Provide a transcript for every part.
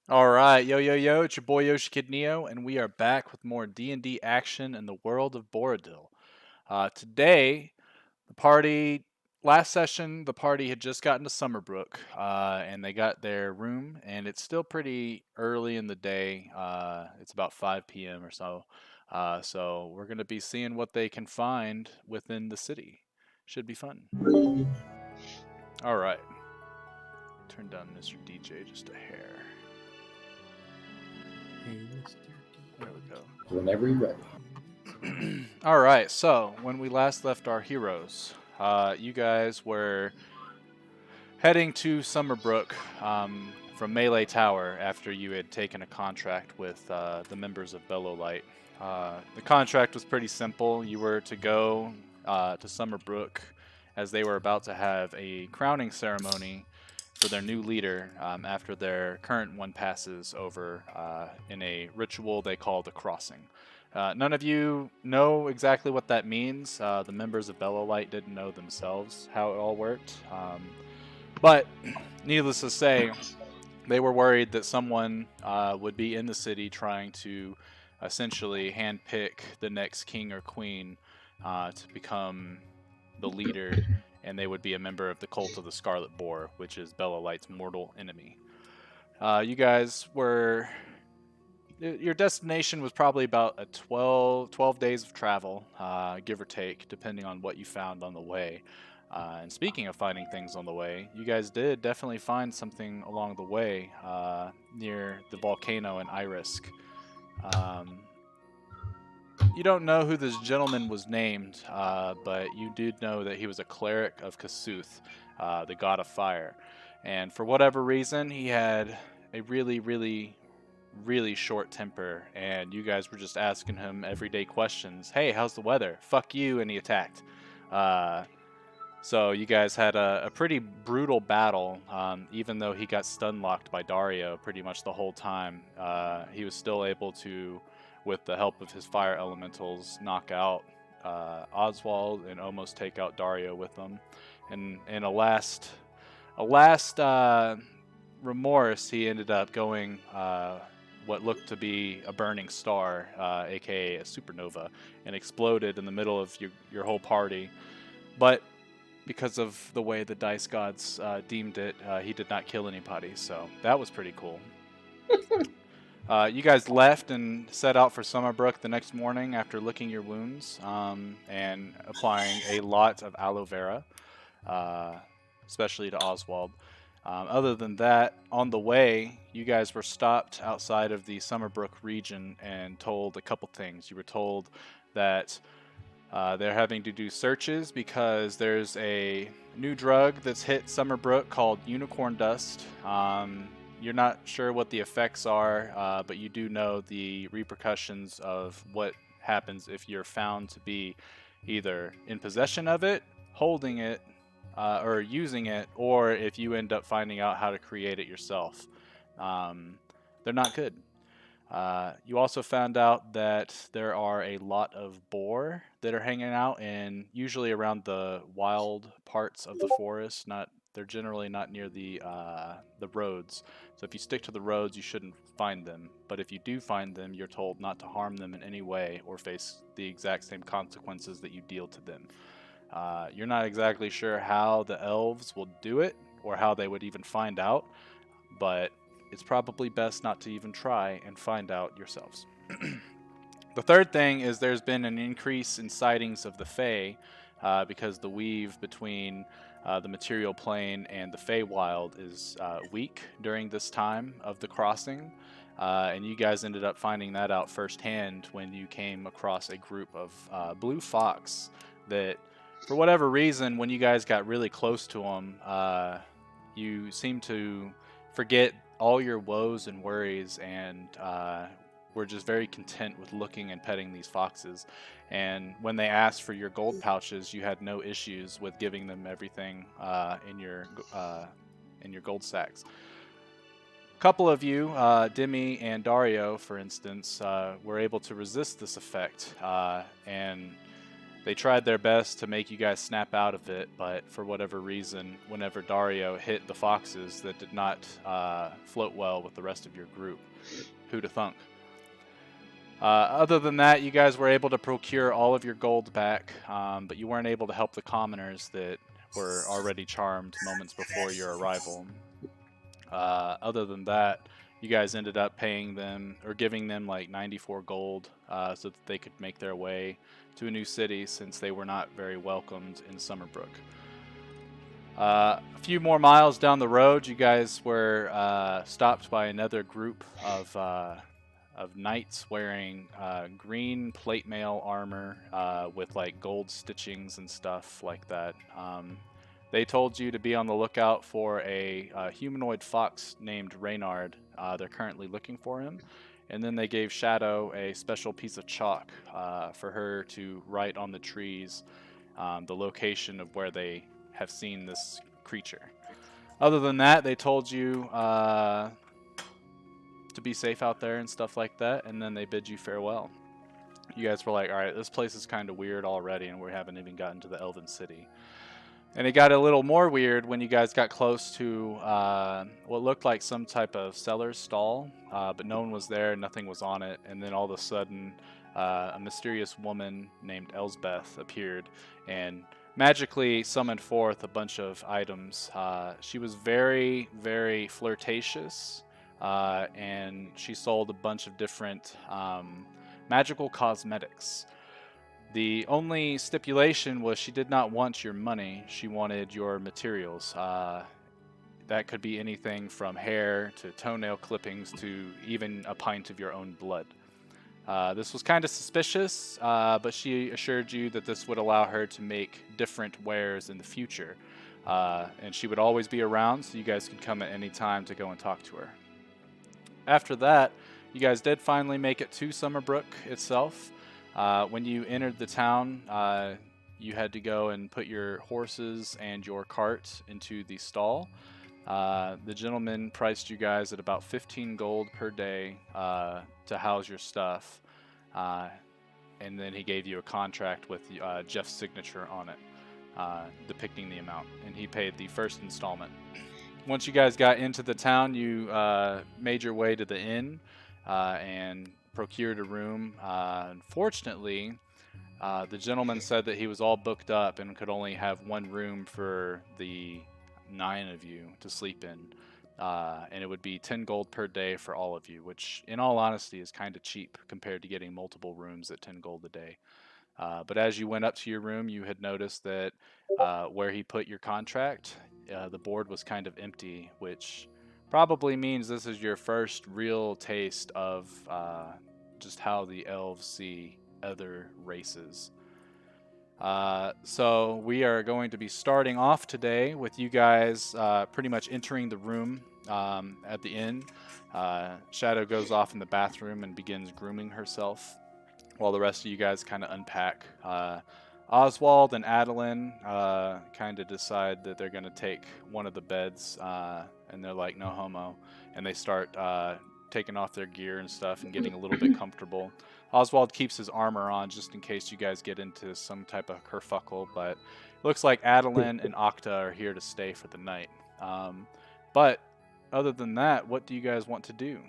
All right, yo, yo, yo, it's your boy Yoshikidneo, and we are back with more D&D action in the world of Boridil. Today, the party, last session, the party had just gotten to Summerbrook, and they got their room, and it's still pretty early in the day. It's about 5 p.m. or so. So we're going to be seeing what they can find within the city. Should be fun. All right. Turn down Mr. DJ just a hair. Hey, Mr. There we go. Whenever you're ready. All right, so when we last left our heroes, you guys were heading to Summerbrook from Melee Tower after you had taken a contract with the members of Bellowlight. The contract was pretty simple. You were to go to Summerbrook as they were about to have a crowning ceremony for their new leader after their current one passes over in a ritual they call the Crossing. None of you know exactly what that means. The members of Bellowlight didn't know themselves how it all worked. But needless to say, they were worried that someone would be in the city trying to essentially handpick the next king or queen to become the leader, and they would be a member of the Cult of the Scarlet Boar, which is Bellowlight's mortal enemy. You guys were... Your destination was probably about a 12 days of travel, give or take, depending on what you found on the way. And speaking of finding things on the way, you guys did definitely find something along the way near the volcano in Irisk. You don't know who this gentleman was named, but you did know that he was a cleric of Kasuth, the god of fire. And for whatever reason, he had a really short temper, and you guys were just asking him everyday questions. Hey, how's the weather? Fuck you, and he attacked. So you guys had a pretty brutal battle, even though he got stun locked by Dario pretty much the whole time. He was still able to, with the help of his fire elementals, knock out Oswald and almost take out Dario with them. And in a last remorse, he ended up going what looked to be a burning star, aka a supernova, and exploded in the middle of your whole party. But because of the way the dice gods deemed it, he did not kill anybody, so that was pretty cool. You guys left and set out for Summerbrook the next morning after licking your wounds and applying a lot of aloe vera, especially to Oswald. Other than that, on the way, you guys were stopped outside of the Summerbrook region and told a couple things. You were told that they're having to do searches because there's a new drug that's hit Summerbrook called unicorn dust. You're not sure what the effects are, but you do know the repercussions of what happens if you're found to be either in possession of it, holding it, or using it, or if you end up finding out how to create it yourself. They're not good. You also found out that there are a lot of boar that are hanging out, and usually around the wild parts of the forest. They're generally not near the roads. So if you stick to the roads, you shouldn't find them. But if you do find them, you're told not to harm them in any way or face the exact same consequences that you deal to them. You're not exactly sure how the elves will do it or how they would even find out, but it's probably best not to even try and find out yourselves. The third thing is there's been an increase in sightings of the Fae because the weave between the material plane and the Feywild is weak during this time of the crossing. And you guys ended up finding that out firsthand when you came across a group of blue fox that, for whatever reason, when you guys got really close to them, you seemed to forget all your woes and worries, and were just very content with looking and petting these foxes. And when they asked for your gold pouches, you had no issues with giving them everything in your gold sacks. A couple of you, Demi and Dario, for instance, were able to resist this effect, and They tried their best to make you guys snap out of it, but for whatever reason, whenever Dario hit the foxes, that did not float well with the rest of your group. Who'da thunk? Other than that, you guys were able to procure all of your gold back, but you weren't able to help the commoners that were already charmed moments before your arrival. Other than that, you guys ended up paying them or giving them like 94 gold so that they could make their way to a new city, since they were not very welcomed in Summerbrook. A few more miles down the road, you guys were stopped by another group of knights wearing green plate mail armor with like gold stitchings and stuff like that. They told you to be on the lookout for a humanoid fox named Reynard. They're currently looking for him. And then they gave Shadow a special piece of chalk for her to write on the trees the location of where they have seen this creature. Other than that, they told you to be safe out there and stuff like that, and then they bid you farewell. You guys were like, all right, this place is kind of weird already, and we haven't even gotten to the Elven City. And it got a little more weird when you guys got close to what looked like some type of seller's stall, but no one was there, nothing was on it, and then all of a sudden a mysterious woman named Elsbeth appeared and magically summoned forth a bunch of items. She was very, very flirtatious, and she sold a bunch of different magical cosmetics. The only stipulation was she did not want your money, she wanted your materials. That could be anything from hair to toenail clippings to even a pint of your own blood. This was kind of suspicious, but she assured you that this would allow her to make different wares in the future. And she would always be around, so you guys could come at any time to go and talk to her. After that, you guys did finally make it to Summerbrook itself. When you entered the town, you had to go and put your horses and your cart into the stall. The gentleman priced you guys at about 15 gold per day to house your stuff. And then he gave you a contract with Jeff's signature on it, depicting the amount. And he paid the first installment. Once you guys got into the town, you made your way to the inn and procured a room. Unfortunately, the gentleman said that he was all booked up and could only have one room for the 9 of you to sleep in, and it would be 10 gold per day for all of you, which in all honesty is kind of cheap compared to getting multiple rooms at 10 gold a day. But as you went up to your room, you had noticed that where he put your contract, the board was kind of empty, which probably means this is your first real taste of just how the elves see other races. So we are going to be starting off today with you guys pretty much entering the room at the inn. Shadow goes off in the bathroom and begins grooming herself while the rest of you guys kind of unpack. Oswald and Adeline kind of decide that they're going to take one of the beds, and they're like, no homo, and they start taking off their gear and stuff and getting a little bit comfortable. Oswald keeps his armor on just in case you guys get into some type of kerfuffle, but it looks like Adeline and Octa are here to stay for the night. But other than that, what do you guys want to do?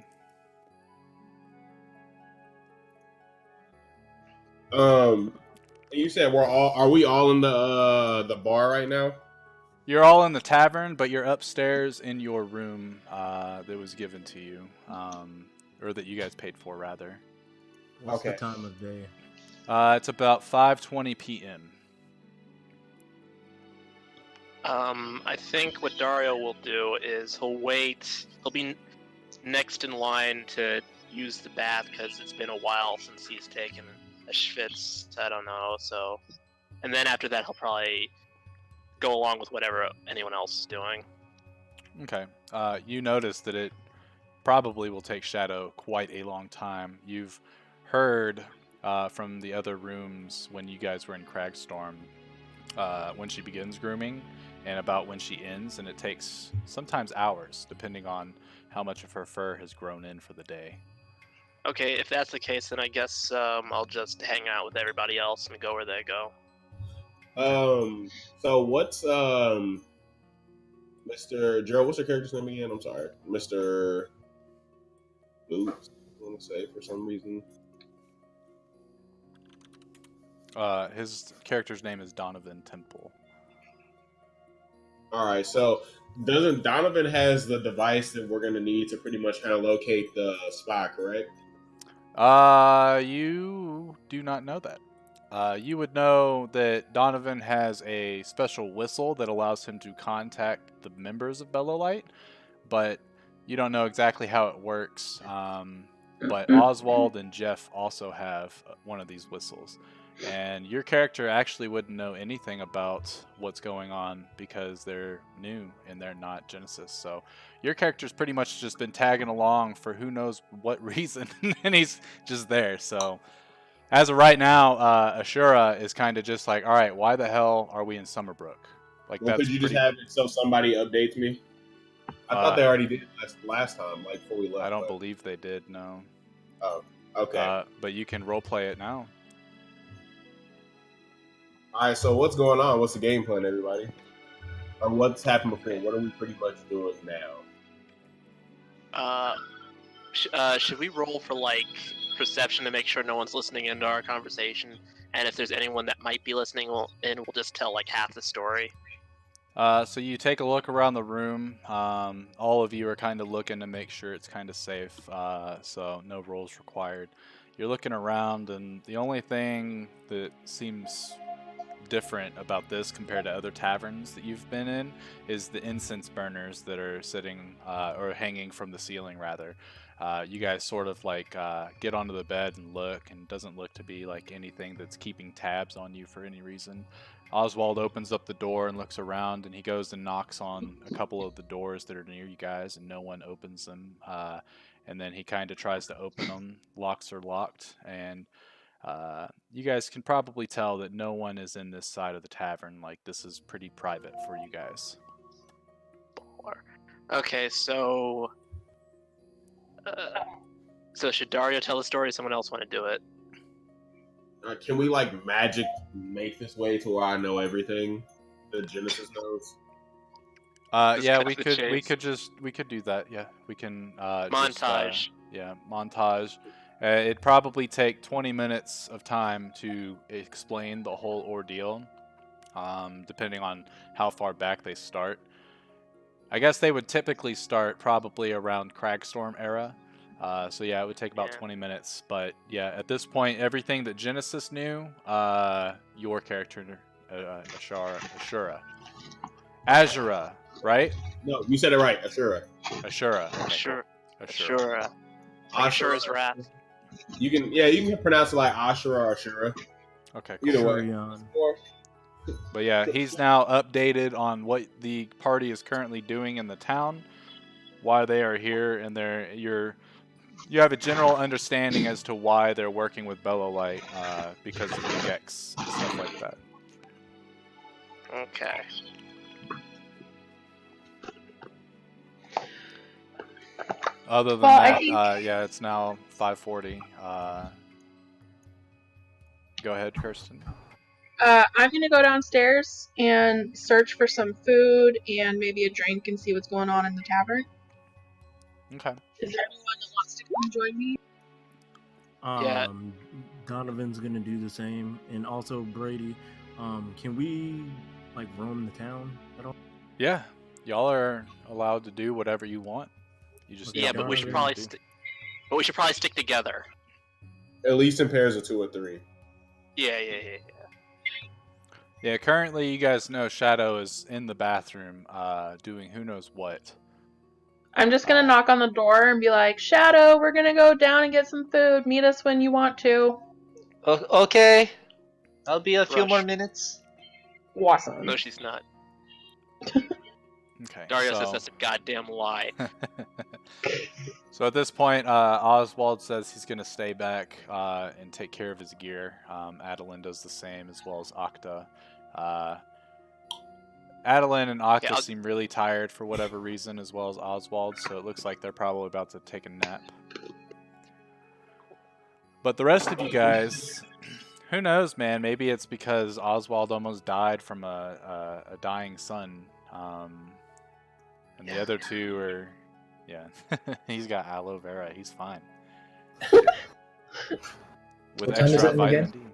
You said are we all in the bar right now? You're all in the tavern, but you're upstairs in your room that was given to you, or that you guys paid for, rather. What's the time of day? It's about 5:20 p.m. I think what Dario will do is he'll wait. He'll be next in line to use the bath because it's been a while since he's taken a schwitz. I don't know. So, and then after that, he'll probably go along with whatever anyone else is doing. Okay. You notice that it probably will take Shadow quite a long time. You've heard from the other rooms when you guys were in Cragstorm when she begins grooming and about when she ends, and it takes sometimes hours depending on how much of her fur has grown in for the day. Okay, if that's the case, then I guess I'll just hang out with everybody else and go where they go. So what's Mr. Gerald? What's your character's name again? I'm sorry, Mr. Boots. I want to say for some reason. His character's name is Donovan Temple. All right, so doesn't Donovan has the device that we're gonna need to pretty much kind of locate the spy, correct? You do not know that. You would know that Donovan has a special whistle that allows him to contact the members of Bellow Light, but you don't know exactly how it works. But Oswald and Jeff also have one of these whistles. And your character actually wouldn't know anything about what's going on because they're new and they're not Genesis. So your character's pretty much just been tagging along for who knows what reason, and he's just there. So as of right now, Ashura is kind of just like, all right, why the hell are we in Summerbrook? Like, Well, that's could you just pretty- have it so somebody updates me? I thought they already did last time, like before we left. I don't believe they did, no. Oh, okay. But you can roleplay it now. All right, so what's going on? What's the game plan, everybody? Or what's happened before? What are we pretty much doing now? Should we roll for like perception to make sure no one's listening into our conversation? And if there's anyone that might be listening, we'll just tell like half the story. So you take a look around the room. All of you are kind of looking to make sure it's kind of safe. So no rolls required. You're looking around, and the only thing that seems different about this compared to other taverns that you've been in is the incense burners that are sitting or hanging from the ceiling rather. You guys sort of like get onto the bed and look, and it doesn't look to be like anything that's keeping tabs on you for any reason. Oswald opens up the door and looks around, and he goes and knocks on a couple of the doors that are near you guys, and no one opens them. And then he kind of tries to open them. Locks are locked, and you guys can probably tell that no one is in this side of the tavern. Like, this is pretty private for you guys. Okay, so should Dario tell the story, or someone else want to do it? Can we like magic make this way to where I know everything that Genesis knows? Yeah, cut we to the could chase. we could do that. Yeah, we can Montage. Montage. It'd probably take 20 minutes of time to explain the whole ordeal, depending on how far back they start. I guess they would typically start probably around Cragstorm era. So yeah, it would take about 20 minutes. But yeah, at this point, everything that Genesis knew, your character, Ashura. Azura, right? No, you said it right. Ashura. Ashura. Okay, Sure. cool. Ashura. Ashura's wrath. You can pronounce it like Ashura or Ashura. Okay, Either cool. way. But yeah, he's now updated on what the party is currently doing in the town, why they are here, and you have a general understanding as to why they're working with Bellow Light, because of the Gex and stuff like that. Okay. Other than Well, I that, think- yeah, it's now 5:40. Go ahead, Kirsten. I'm gonna go downstairs and search for some food and maybe a drink and see what's going on in the tavern. Okay. Is there anyone that wants to come join me? Yeah. Donovan's gonna do the same, and also Brady. Can we like roam the town at all? Yeah, y'all are allowed to do whatever you want. You just Yeah, don't know but we what should you're probably gonna do. stick together. At least in pairs of 2 or 3. Yeah. Yeah, currently you guys know Shadow is in the bathroom, doing who knows what. I'm just gonna knock on the door and be like, Shadow, we're gonna go down and get some food. Meet us when you want to. Okay. I'll be a few Rush. more minutes. Awesome. No, she's not. Okay. Dario so... says that's a goddamn lie. So at this point, Oswald says he's going to stay back and take care of his gear. Adeline does the same, as well as Octa. Adeline and Octa Yeah, seem really tired for whatever reason, as well as Oswald, so it looks like they're probably about to take a nap. But the rest of you guys, Who knows, man? Maybe it's because Oswald almost died from a dying son, and the other two are, yeah. He's got aloe vera. He's fine. With What time is extra it again? vitamin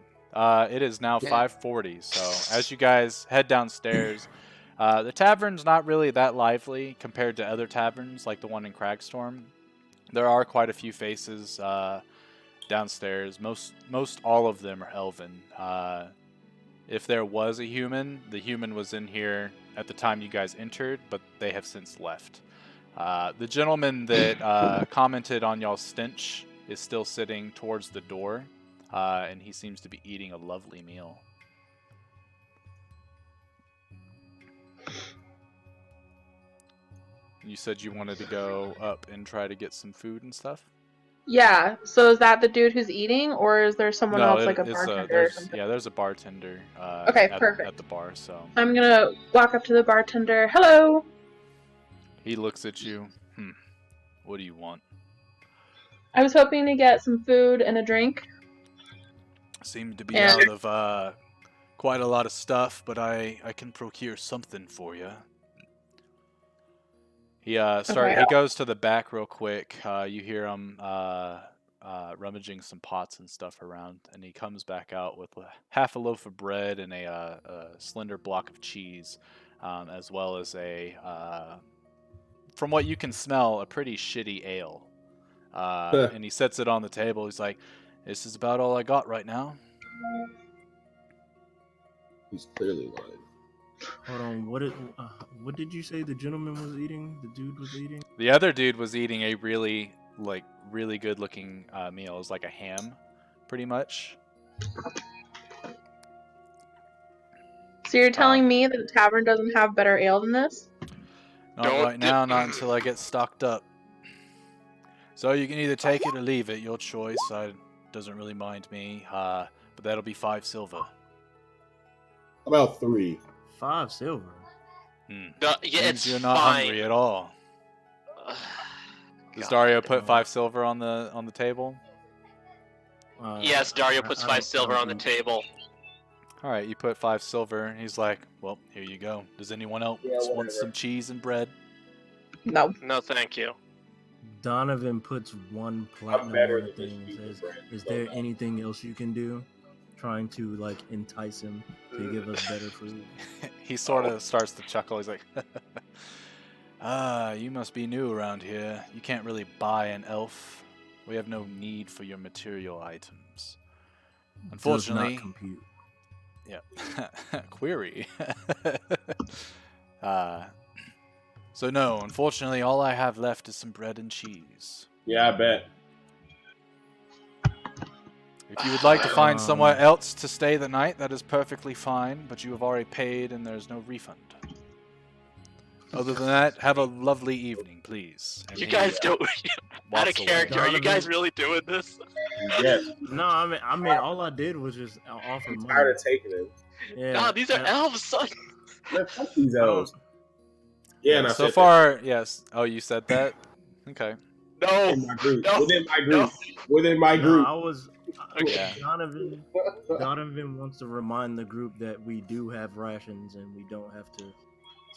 D. It is now 5:40. So as you guys head downstairs, the tavern's not really that lively compared to other taverns like the one in Cragstorm. There are quite a few faces downstairs. Most all of them are elven. If there was a human, the human was in here at the time you guys entered, but they have since left. The gentleman that commented on y'all's stench is still sitting towards the door, and he seems to be eating a lovely meal. You said you wanted to go up and try to get some food and stuff? Yeah. So is that the dude who's eating, or is there someone else, like a bartender or something? Yeah, there's a bartender Okay, at perfect. the bar, so... I'm gonna walk up to the bartender. Hello. He looks at you. What do you want? I was hoping to get some food and a drink. Seem to be out of quite a lot of stuff, but I can procure something for you. He He goes to the back real quick. You hear him rummaging some pots and stuff around, and he comes back out with half a loaf of bread and a slender block of cheese, as well as from what you can smell, a pretty shitty ale. And he sets it on the table. He's like, "This is about all I got right now." He's clearly lying. Hold on, what did you say the gentleman was eating? The dude was eating? The other dude was eating a really good looking meal. It was like a ham, pretty much. So you're telling me that the tavern doesn't have better ale than this? Not right now, not until I get stocked up. So you can either take it or leave it, your choice. Doesn't really mind me, but that'll be 5 silver. About 3. 5 silver. Yeah, it's you're not fine. hungry at all. Does God. Dario put 5 silver on the table? Yes, Dario puts 5 silver on the table. All right, you put 5 silver, and he's like, "Well, here you go. Does anyone else want some cheese and bread?" No. No, thank you. Donovan puts 1 platinum on the thing and says, "Is there anything else you can do?" Trying to entice him to give us better food. He sort of starts to chuckle. He's like, you must be new around here. You can't really buy an elf. We have no need for your material items. Unfortunately, Does not compute. Yeah. Query. So no, unfortunately, all I have left is some bread and cheese. Yeah, I bet. If you would like to find somewhere else to stay the night, that is perfectly fine, but you have already paid and there's no refund. Other than that, have a lovely evening, please. And You guys don't. Out of walks away. character. Are you guys really doing this? Yes. No, I mean, all I did was just offer I'm money. tired of taking it. Yeah, Nah, these are elves, son. Man, fuck these elves. Yeah, and I So said far, yes. Oh, you said that? Okay. No. that in my group. No. Within my group. No. Within my No, group. I was. Yeah. Donovan wants to remind the group that we do have rations and we don't have to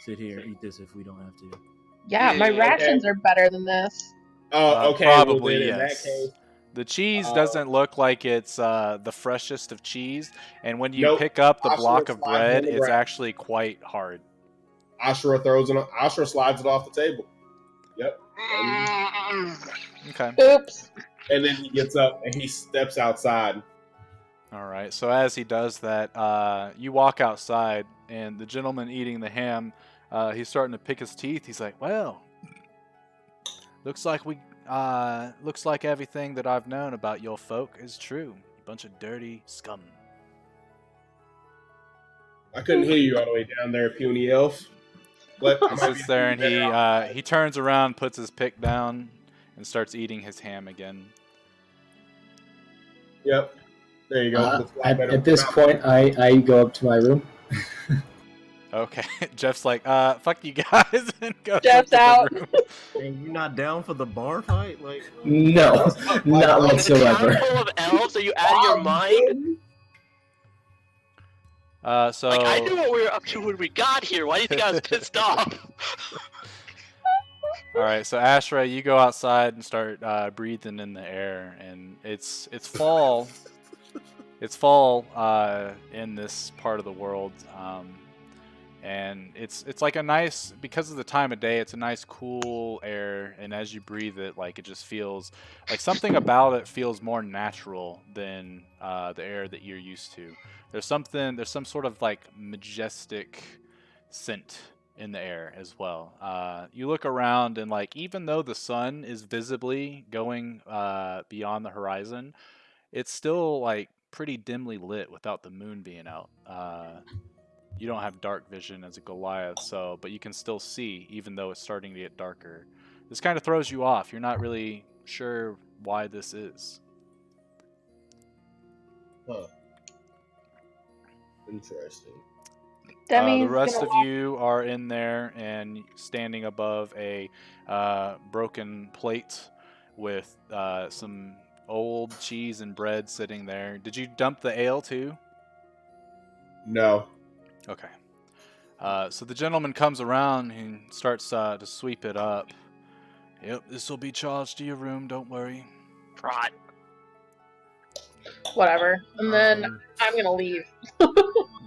sit here and eat this if we don't have to. Yeah, my Yeah, rations are better than this. Oh, okay. Probably, well, then in yes. that case, The cheese doesn't look like it's the freshest of cheese, and when you Nope. pick up the Ashura block of slides bread, on the it's ground. actually quite hard. Ashura slides it off the table. Yep. Okay. Oops. And then he gets up and he steps outside. All right. So as he does that, you walk outside, and the gentleman eating the ham, he's starting to pick his teeth. He's like, "Well, looks like everything that I've known about your folk is true. You bunch of dirty scum." I couldn't hear you all the way down there, puny elf. But He sits there and he turns around, puts his pick down, and starts eating his ham again. Yep. There you go. At this point, I go up to my room. Okay. Jeff's like, fuck you guys, and goes Jeff's up to the out. room. And you not down for the bar fight? No, not In a town whatsoever. full of elves? Are you out of your mind? So Like, I knew what we were up to when we got here. Why do you think I was pissed off? all right, so Ashra, you go outside and start breathing in the air, and it's fall. It's fall in this part of the world, and it's like a nice, because of the time of day, it's a nice cool air, and as you breathe it, like, it just feels like something about it feels more natural than the air that you're used to. There's some sort of like majestic scent in the air as well. You look around, and like, even though the sun is visibly going beyond the horizon, it's still like pretty dimly lit without the moon being out. You don't have dark vision as a Goliath, but you can still see, even though it's starting to get darker. This kind of throws you off. You're not really sure why this is. Huh. Interesting. The rest of you are in there and standing above a broken plate with some old cheese and bread sitting there. Did you dump the ale too? No. Okay. So the gentleman comes around and starts to sweep it up. Yep, this will be charged to your room, don't worry. Trot. Whatever. And then I'm going to leave.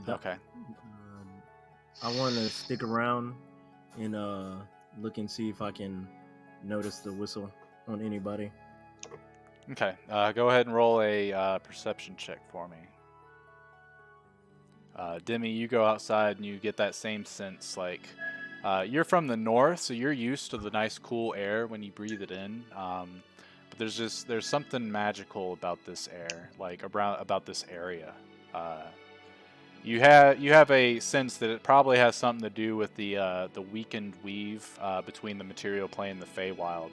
Okay. I want to stick around and look and see if I can notice the whistle on anybody. Okay, go ahead and roll a perception check for me. Demi, you go outside and you get that same sense, like, you're from the north, so you're used to the nice cool air when you breathe it in. But there's something magical about this air, like about this area. You have a sense that it probably has something to do with the weakened weave between the material plane and the Feywild.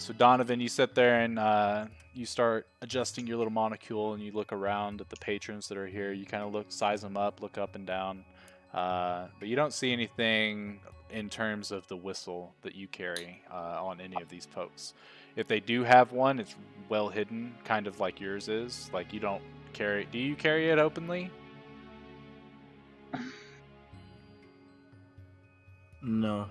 So Donovan, you sit there and you start adjusting your little monocule, and you look around at the patrons that are here. You kind of size them up, look up and down, but you don't see anything in terms of the whistle that you carry on any of these folks. If they do have one, it's well hidden, kind of like yours is. Like, you don't carry. Do you carry it openly? No.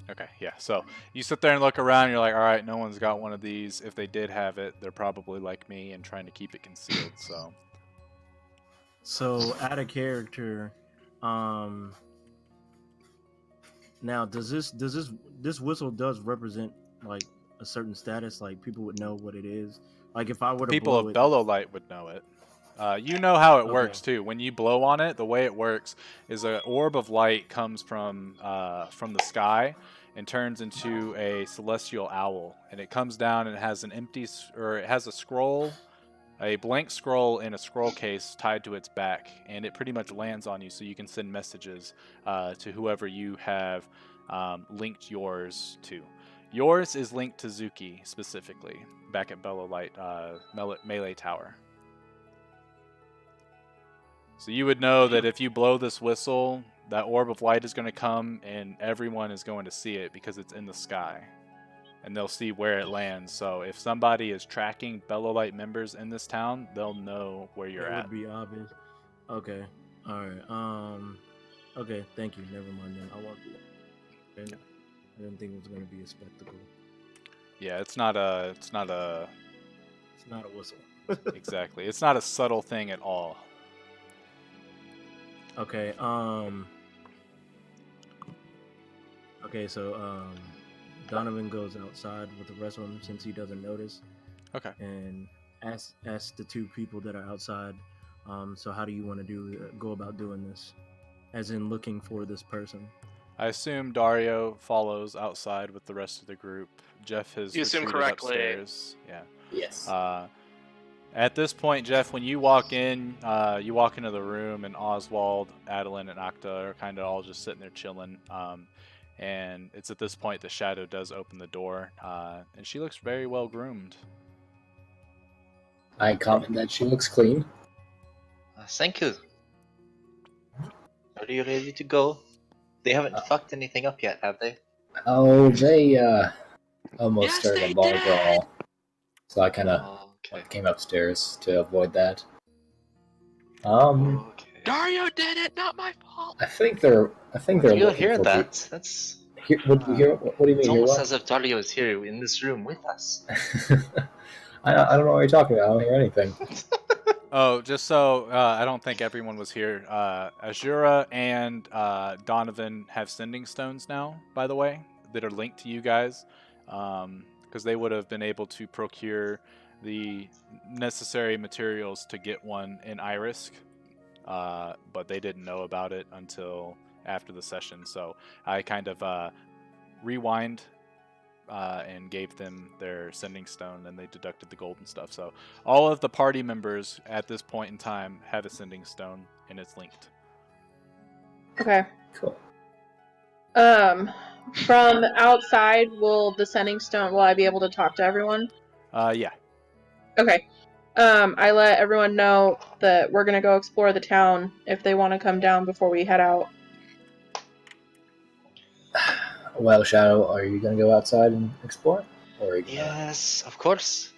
Okay, yeah. So you sit there and look around, and you're like, all right, no one's got one of these. If they did have it, they're probably like me and trying to keep it concealed. So out of character, now does this whistle does represent like a certain status? Like, people would know what it is. Like, if I were to people blow of Bellowlight would know it. You know how it works Okay. too. When you blow on it, the way it works is an orb of light comes from the sky and turns into a celestial owl, and it comes down and it has it has a scroll, a blank scroll in a scroll case tied to its back, and it pretty much lands on you, so you can send messages to whoever you have linked yours to. Yours is linked to Zuki specifically, back at Bellowlight Melee Tower. So you would know that if you blow this whistle, that orb of light is going to come, and everyone is going to see it because it's in the sky. And they'll see where it lands. So if somebody is tracking Bellowlight members in this town, they'll know where you're at. It would be obvious. Okay. All right. Okay. Thank you. Never mind then. I won't do that. I didn't think it was going to be a spectacle. Yeah, it's not a It's not a whistle. exactly. It's not a subtle thing at all. Okay. Okay. So Donovan goes outside with the rest of them since he doesn't notice. Okay. And ask the two people that are outside. So how do you want to go about doing this? As in looking for this person. I assume Dario follows outside with the rest of the group. Jeff has You assume retreated correctly. upstairs. Yeah. Yes. At this point, Jeff, when you walk in, you walk into the room, and Oswald, Adeline, and Octa are kind of all just sitting there chilling. And it's at this point the Shadow does open the door, and she looks very well groomed. I comment that she looks clean. Thank you. Are you ready to go? They haven't fucked anything up yet, have they? Oh, they almost Yes, started they a bar did! brawl. So I kind of Oh, okay. came upstairs to avoid that. Okay. Dario did it, not my fault. I think they're Do you looking hear for that? That's. What do you hear? What do you mean? It's Hear almost what? as if Dario is here in this room with us. I don't know what you're talking about. I don't hear anything. Oh, just so I don't think everyone was here. Azura and Donovan have sending stones now, by the way, that are linked to you guys, because they would have been able to procure the necessary materials to get one in Irisk, but they didn't know about it until after the session. So I kind of rewind and gave them their sending stone, and they deducted the gold and stuff. So all of the party members at this point in time have a sending stone, and it's linked. Okay. Cool. From outside, will I be able to talk to everyone? Yeah. Okay. I let everyone know that we're gonna go explore the town if they want to come down before we head out. Well, Shadow, are you going to go outside and explore? Or are you gonna... Yes, of course.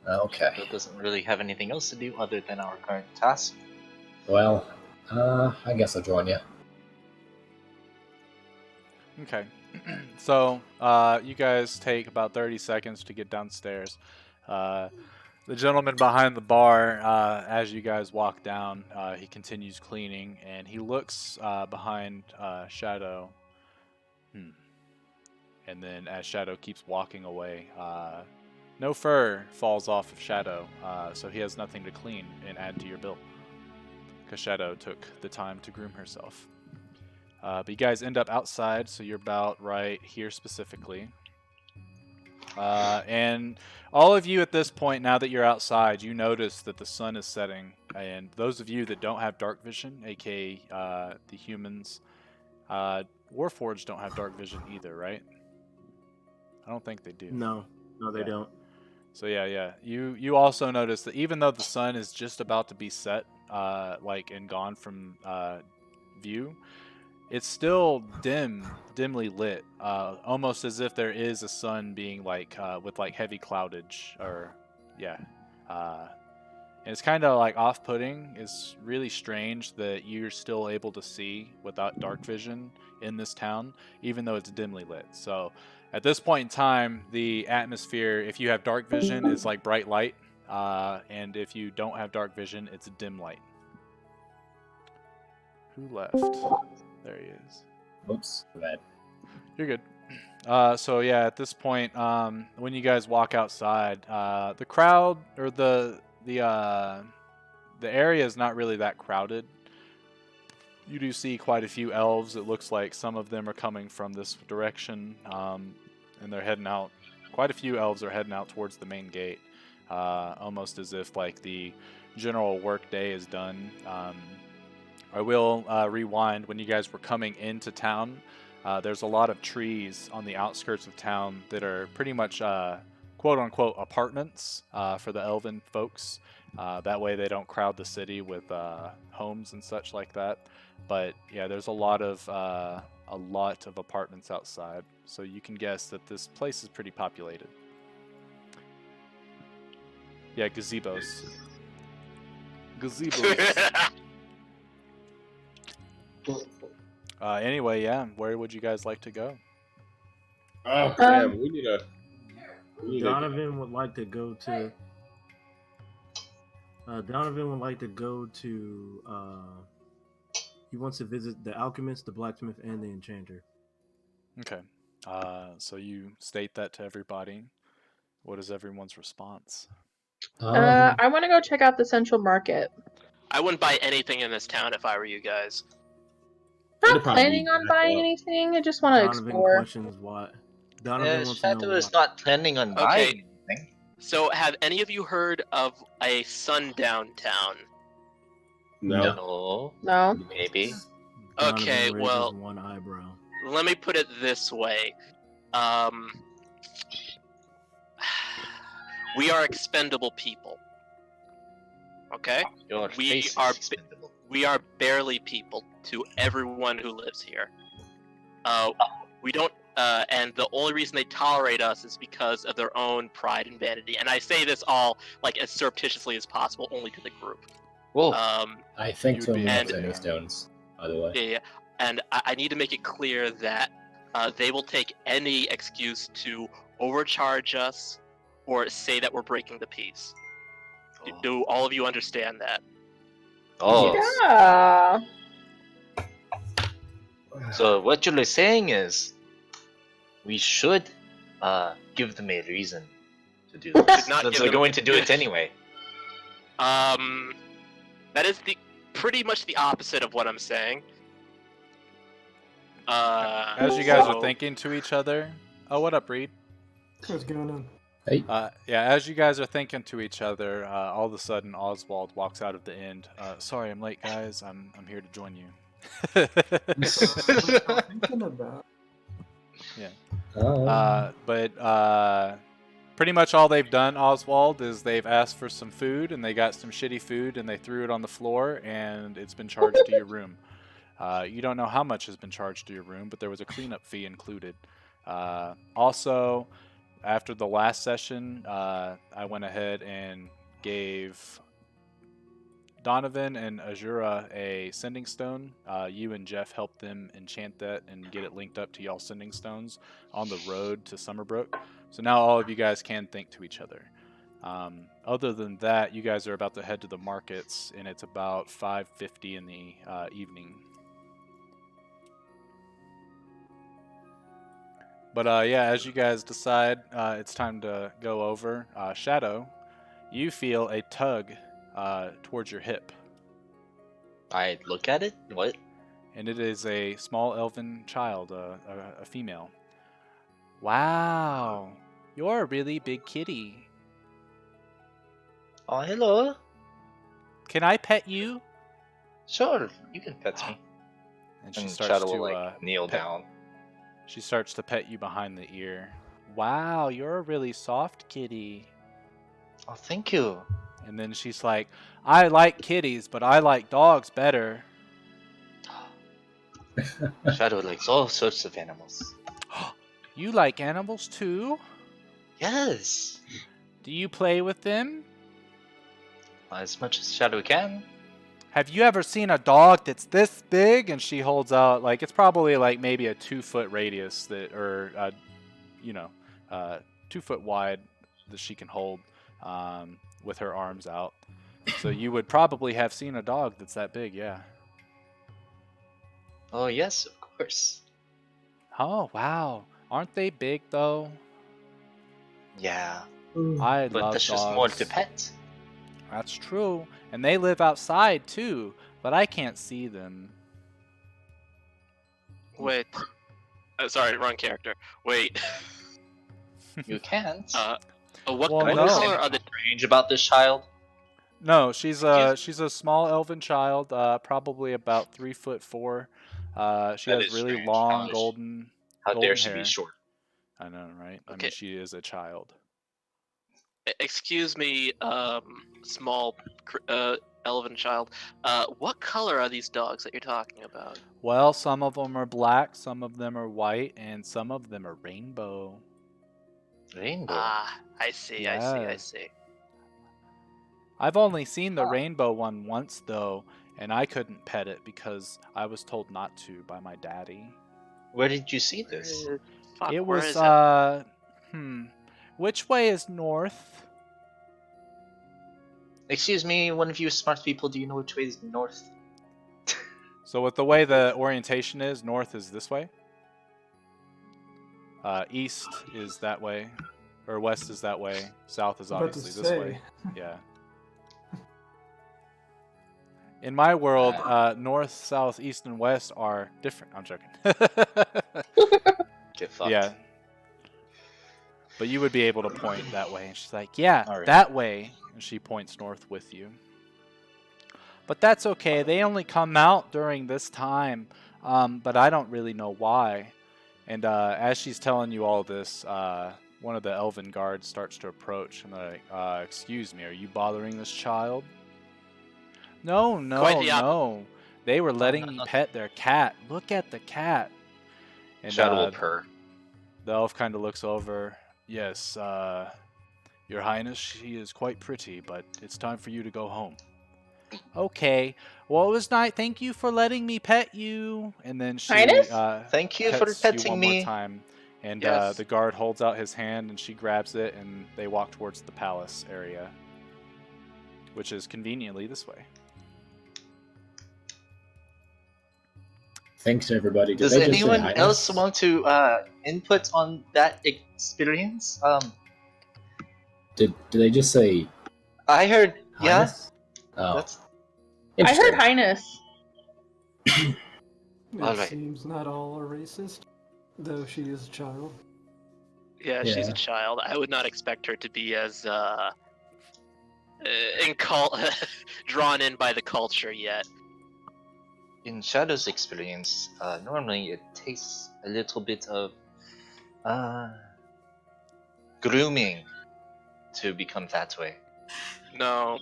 Okay. Shadow doesn't really have anything else to do other than our current task. Well, I guess I'll join you. Okay. So you guys take about 30 seconds to get downstairs. The gentleman behind the bar, as you guys walk down, he continues cleaning, and he looks behind Shadow. And then as Shadow keeps walking away, no fur falls off of Shadow, so he has nothing to clean and add to your bill. Because Shadow took the time to groom herself. But you guys end up outside, so you're about right here specifically. And all of you at this point, now that you're outside, you notice that the sun is setting. And those of you that don't have dark vision, aka the humans, Warforged don't have dark vision either, right? I don't think they do. No, they don't. So yeah. You also notice that even though the sun is just about to be set, and gone from view, it's still dimly lit, almost as if there is a sun being with heavy cloudage, or and it's kind of off-putting. It's really strange that you're still able to see without dark vision in this town, even though it's dimly lit. So at this point in time, the atmosphere, if you have dark vision, is like bright light, and if you don't have dark vision, it's dim light. Who left? There he is. Whoops. Bad. You're good. So yeah, at this point, when you guys walk outside, the crowd, or the area is not really that crowded. You do see quite a few elves. It looks like some of them are coming from this direction, and they're heading out. Quite a few elves are heading out towards the main gate, almost as if the general work day is done. I will rewind. When you guys were coming into town, there's a lot of trees on the outskirts of town that are pretty much quote-unquote apartments for the elven folks. That way they don't crowd the city with homes and such like that. But yeah, there's a lot of apartments outside, so you can guess that this place is pretty populated. Yeah, gazebos. Anyway, yeah, where would you guys like to go? Oh, damn, we need Donovan would like to go to. Donovan would like to go to. He wants to visit the alchemist, the blacksmith, and the enchanter. Okay. So you state that to everybody. What is everyone's response? I want to go check out the central market. I wouldn't buy anything in this town if I were you guys. Not planning on buying anything. I just want to Donovan explore. questions what. Donovan wants to know Shadow is what. not planning on buying anything. So, have any of you heard of a sundown town? No. No. Maybe. Donovan Okay, raises well, one eyebrow. let me put it this way. We are expendable people. Okay? Your We face are is expendable. We are barely people to everyone who lives here. We don't, and the only reason they tolerate us is because of their own pride and vanity. And I say this all as surreptitiously as possible, only to the group. Whoa. I think You'd to be remove able to, any yeah. stones, by the way. Yeah, and I need to make it clear that they will take any excuse to overcharge us or say that we're breaking the peace. Do all of you understand that? Oh. Yes. Yeah. So what you're saying is we should give them a reason to do this. Should not Since give they're them- going to do it anyway. That is pretty much the opposite of what I'm saying. As you guys so- are thinking to each other, oh, what up, Reed? What's going on? Hey. Yeah, as you guys are thinking to each other, all of a sudden Oswald walks out of the end. Sorry, I'm late, guys. I'm here to join you. What y'all thinking about? But pretty much all they've done, Oswald, is they've asked for some food, and they got some shitty food, and they threw it on the floor, and it's been charged to your room. You don't know how much has been charged to your room, but there was a cleanup fee included. Also, after the last session, I went ahead and gave Donovan and Azura a sending stone. You and Jeff helped them enchant that and get it linked up to y'all sending stones on the road to Summerbrook. So now all of you guys can think to each other. Other than that, you guys are about to head to the markets, and it's about 5:50 in the evening. But yeah, as you guys decide, it's time to go over. Shadow, you feel a tug towards your hip. I look at it. What? And it is a small elven child, a female. Wow, you're a really big kitty. Oh, hello. Can I pet you? Sure, you can pet me. And she And starts Shadow to will like kneel pet- down. She starts to pet you behind the ear. Wow, you're a really soft kitty. Oh, thank you. And then she's like, I like kitties, but I like dogs better. Shadow likes all sorts of animals. You like animals too? Yes, Do you play with them? as much as Shadow can. Have you ever seen a dog that's this big? And she holds out, like, it's probably like maybe a 2-foot radius that, or, 2 foot wide that she can hold with her arms out. So you would probably have seen a dog that's that big, yeah. Oh yes, of course. Oh, wow. Aren't they big, though? Yeah, I but love that's dogs. just more to pet. That's true. And they live outside, too. But I can't see them. Wait. Sorry, wrong character. Wait. You can't. What Well, what no. color are the? Strange about this child. No, she's a small elven child, probably about 3'4". She That has is really strange. long How is- golden. How golden dare she hair. be short? I know, right? I Okay. mean, she is a child. Excuse me, small elven child. What color are these dogs that you're talking about? Well, some of them are black, some of them are white, and some of them are rainbow. Rainbow. Ah, I see, I see, I Yes. see. I've only seen the rainbow one once, though, and I couldn't pet it because I was told not to by my daddy. Where did you see this? Fuck, It where was, is it? Which way is north? Excuse me, one of you smart people, do you know which way is north? So with the way the orientation is, north is this way. East is that way, or west is that way. South is About to obviously this say. way. Yeah. In my world, north, south, east, and west are different. I'm joking. Get fucked. Yeah. But you would be able to point that way. And she's like, yeah, All right. that way. And she points north with you. But that's okay. They only come out during this time. But I don't really know why. And as she's telling you all this, one of the elven guards starts to approach. And they're like, excuse me, are you bothering this child? No, Quite the no. They were letting me pet their cat. Look at the cat. And Shadow will purr. the elf kind of looks over. Yes, Your Highness, she is quite pretty, but it's time for you to go home. Okay. Well, it was nice. Thank you for letting me pet you. And then she Highness? Thank you for pets you petting one more me. time. And Yes. the guard holds out his hand and she grabs it and they walk towards the palace area, which is conveniently this way. Thanks, everybody. Did Does they just say anyone highness? else want to input on that experience? Did they just say I heard, yeah. highness? Oh, That's I heard interesting. highness. It Alright. seems not all are racist, though she is a child. Yeah, she's Yeah. a child. I would not expect her to be as drawn in by the culture yet. in Shadow's experience. Normally, it takes a little bit of grooming to become that way. No.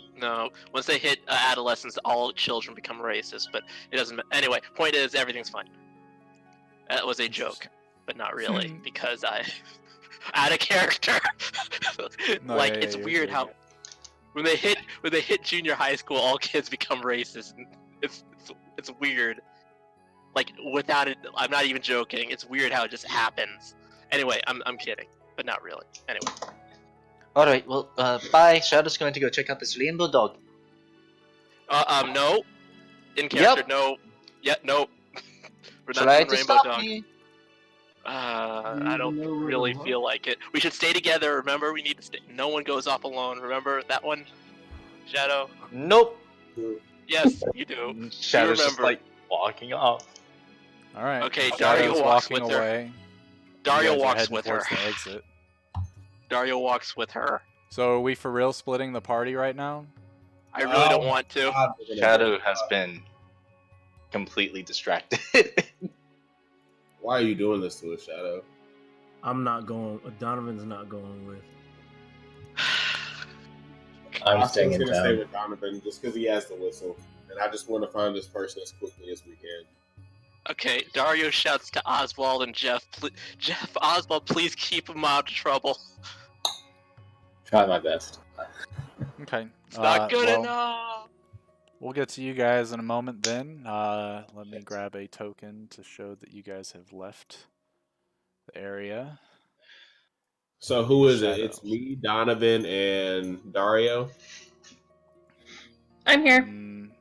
Once they hit adolescence, all children become racist. But it doesn't. Anyway, point is, everything's fine. That was a joke, but not really, because I out of character. No, like yeah, it's you're weird good. how when they hit junior high school, all kids become racist. And it's weird. Like without it, I'm not even joking. It's weird how it just happens. Anyway, I'm kidding, but not really. Anyway. Alright, well, bye. Shadow's going to go check out this rainbow dog. No. In character, Yep. no. Yeah, no. We're not Try doing to Rainbow stop Dog. me. I don't know where really to feel like it. We should stay together, remember? We need to stay. No one goes off alone, remember that one? Shadow? Nope. Yes, you do. Shadow's just remember. like walking off. All right. Okay, Shadow's Dario walks walking with her. away. You Dario guys are walks heading with her. towards the exit. Dario walks with her. So are we for real splitting the party right now? I really don't want to. God, we're gonna Shadow go. has been completely distracted. Why are you doing this to us, Shadow? I'm not going. Donovan's not going with. I'm Austin's staying in gonna stay town. with Donovan just because he has the whistle, and I just want to find this person as quickly as we can. Okay, Dario shouts to Oswald and Jeff. Oswald, please keep him out of trouble. Try my best. Okay. It's not good well, enough. We'll get to you guys in a moment then. Let me grab a token to show that you guys have left the area. So who is Shadow. it? It's me, Donovan, and Dario. I'm here. And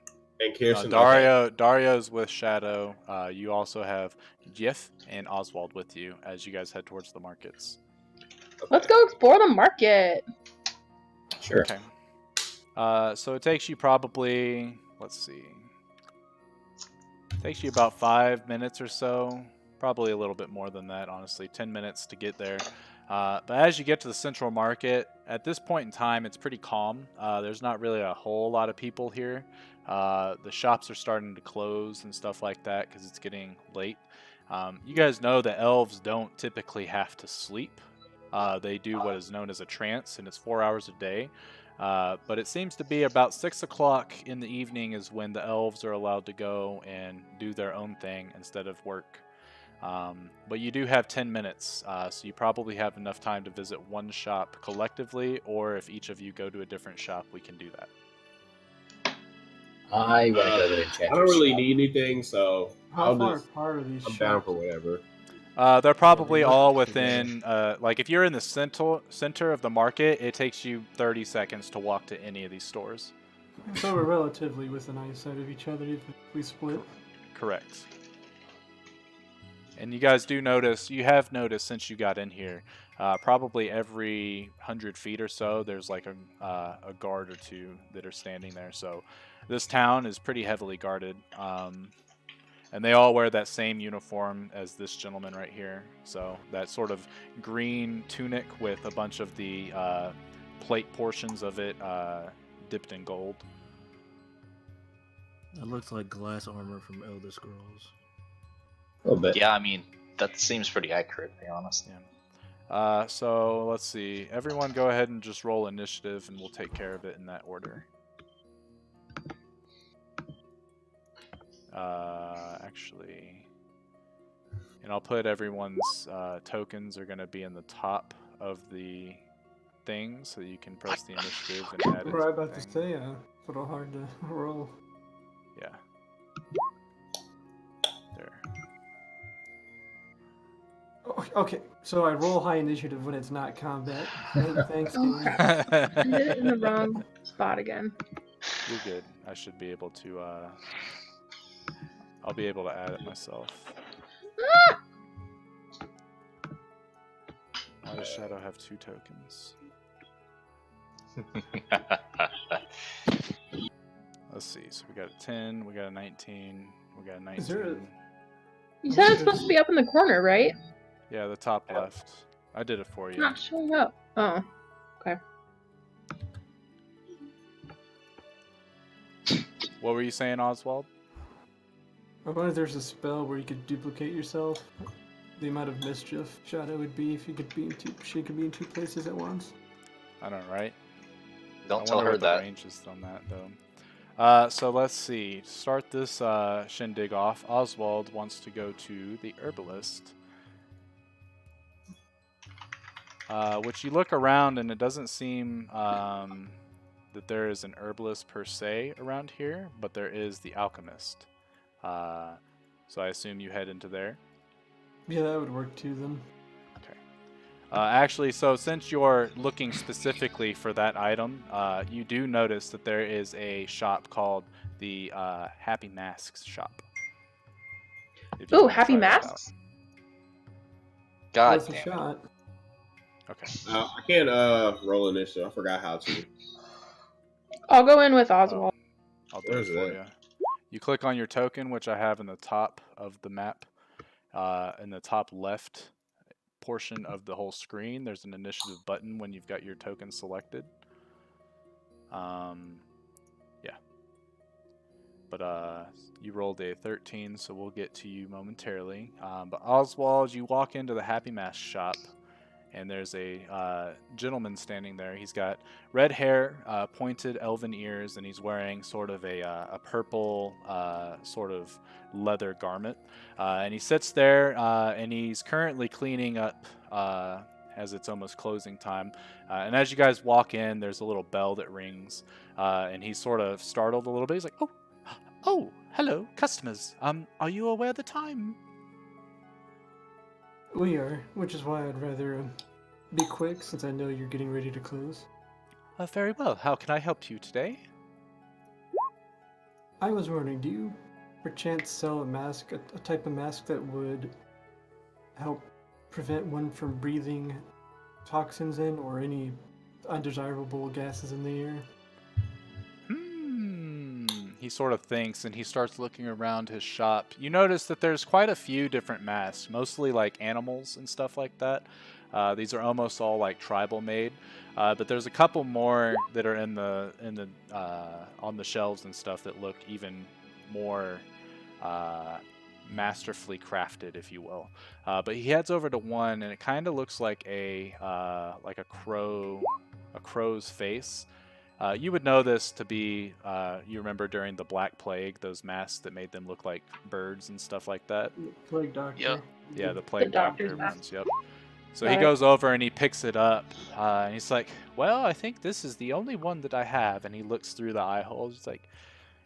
Kirsten. Dario's with Shadow. You also have Jeff and Oswald with you as you guys head towards the markets. Okay. Let's go explore the market. Sure. Okay. So it takes you probably, let's see. It takes you about 5 minutes or so. Probably a little bit more than that, honestly. 10 minutes to get there. But as you get to the central market, at this point in time, it's pretty calm. There's not really a whole lot of people here. The shops are starting to close and stuff like that because it's getting late. You guys know that elves don't typically have to sleep. They do what is known as a trance, and it's 4 hours a day. But it seems to be about 6 o'clock in the evening is when the elves are allowed to go and do their own thing instead of work. But you do have 10 minutes, so you probably have enough time to visit one shop collectively, or if each of you go to a different shop, we can do that. I want to go to the I enchanter's don't really shop. need anything, so How I'll far just. apart are these I'm shops? down for whatever. They're probably look all together. within, like if you're in the center of the market, it takes you 30 seconds to walk to any of these stores. So we're relatively within eyesight of each other, even if we split. Correct. And you guys do notice, you have noticed since you got in here, probably every 100 feet or so, there's like a guard or two that are standing there. So this town is pretty heavily guarded. And they all wear that same uniform as this gentleman right here. So that sort of green tunic with a bunch of the plate portions of it dipped in gold. That looks like glass armor from Elder Scrolls. A little bit. Yeah, I mean, that seems pretty accurate, to be honest. Yeah. So let's see. Everyone go ahead and just roll initiative and we'll take care of it in that order. Actually, and I'll put everyone's tokens are going to be in the top of the things so you can press the initiative and add it. What I to about the to thing. say, it's a little hard to roll. Yeah. There. Oh, okay, so I roll high initiative when it's not combat. Thanks, Oh, game. crap. I did it in the wrong spot again. You're good. I should be able to. I'll be able to add it myself. Ah! Why does Shadow have 2 tokens? Let's see. So we got a 10, we got a 19, we got a 19. Is there a... You said it's supposed to be up in the corner, right? Yeah, the top left. I did it for It's you. not showing up. Oh, okay. What were you saying, Oswald? I wonder if there's a spell where you could duplicate yourself. The amount of mischief Shadow would be if you could be in she could be in 2 places at once. I don't know, right? Don't I tell wonder her what the that. range is on that, though. So let's see. Start this shindig off. Oswald wants to go to the herbalist. Which you look around and it doesn't seem that there is an herbalist per se around here, but there is the alchemist. So I assume you head into there. Yeah, that would work too then. Okay. Actually, so since you're looking specifically for that item, you do notice that there is a shop called the Happy Masks shop. If you Ooh, wanna happy try that out. masks? God Worth a damn it. shot. Okay. I can't roll initiative. I forgot how to. I'll go in with Oswald. I'll do Where's it for that? you. You click on your token, which I have in the top of the map. In the top left portion of the whole screen, there's an initiative button when you've got your token selected. Yeah. But you rolled a 13, so we'll get to you momentarily. But Oswald, you walk into the Happy Mask shop, and there's a gentleman standing there. He's got red hair, pointed elven ears, and he's wearing sort of a purple sort of leather garment. And he sits there, and he's currently cleaning up as it's almost closing time. And as you guys walk in, there's a little bell that rings, and he's sort of startled a little bit. He's like, "Oh, hello, customers. Are you aware of the time?" We are, which is why I'd rather be quick since I know you're getting ready to close. Very well. How can I help you today? I was wondering, do you perchance sell a mask, a type of mask that would help prevent one from breathing toxins in or any undesirable gases in the air? He sort of thinks and he starts looking around his shop. You notice that there's quite a few different masks, mostly like animals and stuff like that. These are almost all like tribal made, but there's a couple more that are in the on the shelves and stuff that look even more masterfully crafted, if you will. But he heads over to one, and it kind of looks like a crow's face. You would know this to be, you remember during the Black Plague, those masks that made them look like birds and stuff like that? Plague doctor. Yeah. Yeah, the Plague doctor's Doctor mask. ones, yep. So Got he it. goes over and he picks it up, and he's like, "Well, I think this is the only one that I have." And he looks through the eye holes, he's like,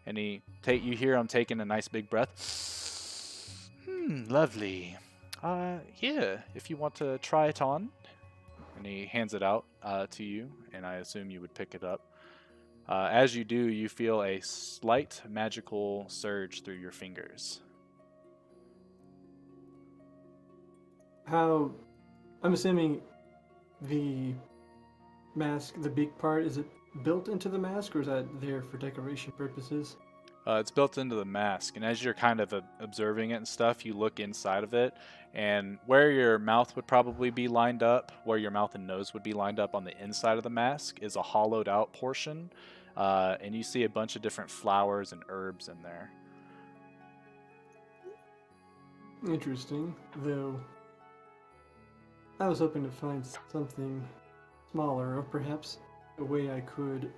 and you hear him taking a nice big breath. Lovely. Here, if you want to try it on. And he hands it out to you, and I assume you would pick it up. As you do, you feel a slight magical surge through your fingers. How? I'm assuming the mask, the beak part, is it built into the mask or is that there for decoration purposes? It's built into the mask, and as you're kind of observing it and stuff, you look inside of it, and where your mouth would probably be lined up, where your mouth and nose would be lined up on the inside of the mask, is a hollowed out portion, and you see a bunch of different flowers and herbs in there. Interesting, though I was hoping to find something smaller, or perhaps a way I could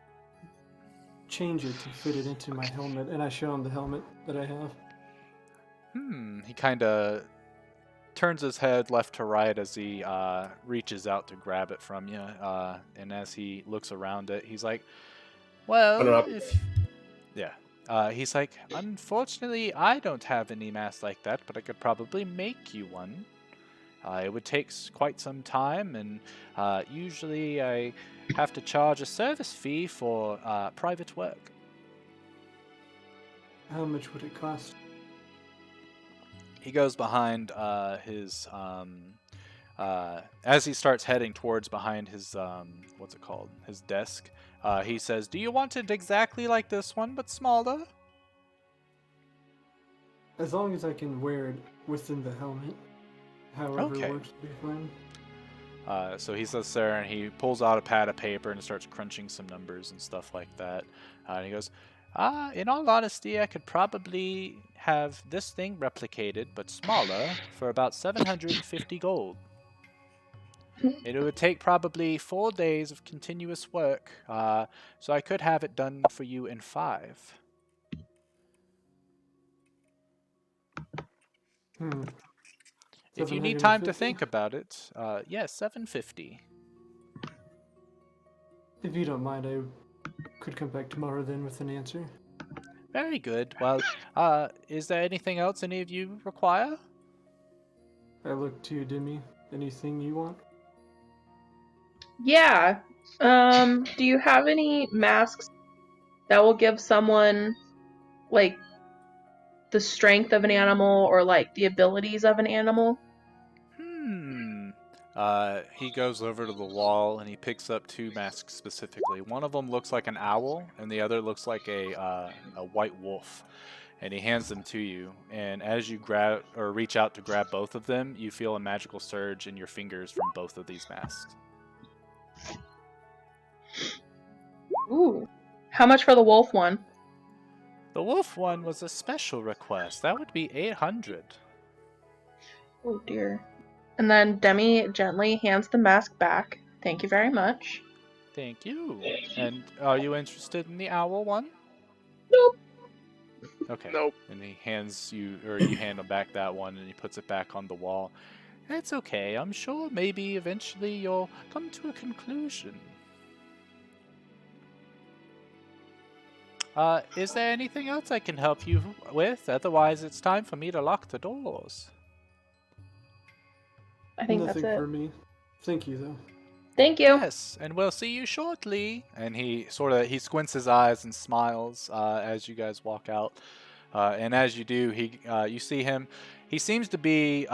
change it to fit it into my helmet, and I show him the helmet that I have. He kind of turns his head left to right as he reaches out to grab it from you. And as he looks around it, he's like, "Well, if yeah." He's like, "Unfortunately, I don't have any mask like that, but I could probably make you one. It would take quite some time, and usually I have to charge a service fee for private work." How much would it cost? He goes behind as he starts heading towards behind his what's it called, his desk. He says, "Do you want it exactly like this one, but smaller?" As long as I can wear it within the helmet. However Okay. it works will be fine. So he sits there and he pulls out a pad of paper and starts crunching some numbers and stuff like that. And he goes, in all honesty, I could probably have this thing replicated, but smaller, for about 750 gold. It would take probably 4 days of continuous work, so I could have it done for you in 5. If you need time to 750? think about it, yes, 750. If you don't mind, I could come back tomorrow then with an answer. Very good. Well, is there anything else any of you require? I look to you, Demi. Anything you want? Yeah. Do you have any masks that will give someone, like, the strength of an animal or, like, the abilities of an animal? He goes over to the wall and he picks up 2 masks specifically. One of them looks like an owl, and the other looks like a white wolf. And he hands them to you. And as you grab or reach out to grab both of them, you feel a magical surge in your fingers from both of these masks. Ooh. How much for the wolf one? The wolf one was a special request. That would be 800. Oh dear. And then Demi gently hands the mask back. Thank you very much. Thank you. And are you interested in the owl one? Nope. Okay. Nope. And he hands you, or you hand him back that one, and he puts it back on the wall. It's okay. I'm sure maybe eventually you'll come to a conclusion. Is there anything else I can help you with? Otherwise, it's time for me to lock the doors. I think Nothing that's it. for me. Thank you, though. Thank you. Yes, and we'll see you shortly. And he squints his eyes and smiles as you guys walk out. And as you do, you see him. He seems to be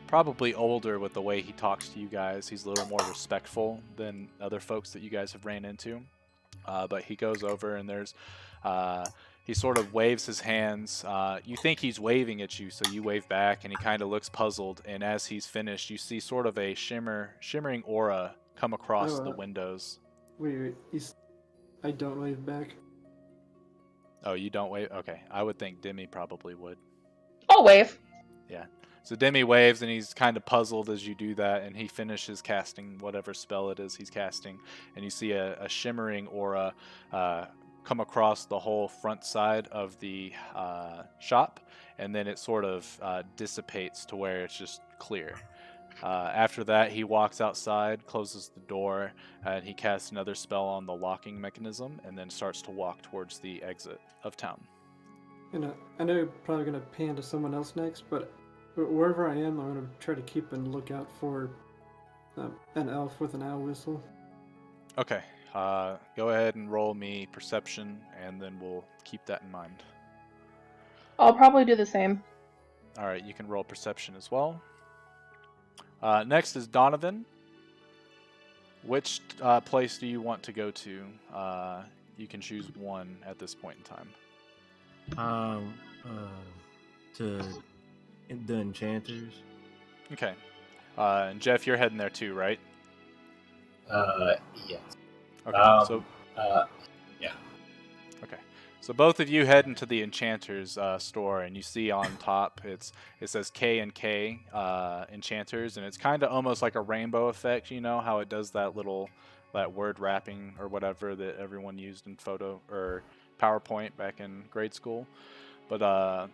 probably older with the way he talks to you guys. He's a little more respectful than other folks that you guys have ran into. But he goes over and he sort of waves his hands. You think he's waving at you, so you wave back, and he kind of looks puzzled. And as he's finished, you see sort of a shimmering aura come across the windows. Wait. I don't wave back. Oh, you don't wave? Okay, I would think Demi probably would. I'll wave. Yeah. So Demi waves, and he's kind of puzzled as you do that, and he finishes casting whatever spell it is he's casting, and you see a shimmering aura come across the whole front side of the shop, and then it sort of dissipates to where it's just clear. After that, he walks outside, closes the door, and he casts another spell on the locking mechanism, and then starts to walk towards the exit of town. And I know you're probably going to pan to someone else next, but wherever I am, I'm going to try to keep a lookout for an elf with an owl whistle. Okay. Go ahead and roll me perception, and then we'll keep that in mind. I'll probably do the same. All right, you can roll perception as well. Next is Donovan. Which place do you want to go to? You can choose one at this point in time. To the enchanters. Okay. And Jeff, you're heading there too, right? Yes. Okay. Yeah. Okay. So both of you head into the Enchanters store, and you see on top it says K and K Enchanters, and it's kind of almost like a rainbow effect. You know how it does that word wrapping or whatever that everyone used in photo or PowerPoint back in grade school. But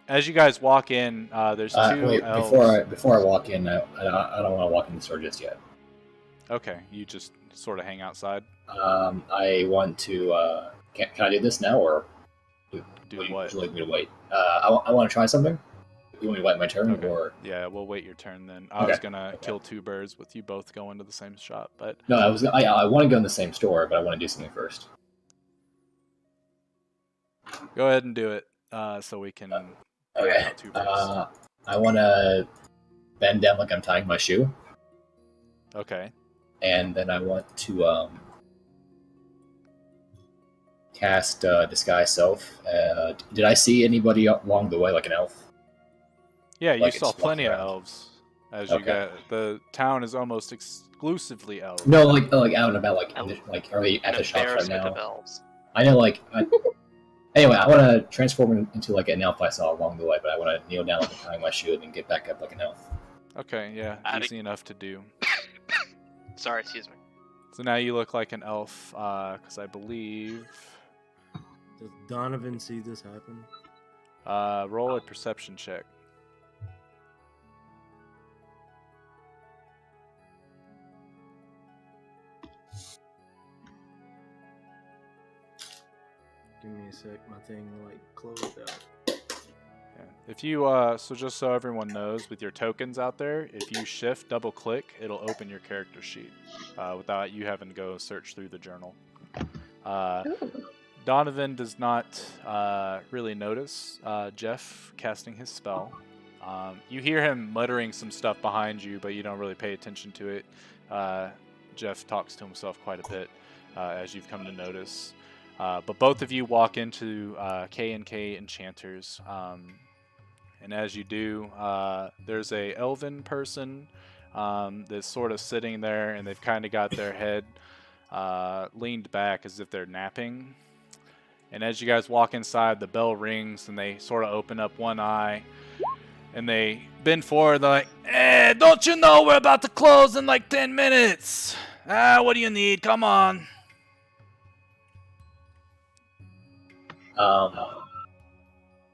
as you guys walk in, there's two Wait, elves. before I walk in, I don't want to walk in the store just yet. Okay, you just sort of hang outside. I want to. Can I do this now, or Do would what? you like me to wait? I want to try something. You want me to wait my turn, Okay. or Yeah, we'll wait your turn then. I was gonna kill two birds with you both going to the same shop, but no? I want to go in the same store, but I want to do something first. go ahead and do it, so we can. Okay. Out two birds. I want to bend down like I'm tying my shoe, Okay. and then I want to cast Disguise Self. Did I see anybody along the way, like an elf? Yeah, you Like saw it's plenty of around. elves. As you Okay. got, the town is almost exclusively elves. No, like out and about, like Elf. like are they at An the shops right embarrassment of now? elves. I know, anyway, I want to transform into like an elf I saw along the way, but I want to kneel down like I'm tying my shoe and then get back up like an elf. Okay, yeah, Adding- easy enough to do. Sorry, excuse me. So now you look like an elf, because I believe. Does Donovan see this happen? Roll a perception check. Give me a sec. My thing like closed out. Yeah. If you so just so everyone knows, with your tokens out there, if you shift double click, it'll open your character sheet without you having to go search through the journal. Donovan does not really notice Jeff casting his spell. You hear him muttering some stuff behind you, but you don't really pay attention to it. Jeff talks to himself quite a bit, as you've come to notice. But both of you walk into K&K Enchanters, and as you do, there's a elven person that's sort of sitting there, and they've kind of got their head leaned back as if they're napping. And as you guys walk inside, the bell rings, and they sort of open up one eye, and they bend forward. They're like, "Hey, don't you know we're about to close in like 10 minutes? What do you need? Come on."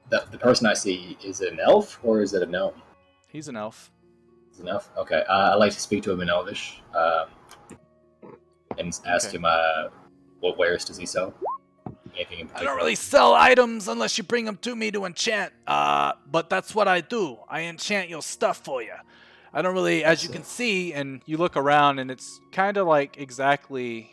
The person I see, is it an elf or is it a gnome? He's an elf. It's an elf. Okay. I'd like to speak to him in Elvish, and ask him what wares does he sell? Anything in I don't particular? really sell items unless you bring them to me to enchant. But that's what I do. I enchant your stuff for you. I don't really, as you can see, and you look around, and it's kind of like exactly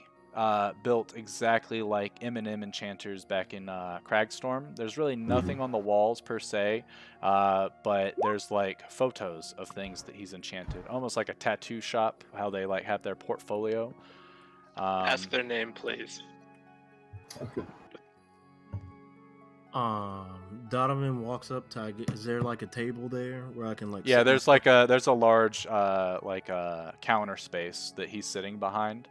built exactly like M&M Enchanters back in Cragstorm. There's really nothing on the walls per se, but there's like photos of things that he's enchanted, almost like a tattoo shop. How they like have their portfolio. Ask their name, please. Donovan walks up to. Is there like a table there where I can like? Yeah, sit there's like a large counter space that he's sitting behind.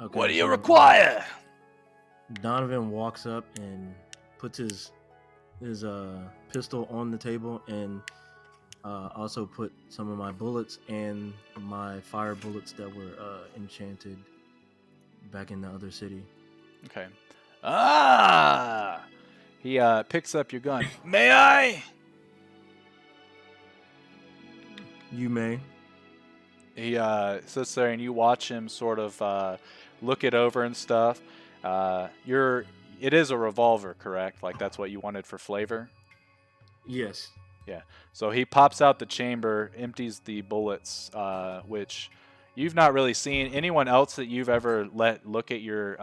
Okay, What do you so, require? Donovan walks up and puts his pistol on the table and also put some of my bullets and my fire bullets that were enchanted back in the other city. Okay. He picks up your gun. May I? You may. He sits there and you watch him sort of look it over and stuff. It is a revolver, correct? Like that's what you wanted for flavor? Yes. Yeah. So he pops out the chamber, empties the bullets, which you've not really seen anyone else that you've ever let look at your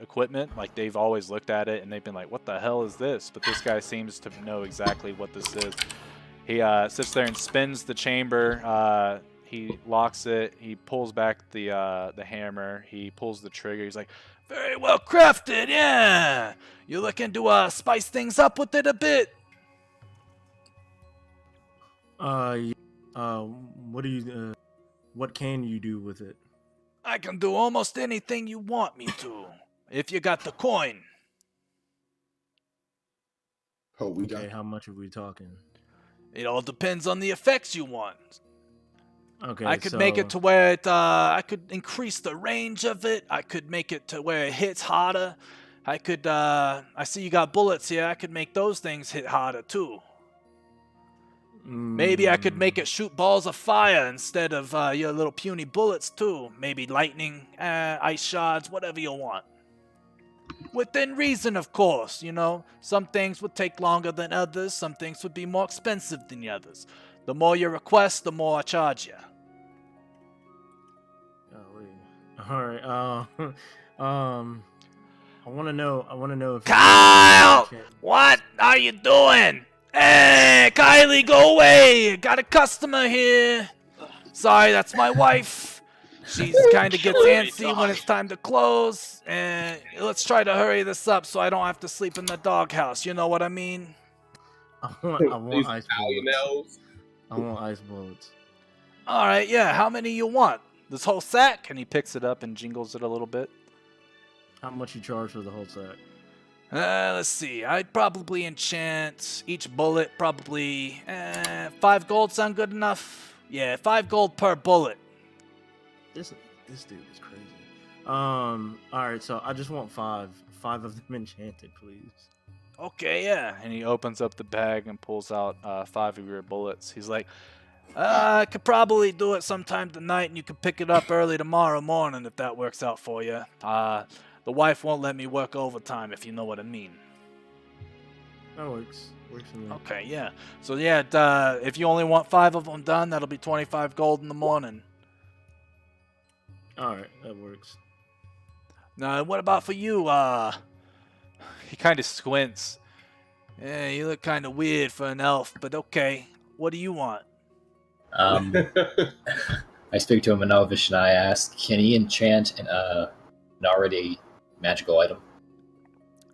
equipment. Like they've always looked at it and they've been like, "What the hell is this?" But this guy seems to know exactly what this is. He sits there and spins the chamber. He locks it. He pulls back the hammer. He pulls the trigger. He's like, "Very well crafted, yeah. You looking to spice things up with it a bit?" What do you? What can you do with it? I can do almost anything you want me to, if you got the coin. Oh, we got. Okay, how much are we talking? It all depends on the effects you want. Okay, I could make it to where it, I could increase the range of it. I could make it to where it hits harder. I could, I see you got bullets here. I could make those things hit harder, too. Maybe I could make it shoot balls of fire instead of your little puny bullets, too. Maybe lightning, ice shards, whatever you want. Within reason, of course, you know. Some things would take longer than others. Some things would be more expensive than the others. The more you request, the more I charge you. All right. I want to know if Kyle, what are you doing? Hey, Kylie, go away! Got a customer here. Sorry, that's my wife. She kind of gets antsy when it's time to close. And let's try to hurry this up so I don't have to sleep in the doghouse. You know what I mean? I want ice Italian bullets. elves. I want ice bullets. All right, yeah. How many you want? This whole sack? And he picks it up and jingles it a little bit. How much you charge for the whole sack? Let's see. I'd probably enchant each bullet. Probably 5 gold. Sound good enough? Yeah, 5 gold per bullet. This dude is crazy. All right. So I just want 5 of them enchanted, please. Okay, yeah. And he opens up the bag and pulls out 5 of your bullets. He's like, I could probably do it sometime tonight, and you can pick it up early tomorrow morning if that works out for you. The wife won't let me work overtime, if you know what I mean. That works. Works for me. Okay, yeah. So, yeah, if you only want 5 of them done, that'll be 25 gold in the morning. All right, that works. Now, what about for you? He kind of squints. Yeah, you look kind of weird for an elf, but okay. What do you want? I speak to him in Elvish and I ask, can he enchant an already magical item?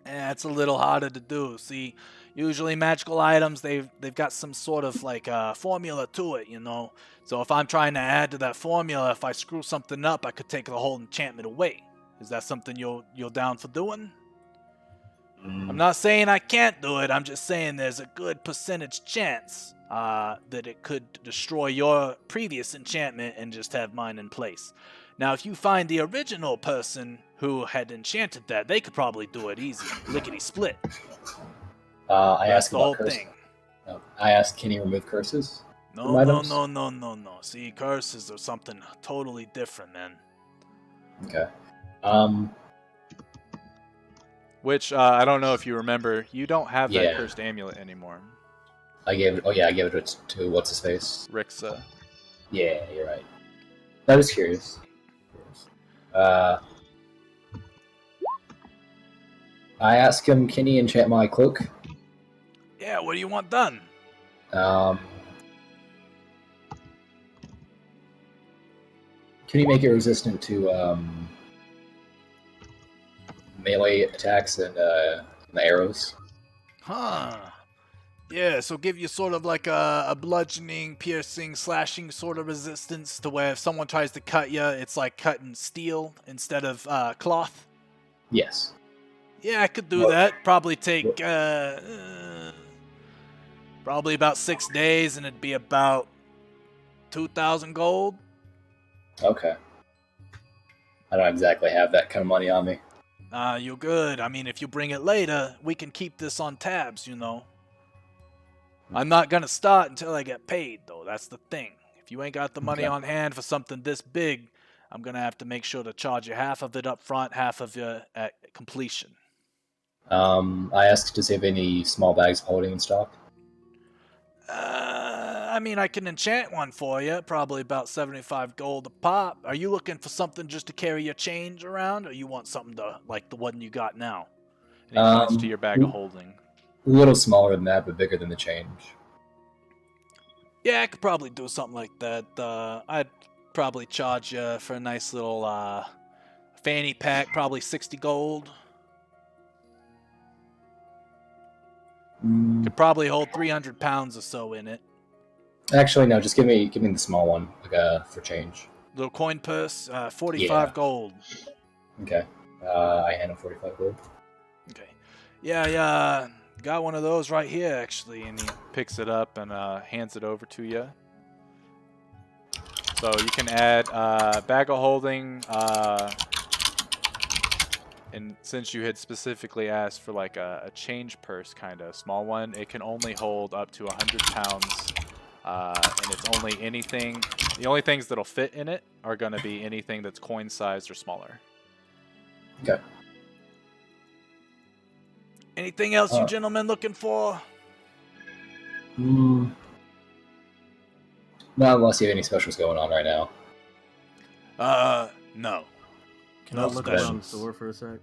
It's a little harder to do. See, usually magical items, they've got some sort of like formula to it, you know. So if I'm trying to add to that formula, if I screw something up, I could take the whole enchantment away. Is that something you're down for doing? I'm not saying I can't do it. I'm just saying there's a good percentage chance that it could destroy your previous enchantment and just have mine in place. Now, if you find the original person who had enchanted that, they could probably do it easy. Lickety split. I That's ask the about whole curses. thing. I ask, can he remove curses? No. See, curses are something totally different, man. Okay. Which, I don't know if you remember, you don't have that Yeah. cursed amulet anymore. I gave it to what's his face? Rixa. Yeah, you're right. I was curious. I ask him, can he enchant my cloak? Yeah, what do you want done? Can he make it resistant to melee attacks and the arrows? Huh. Yeah, so give you sort of like a bludgeoning, piercing, slashing sort of resistance to where if someone tries to cut you, it's like cutting steel instead of cloth. Yes. Yeah, I could do that. Probably take probably about 6 days, and it'd be about 2,000 gold. Okay. I don't exactly have that kind of money on me. You're good. I mean, if you bring it later, we can keep this on tabs, you know. I'm not gonna start until I get paid, though. That's the thing. If you ain't got the money on hand for something this big, I'm gonna have to make sure to charge you half of it up front, half of it at completion. I asked to see if any small bags of holding in stock. I mean, I can enchant one for you, probably about 75 gold a pop. Are you looking for something just to carry your change around, or you want something to, like the one you got now? And he points to your bag of holding. A little smaller than that, but bigger than the change. Yeah, I could probably do something like that. I'd probably charge you for a nice little fanny pack, probably 60 gold. Could probably hold 300 pounds or so in it. Actually, no. Just give me the small one, like for change. Little coin purse, 45 gold. Okay. I hand him 45 gold. Okay. Yeah. Got one of those right here, actually, and he picks it up and hands it over to you. So you can add bag of holding, And since you had specifically asked for like a change purse kind of small one, it can only hold up to 100 pounds. And it's only anything, the only things that'll fit in it are going to be anything that's coin sized or smaller. Okay. Anything else you gentlemen looking for? No, unless you have any specials going on right now. No. Can No I look around the specials. store for a sec?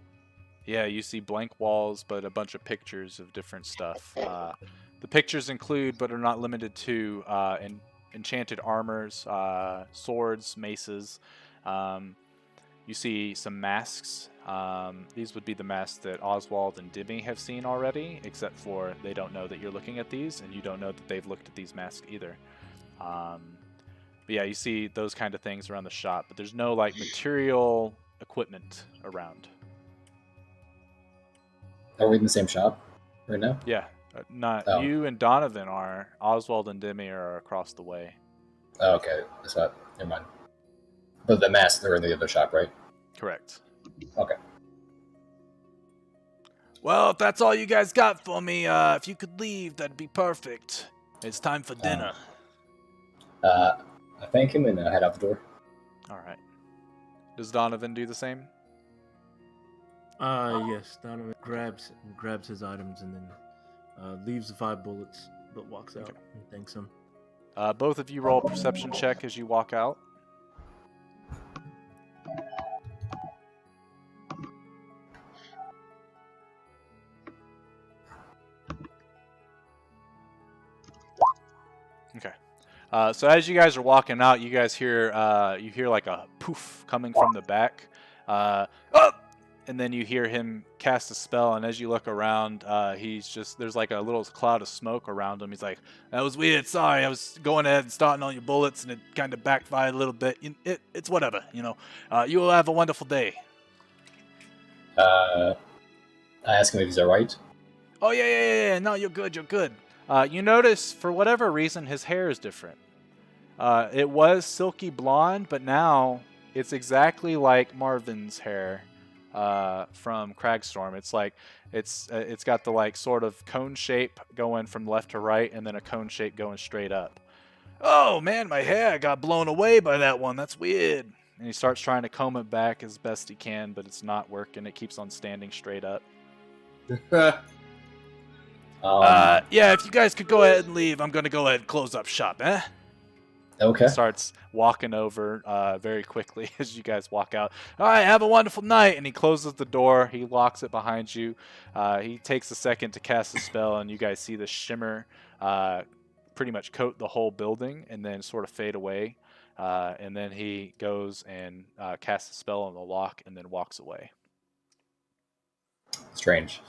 Yeah, you see blank walls, but a bunch of pictures of different stuff. The pictures include, but are not limited to, enchanted armors, swords, maces. You see some masks. These would be the masks that Oswald and Dimmy have seen already, except for they don't know that you're looking at these, and you don't know that they've looked at these masks either. But yeah, you see those kind of things around the shop, but there's no like material equipment around. Are we in the same shop right now? Yeah, not Oh. you and Donovan are. Oswald and Demi are across the way. Oh, okay. That's not. Never mind. But the masks are in the other shop, right? Correct. Okay. Well, if that's all you guys got for me, if you could leave, that'd be perfect. It's time for dinner. I thank him and head out the door. All right. Does Donovan do the same? Yes. Donovan grabs his items and then leaves the 5 bullets, but walks out and thanks him. Both of you roll a perception check as you walk out. Okay. So as you guys are walking out, you guys hear like a poof coming from the back. Oh! And then you hear him cast a spell, and as you look around, there's like a little cloud of smoke around him. He's like, that was weird, sorry, I was going ahead and starting on your bullets, and it kind of backfired a little bit. It's whatever, you know. You will have a wonderful day. I ask him if he's alright. Oh, yeah, no, you're good. You notice, for whatever reason, his hair is different. It was silky blonde, but now it's exactly like Marvin's hair. From Cragstorm. It's like it's got the like sort of cone shape going from left to right, and then a cone shape going straight up. Oh man, my hair got blown away by that one. That's weird. And he starts trying to comb it back as best he can, but it's not working. It keeps on standing straight up. Yeah, if you guys could go ahead and leave, I'm gonna go ahead and close up shop, eh? Okay. Starts walking over very quickly as you guys walk out. All right, have a wonderful night. And he closes the door. He locks it behind you. He takes a second to cast a spell, and you guys see the shimmer pretty much coat the whole building and then sort of fade away. And then he goes and casts a spell on the lock and then walks away. Strange.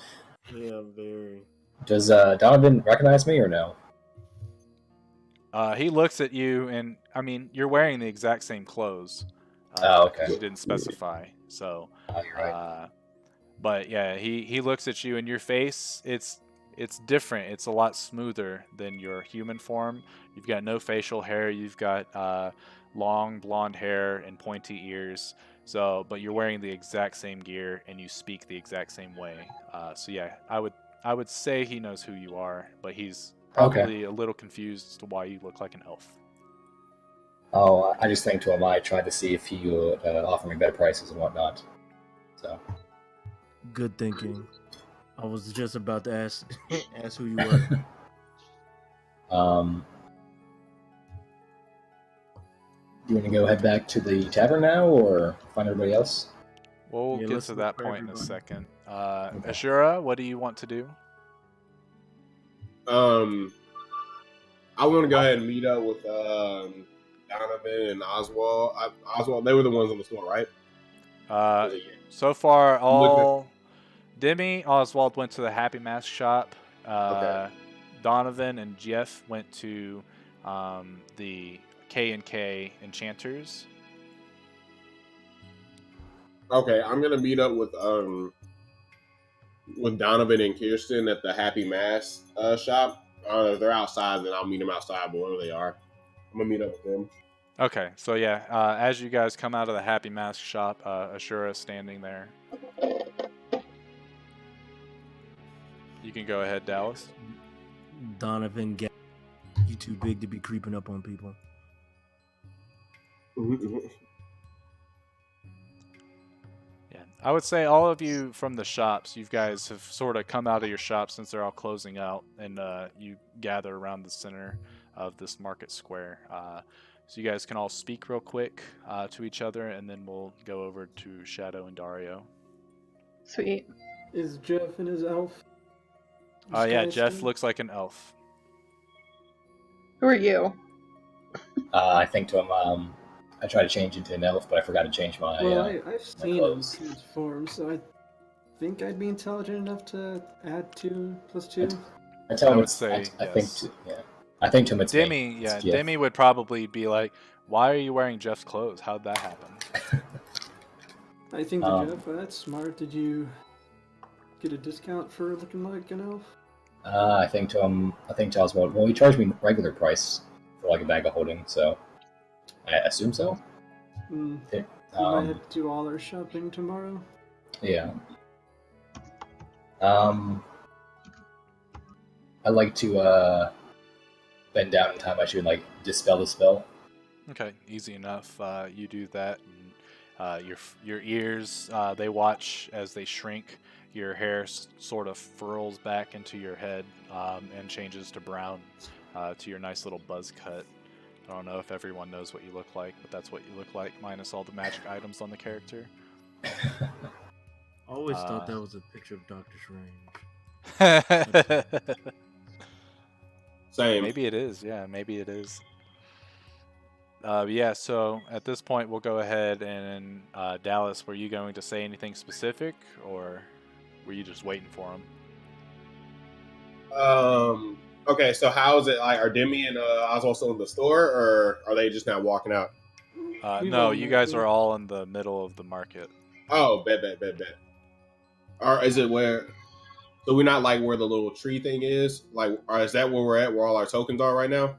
Yeah, very. Does Donovan recognize me or no? He looks at you, and I mean, you're wearing the exact same clothes. Okay. You didn't specify, so. You're right. But yeah, he looks at you, and your face, it's different. It's a lot smoother than your human form. You've got no facial hair. You've got long blonde hair and pointy ears. So, but you're wearing the exact same gear, and you speak the exact same way. So yeah, I would say he knows who you are, but he's probably a little confused as to why you look like an elf. Oh, I just think to him, I tried to see if he would offer me better prices and whatnot. So. Good thinking. I was just about to ask who you were. Do you want to go head back to the tavern now, or find everybody else? We'll get let's to look that for point in a everybody. second. Ashura, what do you want to do? I want to go ahead and meet up with Donovan and Oswald. Oswald, they were the ones on the floor, right? So far, all Demi, Oswald went to the Happy Mask shop. Okay. Donovan and Jeff went to the K&K Enchanters. Okay, I'm gonna meet up with Donovan and Kirsten at the Happy Mask shop. If they're outside, then I'll meet them outside, but wherever they are, I'm gonna meet up with them. Okay, so yeah, as you guys come out of the Happy Mask shop, Ashura is standing there. You can go ahead, Dallas. Donovan, you too big to be creeping up on people. Yeah, I would say all of you from the shops, you guys have sort of come out of your shops since they're all closing out, and you gather around the center of this market square. So you guys can all speak real quick to each other, and then we'll go over to Shadow and Dario. Sweet. Is Jeff and his elf? Yeah, disguise Jeff thing? looks like an elf. Who are you? I think to him, I tried to change into an elf, but I forgot to change my. Well, I've seen him clothes. transform, so I think I'd be intelligent enough to add 2 + 2. I tell I him would it's, say I think yes. I think to him it's me. Demi, yeah, It's Jeff. Demi would probably be like, "Why are you wearing Jeff's clothes? How'd that happen?" I think to Jeff, that's smart. Did you get a discount for looking like an elf? I think to him, Oswald. Well, he charged me regular price for like a bag of holding, so I assume so. We Yeah. might have to do all our shopping tomorrow. Yeah. I like to bend down and tie my shoe and like dispel the spell. Okay, easy enough. You do that, and your ears they watch as they shrink. Your hair sort of furls back into your head and changes to brown to your nice little buzz cut. I don't know if everyone knows what you look like, but that's what you look like, minus all the magic items on the character. I always thought that was a picture of Doctor Strange. Same. Maybe it is. Yeah, maybe it is. Yeah, so at this point, we'll go ahead and Dallas, were you going to say anything specific, or were you just waiting for him? Okay, so how is it? Like, are Demi and Oswald still in the store, or are they just now walking out? No, you guys are all in the middle of the market. Oh, bet. Or is it where? So we're not like where the little tree thing is. Like, or is that where we're at? Where all our tokens are right now?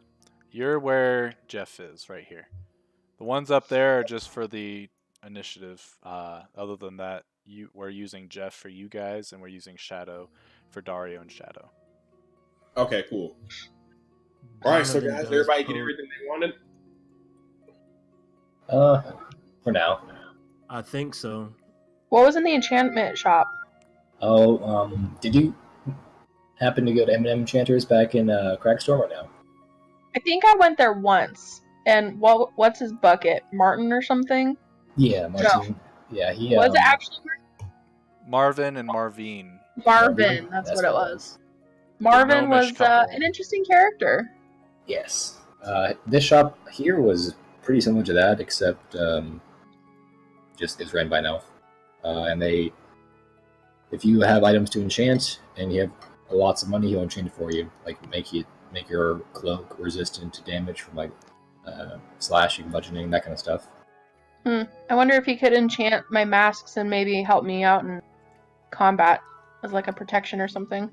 You're where Jeff is, right here. The ones up there are just for the initiative. Other than that, we're using Jeff for you guys, and we're using Shadow for Dario and Shadow. Okay, cool. All right, so Donovan guys, does everybody get pose- everything they wanted. For now. I think so. What was in the enchantment shop? Oh, did you happen to go to M&M Enchanters back in Crackstorm or no? I think I went there once. And what's his bucket? Martin or something? Yeah, Martin. Yeah, he Was it actually Marvin and Marvine. Marvin? That's what it was. Marvin gnomish was couple. an interesting character. Yes. This shop here was pretty similar to that, except just is ran by an elf. And if you have items to enchant and you have lots of money, he'll enchant it for you. Like make your cloak resistant to damage from like slashing, bludgeoning, that kind of stuff. I wonder if he could enchant my masks and maybe help me out in combat as like a protection or something.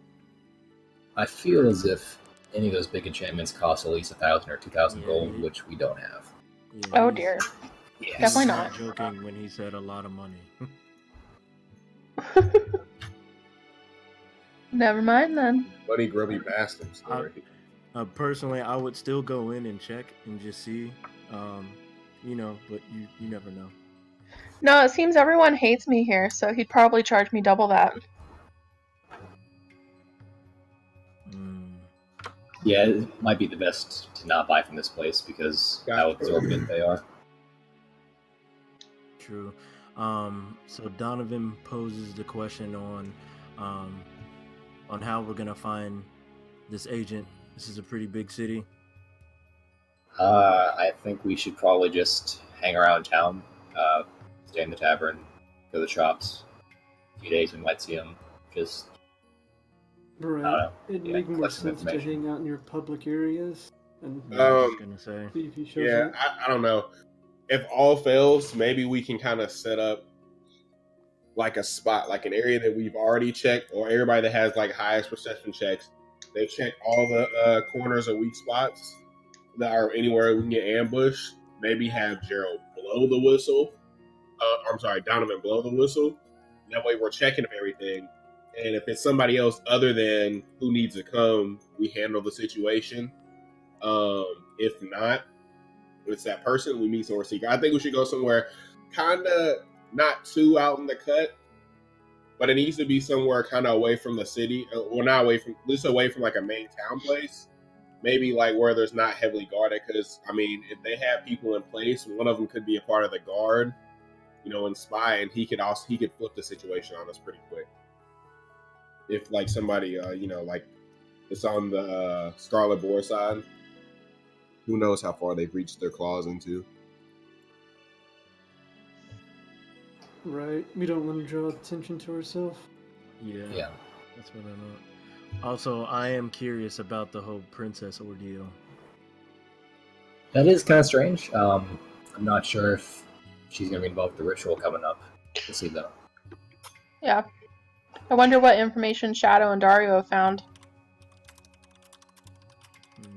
I feel as if any of those big enchantments cost at least 1,000 or 2,000 Yeah, gold, which we don't have. Yeah, Oh he's- dear. Yes. Definitely he's not. joking when he said a lot of money. Never mind then. Buddy, grubby bastards. Personally, I would still go in and check and just see, but you never know. No, it seems everyone hates me here, so he'd probably charge me double that. Yeah, it might be the best to not buy from this place because how exorbitant they are. True. So Donovan poses the question on how we're gonna find this agent. This is a pretty big city. I think we should probably just hang around town, stay in the tavern, go to the shops. A few days we might see him. Just Right. It'd make more collect some sense to information. hang out near public areas and I was gonna say. see if he shows Yeah, up. I don't know. If all fails, maybe we can kind of set up like a spot, like an area that we've already checked, or everybody that has like highest perception checks. They check all the corners or weak spots that are anywhere we can get ambushed. Maybe have Gerald blow the whistle. I'm sorry, Donovan blow the whistle. That way we're checking everything. and if it's somebody else other than who needs to come, we handle the situation. If not, if it's that person, we meet somewhere secret. I think we should go somewhere kind of not too out in the cut, but it needs to be somewhere kind of away from the city. Well, not away from, just away from like a main town place. Maybe like where there's not heavily guarded. Because I mean, if they have people in place, one of them could be a part of the guard, and spy, and he could flip the situation on us pretty quick. If like somebody, like it's on the Scarlet Boar side, who knows how far they've reached their claws into. Right. We don't want to draw attention to ourselves. Yeah. That's what I know. Also, I am curious about the whole princess ordeal. That is kind of strange. I'm not sure if she's going to be involved with the ritual coming up. We'll see, though. Yeah. I wonder what information Shadow and Dario have found.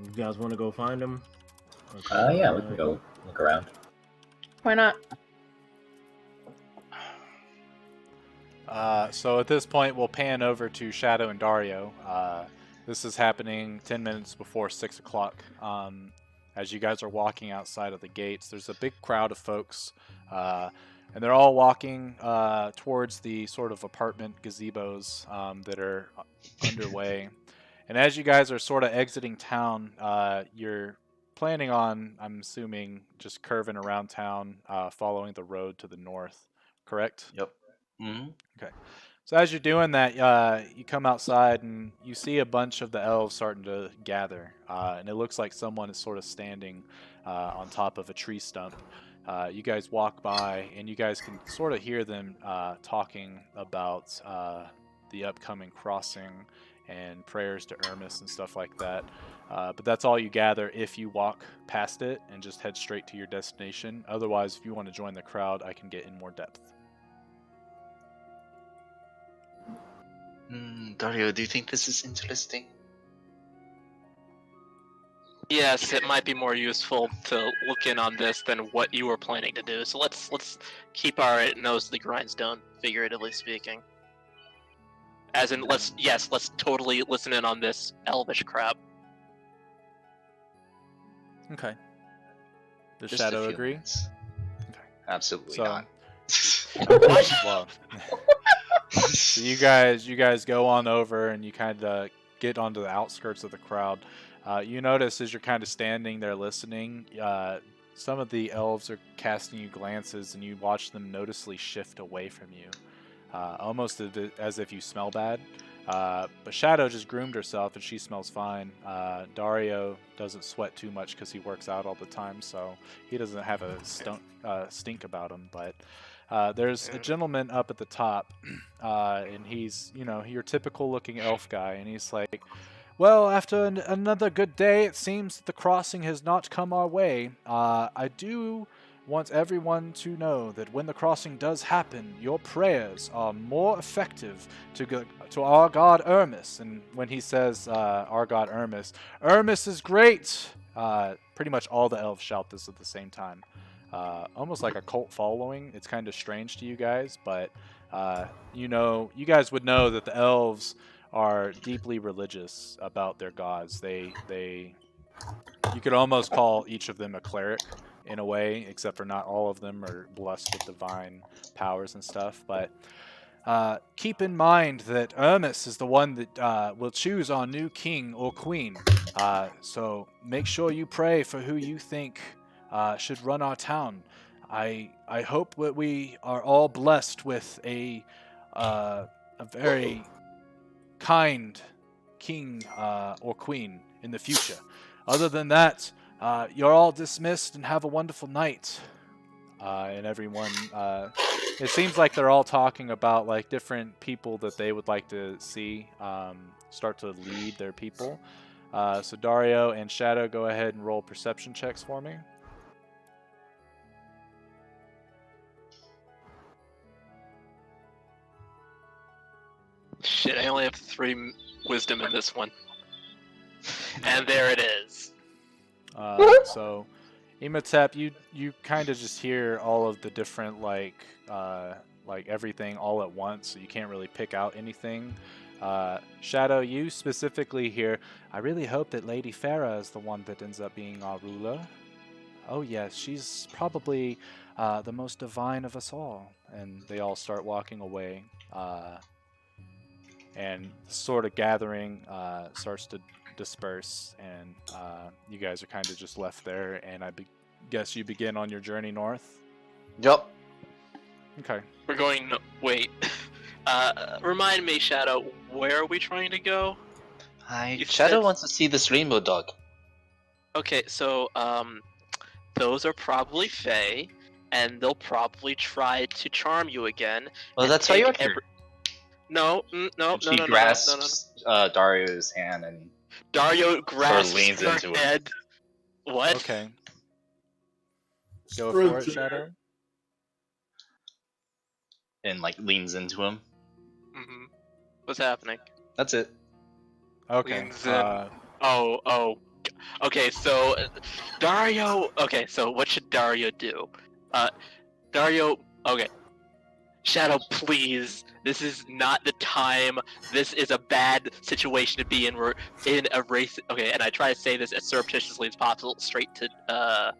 You guys want to go find them? Yeah, we can go look around. Why not? So at this point, we'll pan over to Shadow and Dario. This is happening 10 minutes before 6 o'clock. As you guys are walking outside of the gates, there's a big crowd of folks, and they're all walking towards the sort of apartment gazebos that are underway. And as you guys are sort of exiting town, you're planning on, I'm assuming, just curving around town, following the road to the north, correct? Yep. Mm-hmm. Okay. So as you're doing that, you come outside and you see a bunch of the elves starting to gather. And it looks like someone is sort of standing on top of a tree stump. You guys walk by and you guys can sort of hear them talking about the upcoming crossing and prayers to Hermes and stuff like that. But that's all you gather if you walk past it and just head straight to your destination. Otherwise, if you want to join the crowd, I can get in more depth. Dario, do you think this is interesting? Yes, it might be more useful to look in on this than what you were planning to do. So let's keep our nose to the grindstone, figuratively speaking. As in, let's totally listen in on this elvish crap. Okay. Does Just a Shadow few agree? minutes. Okay. Absolutely So- not. Well, so you guys go on over and you kind of get onto the outskirts of the crowd. You notice as you're kind of standing there listening, some of the elves are casting you glances and you watch them noticeably shift away from you, almost as if you smell bad. But Shadow just groomed herself and she smells fine. Dario doesn't sweat too much because he works out all the time, so he doesn't have a stink about him. But there's a gentleman up at the top, and he's, your typical looking elf guy, and he's like, well, after another good day, it seems that the crossing has not come our way. I do want everyone to know that when the crossing does happen, your prayers are more effective to our god Hermes. And when he says our god Hermes is great! Pretty much all the elves shout this at the same time. Almost like a cult following. It's kind of strange to you guys, but you guys would know that the elves are deeply religious about their gods. You could almost call each of them a cleric in a way, except for not all of them are blessed with divine powers and stuff. But keep in mind that Hermes is the one that will choose our new king or queen. So make sure you pray for who you think should run our town. I hope that we are all blessed with a very kind king or queen in the future. Other than that, you're all dismissed and have a wonderful night. And everyone, it seems like they're all talking about like different people that they would like to see start to lead their people. So Dario and Shadow, go ahead and roll perception checks for me. Shit, I only have 3 wisdom in this one. And there it is. So Imhotep, you kind of just hear all of the different like everything all at once, so you can't really pick out anything. Shadow, you specifically hear, I really hope that Lady Farah is the one that ends up being our ruler. Oh yes, she's probably the most divine of us all. And they all start walking away. And sort of gathering starts to disperse, and you guys are kind of just left there, and guess you begin on your journey north. Yup. Okay. We're going. Wait. Remind me, Shadow. Where are we trying to go? Shadow said- wants to see this rainbow dog. Okay, so those are probably Fae, and they'll probably try to charm you again. Well, and that's why take you're here. No, no. And she grasps Dario's hand and Dario grasps leans her into it. head. What? Okay. Go for it, Sprinter. Shadow. and like leans into him. Mm-hmm. What's happening? That's it. Okay. Leans in. Oh. Okay, so Dario. Okay, so what should Dario do? Dario. Okay. Shadow, please. This is not the time. This is a bad situation to be in. We're in a race. Okay, and I try to say this as surreptitiously as possible, straight to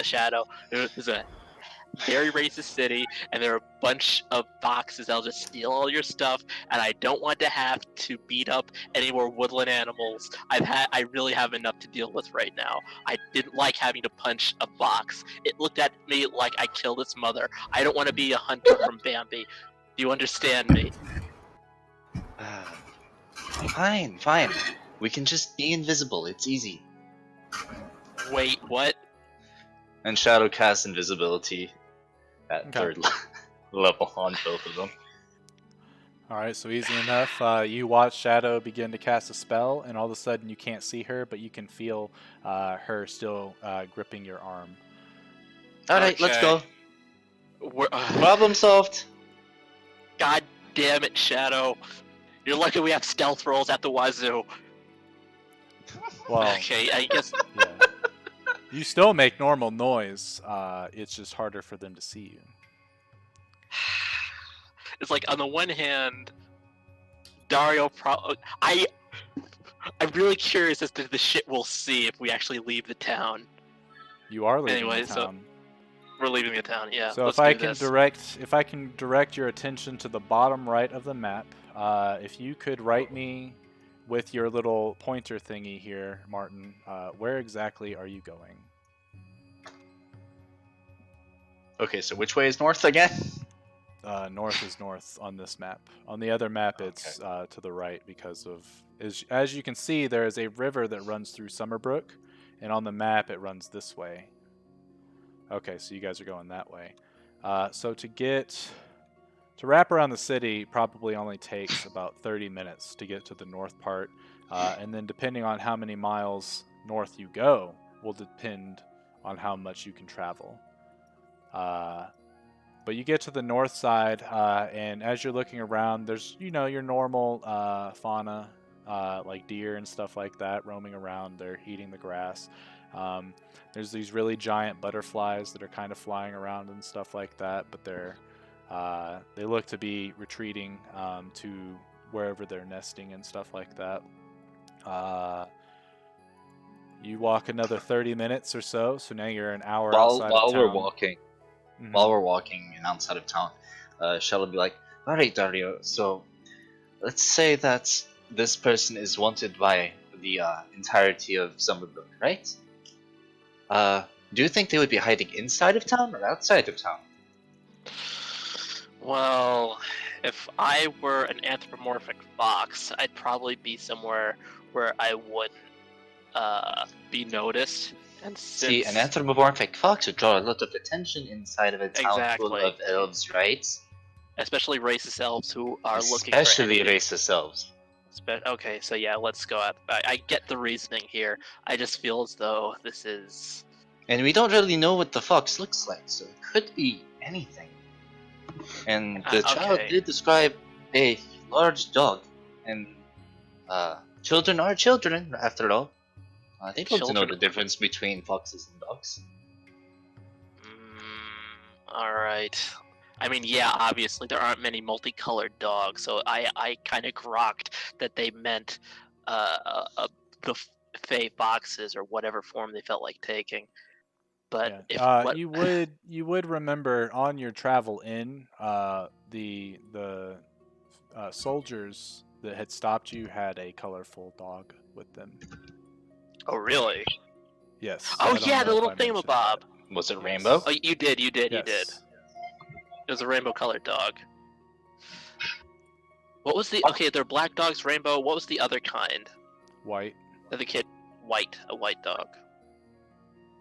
Shadow. There's a very racist city, and there are a bunch of foxes that'll just steal all your stuff, and I don't want to have to beat up any more woodland animals. I really have enough to deal with right now. I didn't like having to punch a fox. It looked at me like I killed its mother. I don't want to be a hunter from Bambi. Do you understand me? Fine. We can just be invisible. It's easy. Wait, what? And Shadow casts invisibility at Okay. third level on both of them. Alright, so easy enough. You watch Shadow begin to cast a spell, and all of a sudden you can't see her, but you can feel her still gripping your arm. Alright, let's Okay. go. Problem solved. God damn it, Shadow. You're lucky we have stealth rolls at the wazoo. Well, Okay, I guess. yeah. You still make normal noise. It's just harder for them to see you. It's like, on the one hand, Dario I'm really curious as to the shit we'll see if we actually leave the town. You are leaving Anyway, the so- town. We're leaving the town, yeah. So let's if I do can this. if I can direct your attention to the bottom right of the map, if you could write me with your little pointer thingy here, Martin, where exactly are you going? Okay, so which way is north again? North is north on this map. On the other map, it's to the right because of as you can see, there is a river that runs through Summerbrook, and on the map it runs this way. Okay, so you guys are going that way. So to wrap around the city probably only takes about 30 minutes to get to the north part, and then depending on how many miles north you go will depend on how much you can travel. But you get to the north side, and as you're looking around, there's your normal fauna, like deer and stuff like that, roaming around. They're eating the grass. There's these really giant butterflies that are kind of flying around and stuff like that, but they look to be retreating to wherever they're nesting and stuff like that. You walk another 30 minutes or so now you're an hour outside of town. While we're walking and outside of town, Shell will be like, "Alright, Dario, so let's say that this person is wanted by the entirety of Summerbrook, right? Do you think they would be hiding inside of town or outside of town?" Well, if I were an anthropomorphic fox, I'd probably be somewhere where I wouldn't be noticed. And See, since an anthropomorphic fox would draw a lot of attention inside of a town full Exactly. of elves, right? especially racist elves who are looking for Especially anything. racist elves. Okay, so yeah, let's go. I get the reasoning here. I just feel as though this is. And we don't really know what the fox looks like, so it could be anything. And the child Okay. did describe a large dog, and children are children, after all. They don't know the Children. difference between foxes and dogs. Alright. I mean, yeah, obviously there aren't many multicolored dogs, so I kind of grokked that they meant the Fey foxes or whatever form they felt like taking. But yeah. You would remember on your travel in, the soldiers that had stopped you had a colorful dog with them. Oh, really? Yes. Oh, I don't yeah, know the if little I mentioned thingamabob. that. Was it Yes. rainbow? Oh, you did. Yes. It was a rainbow-colored dog. What was the... Okay, they're black dogs, rainbow. What was the other kind? White. The kid... White. A white dog.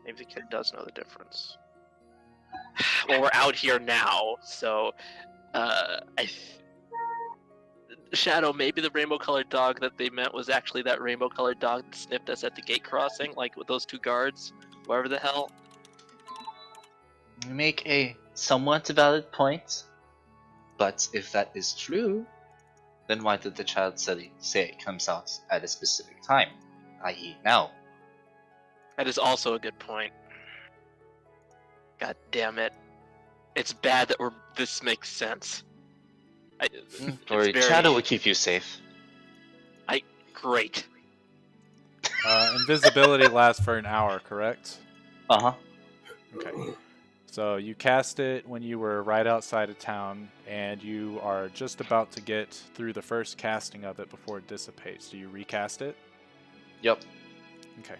Maybe the kid does know the difference. Well, we're out here now, so... Shadow, maybe the rainbow-colored dog that they meant was actually that rainbow-colored dog that sniffed us at the gate crossing, like with those two guards, whoever the hell. You make a somewhat valid point, but if that is true, then why did the child say it comes out at a specific time, i.e. now? That is also a good point. God damn it. It's bad that this makes sense. Or Shadow will keep you safe. Great. Invisibility lasts for an hour, correct? Uh-huh. Okay. So you cast it when you were right outside of town, and you are just about to get through the first casting of it before it dissipates. Do you recast it? Yep. Okay.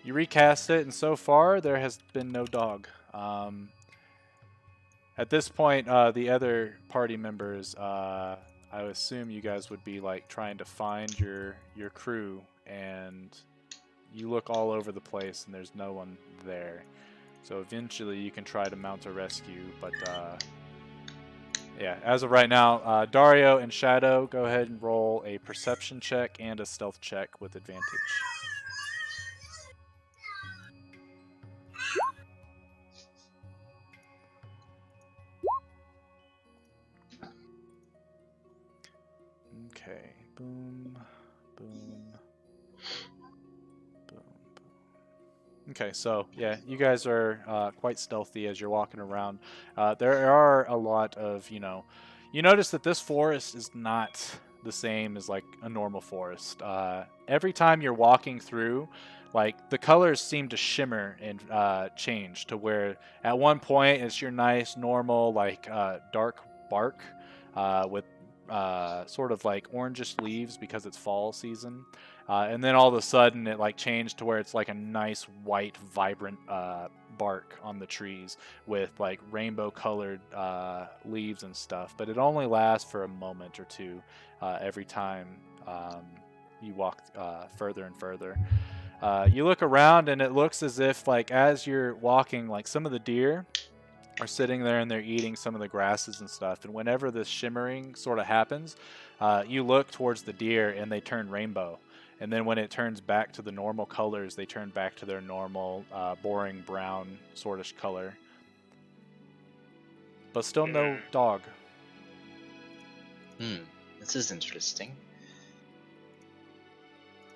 You recast it, and so far there has been no dog. At this point, the other party members, I assume you guys would be like trying to find your crew, and you look all over the place, and there's no one there. So eventually, you can try to mount a rescue, but yeah, as of right now, Dario and Shadow, go ahead and roll a perception check and a stealth check with advantage. Okay, boom, boom, boom, boom. Okay, so yeah, you guys are quite stealthy as you're walking around. There are a lot of, you notice that this forest is not the same as like a normal forest. Every time you're walking through, like the colors seem to shimmer and change to where at one point it's your nice normal like dark bark with sort of like orangish leaves because it's fall season, and then all of a sudden it like changed to where it's like a nice white vibrant bark on the trees with like rainbow colored leaves and stuff, but it only lasts for a moment or two every time you walk further and further. You look around and it looks as if like as you're walking, like some of the deer are sitting there and they're eating some of the grasses and stuff, and whenever this shimmering sort of happens, you look towards the deer and they turn rainbow, and then when it turns back to the normal colors, they turn back to their normal boring brown sortish color, but still no dog. This is interesting.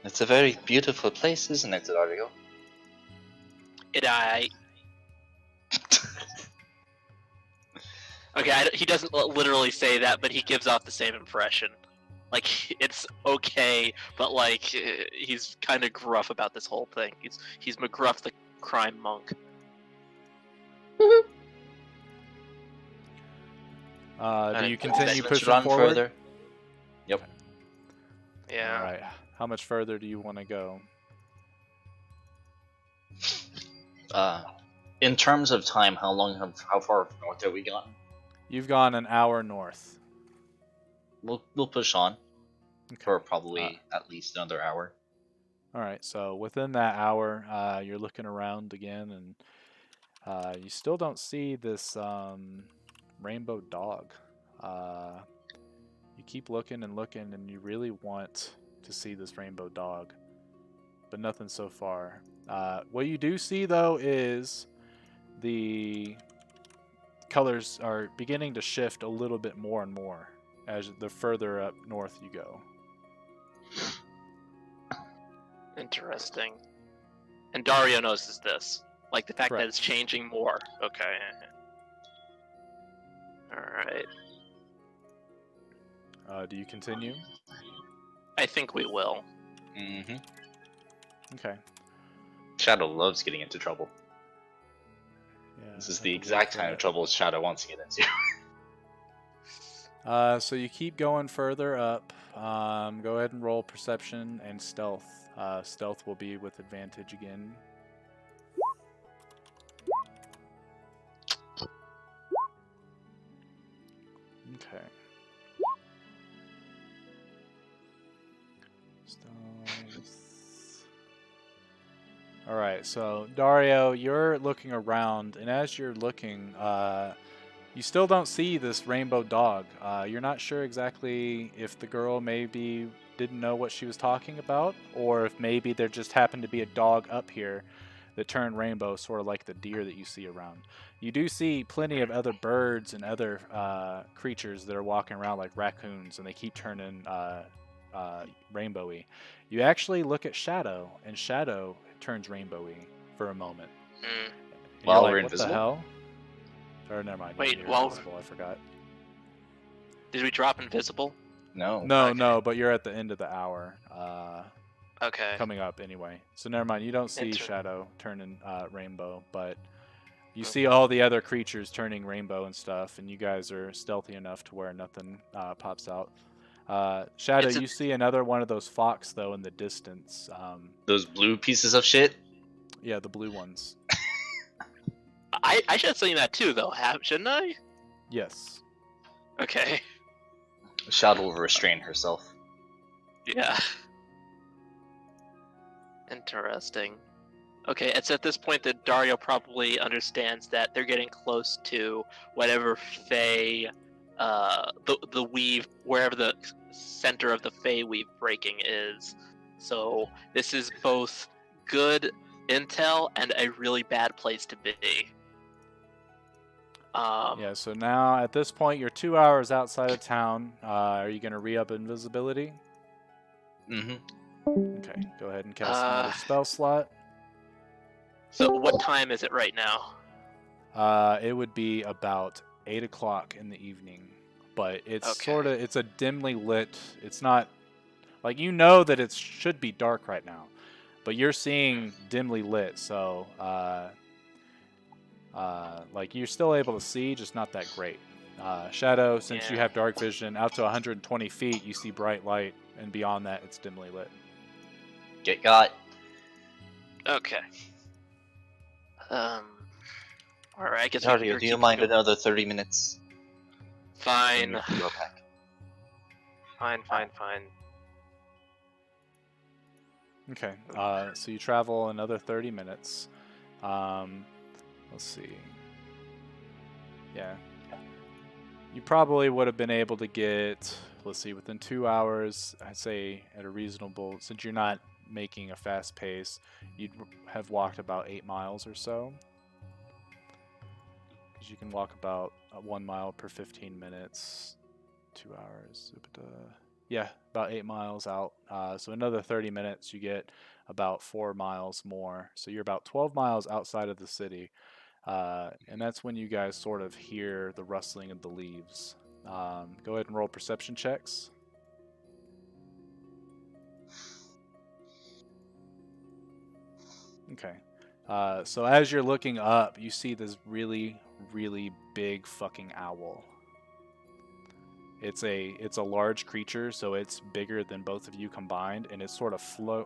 It's a very beautiful place, isn't it, Dario? Okay, he doesn't literally say that, but he gives off the same impression. Like, it's okay, but like, he's kind of gruff about this whole thing. He's McGruff the crime monk. Do you continue Let's pushing run forward? further. Yep. Yeah. All right. How much further do you want to go? In terms of time, how far north have we gone? You've gone an hour north. We'll push on Okay. for probably at least another hour. All right. So within that hour, you're looking around again, and you still don't see this rainbow dog. You keep looking and looking, and you really want to see this rainbow dog, but nothing so far. What you do see, though, is the colors are beginning to shift a little bit more and more as the further up north you go. Interesting. And Dario notices this. Like the fact that Correct. it's changing more. Okay. Alright. Do you continue? I think we will. Mm-hmm. Okay. Shadow loves getting into trouble. Yeah, This is I the believe exact kind of that. trouble Shadow wants to get into. So you keep going further up. Go ahead and roll perception and stealth. Stealth will be with advantage again. Okay. Stealth. All right. So Dario, you're looking around, and as you're looking, you still don't see this rainbow dog. You're not sure exactly if the girl maybe didn't know what she was talking about, or if maybe there just happened to be a dog up here that turned rainbow, sort of like the deer that you see around. You do see plenty of other birds and other creatures that are walking around like raccoons, and they keep turning rainbowy. You actually look at Shadow, and Shadow turns rainbowy for a moment. Mm. And While you're we're like, what the invisible? hell? Or never mind. Wait, you're well- invisible, I forgot. Did we drop invisible? No. No, Okay. no, but you're at the end of the hour. Okay. Coming up anyway. So never mind. You don't see Shadow turning rainbow, but you see all the other creatures turning rainbow and stuff, and you guys are stealthy enough to where nothing pops out. Shadow, It's a- you see another one of those fox though in the distance. Those blue pieces of shit? Yeah, the blue ones. I should have seen that too, though, shouldn't I? Yes. Okay. Shadow will restrain herself. Yeah. Interesting. Okay, it's at this point that Dario probably understands that they're getting close to whatever Fey, the weave, wherever the center of the Fey weave breaking is. So this is both good intel and a really bad place to be. Yeah, so now at this point you're 2 hours outside of town. Are you going to re-up invisibility? Mm-hmm. Okay, go ahead and cast another spell slot. So what time is it right now? It would be about 8 o'clock in the evening, but it's Okay. it's a dimly lit. It's not like you know that it should be dark right now, but you're seeing dimly lit. So like you're still able to see, just not that great. Shadow, since you Yeah. have dark vision, out to 120 feet, you see bright light, and beyond that, it's dimly lit. Get got. Okay. Alright, I guess Dario, we do you mind another 30 minutes? Fine. Then we can go back. Fine. Okay, so you travel another 30 minutes. Let's see. Yeah. You probably would have been able to get, let's see, within 2 hours, I'd say at a reasonable, since you're not making a fast pace, you'd have walked about 8 miles or so. Because you can walk about 1 mile per 15 minutes, 2 hours. Yeah, about 8 miles out. So another 30 minutes, you get about 4 miles more. So you're about 12 miles outside of the city. And that's when you guys sort of hear the rustling of the leaves. Go ahead and roll perception checks. Okay. So as you're looking up, you see this really, really big fucking owl. It's a large creature, so it's bigger than both of you combined, and it's sort of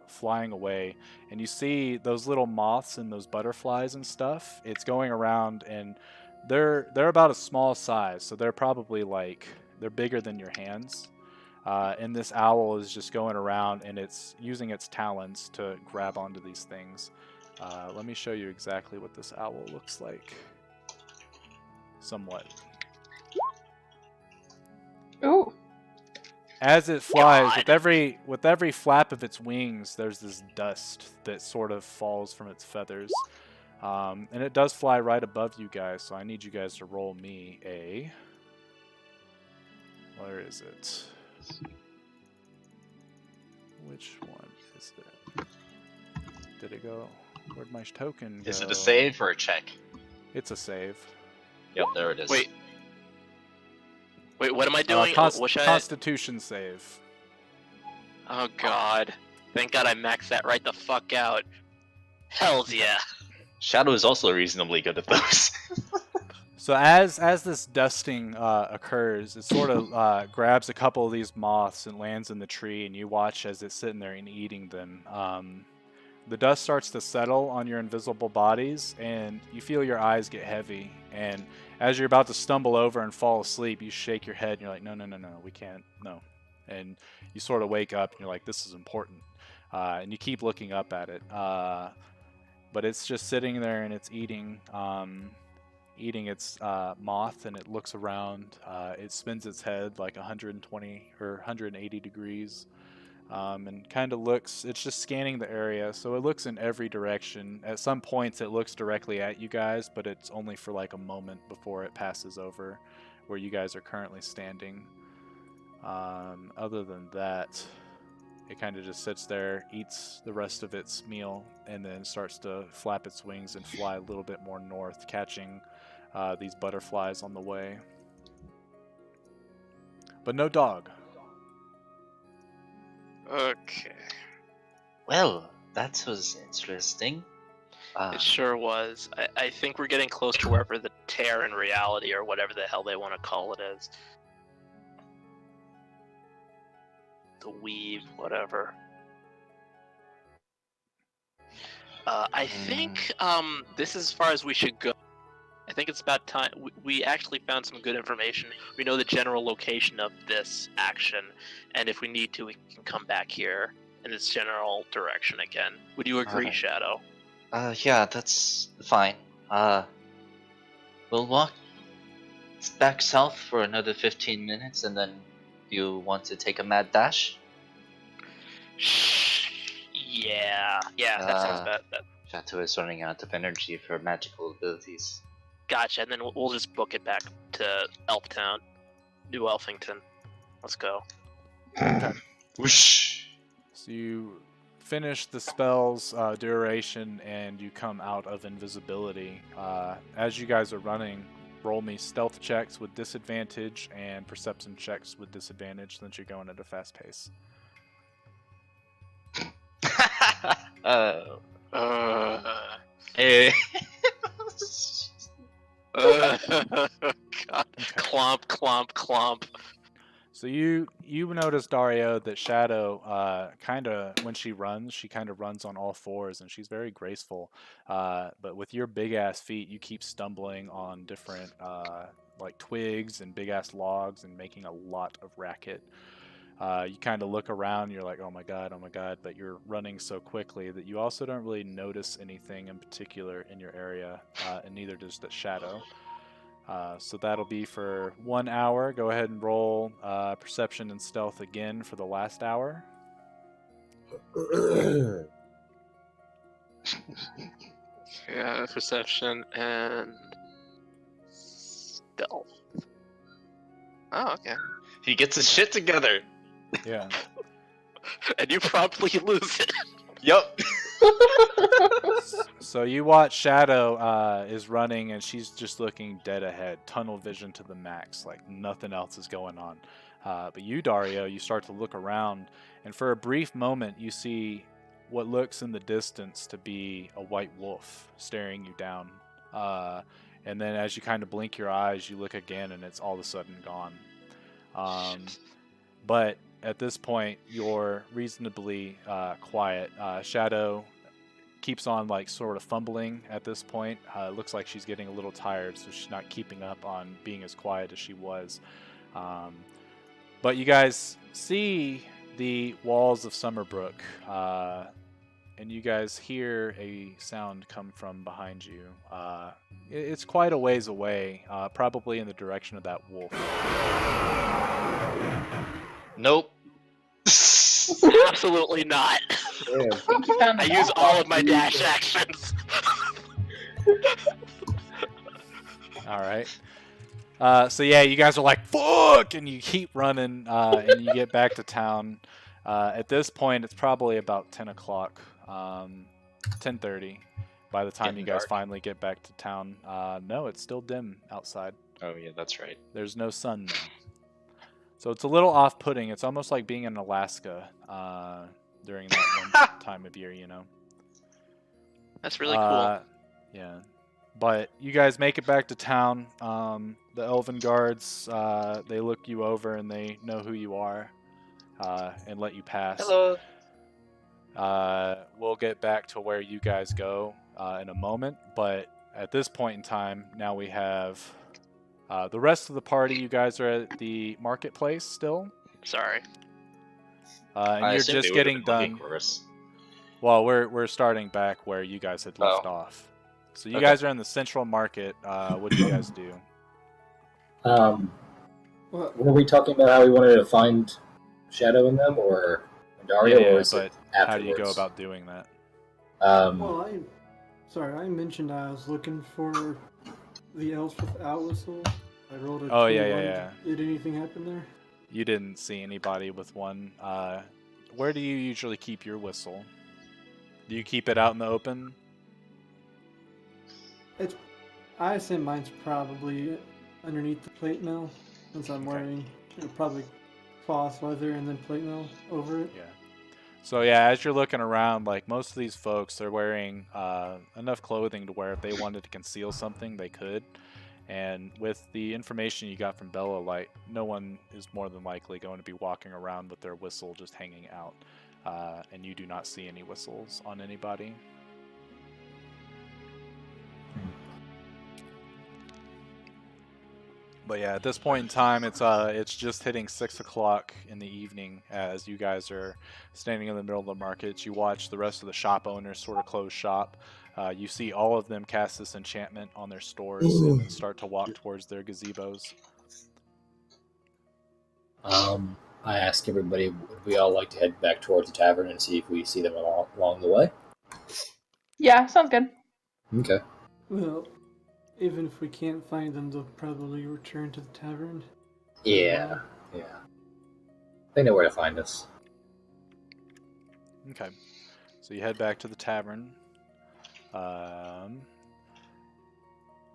flying away. And you see those little moths and those butterflies and stuff. It's going around, and they're about a small size, so they're probably they're bigger than your hands. And this owl is just going around, and it's using its talons to grab onto these things. Let me show you exactly what this owl looks like. Somewhat. Ooh. As it flies, God. with every flap of its wings, there's this dust that sort of falls from its feathers. And it does fly right above you guys, so I need you guys to roll me a... Where is it? Which one is it? Did it go? Where'd my token go? Is it a save or a check? It's a save. Yep, there it is. Wait. Wait, what am I doing? What should I... Constitution save. Oh god. Thank god I maxed that right the fuck out. Hells yeah. Shadow is also reasonably good at those. So as this dusting occurs, it sort of grabs a couple of these moths and lands in the tree, and you watch as it's sitting there and eating them. The dust starts to settle on your invisible bodies, and you feel your eyes get heavy. And as you're about to stumble over and fall asleep, you shake your head, and you're like, no, we can't, no. And you sort of wake up, and you're like, this is important. And you keep looking up at it. But it's just sitting there, and it's eating its moth, and it looks around. It spins its head like 120 or 180 degrees. And kind of looks, it's just scanning the area, so it looks in every direction. At some points it looks directly at you guys, but it's only for like a moment before it passes over where you guys are currently standing. Other than that, it kind of just sits there, eats the rest of its meal, and then starts to flap its wings and fly a little bit more north, catching these butterflies on the way. But no dog. Okay. Well, that was interesting. It sure was. I think we're getting close to wherever the tear in reality, or whatever the hell they want to call it, is. The weave, whatever. I think this is as far as we should go. I think it's about time. We actually found some good information. We know the general location of this action, and if we need to, we can come back here in this general direction again. Would you agree, Okay. Shadow? Yeah, that's fine. We'll walk back south for another 15 minutes, and then you want to take a mad dash? Yeah, that sounds bad. Chateau is running out of energy for magical abilities. Gotcha, and then we'll just book it back to Elftown, New Elfington. Let's go. Okay. Whoosh! So you finish the spell's duration, and you come out of invisibility. As you guys are running, roll me stealth checks with disadvantage and perception checks with disadvantage since you're going at a fast pace. Hey. God. Clomp, clomp, clomp. So you notice, Dario, that Shadow kind of, when she kind of runs on all fours, and she's very graceful. But with your big ass feet, you keep stumbling on different like twigs and big ass logs and making a lot of racket. You kind of look around, you're like, oh my god, but you're running so quickly that you also don't really notice anything in particular in your area, and neither does the Shadow. So that'll be for 1 hour. Go ahead and roll perception and stealth again for the last hour. Yeah, perception and stealth. Oh, okay. He gets his shit together. Yeah. And you promptly lose it. Yup. So you watch Shadow is running, and she's just looking dead ahead, tunnel vision to the max, like nothing else is going on. But you, Dario, you start to look around, and for a brief moment you see what looks in the distance to be a white wolf staring you down. And then as you kind of blink your eyes, you look again, and it's all of a sudden gone. But at this point, you're reasonably quiet. Shadow keeps on like sort of fumbling at this point. It looks like she's getting a little tired, so she's not keeping up on being as quiet as she was. But you guys see the walls of Summerbrook, and you guys hear a sound come from behind you. It's quite a ways away, probably in the direction of that wolf. Nope. Absolutely not. Yeah. I use all of my dash actions. Alright. So yeah, you guys are like, fuck! And you keep running, and you get back to town. At this point, it's probably about 10 o'clock, 10:30, by the time Getting you guys dark. finally get back to town. No, it's still dim outside. Oh yeah, that's right. There's no sun now. So it's a little off-putting. It's almost like being in Alaska during that one time of year, you know. That's really cool. Yeah. But you guys make it back to town. The elven guards, they look you over and they know who you are and let you pass. Hello. We'll get back to where you guys go in a moment, but at this point in time, now we have the rest of the party. You guys are at the marketplace still. Sorry. And I you're assume they just would've getting been looking done. for us. Well, we're starting back where you guys had left off. So you Okay. guys are in the central market. What do you guys do? Were we talking about how we wanted to find Shadow in them, or Dario, Yeah, or is but it afterwards? how do you go about doing that? Well, I mentioned I was looking for the elves without whistle. I rolled a Oh, yeah, 21. yeah. Did anything happen there? You didn't see anybody with one. Where do you usually keep your whistle? Do you keep it out in the open? I assume mine's probably underneath the plate mail, since I'm wearing probably cloth leather and then plate mail over it. Yeah. So yeah, as you're looking around, like most of these folks, they're wearing enough clothing to where if they wanted to conceal something, they could. And with the information you got from Bella Light, no one is more than likely going to be walking around with their whistle just hanging out. And you do not see any whistles on anybody. But yeah, at this point in time, it's just hitting 6 o'clock in the evening as you guys are standing in the middle of the market. You watch the rest of the shop owners sort of close shop. You see all of them cast this enchantment on their stores and then start to walk towards their gazebos. I ask everybody, would we all like to head back towards the tavern and see if we see them along the way? Yeah, sounds good. Okay. Well, even if we can't find them, they'll probably return to the tavern. Yeah. They know where to find us. Okay. So you head back to the tavern.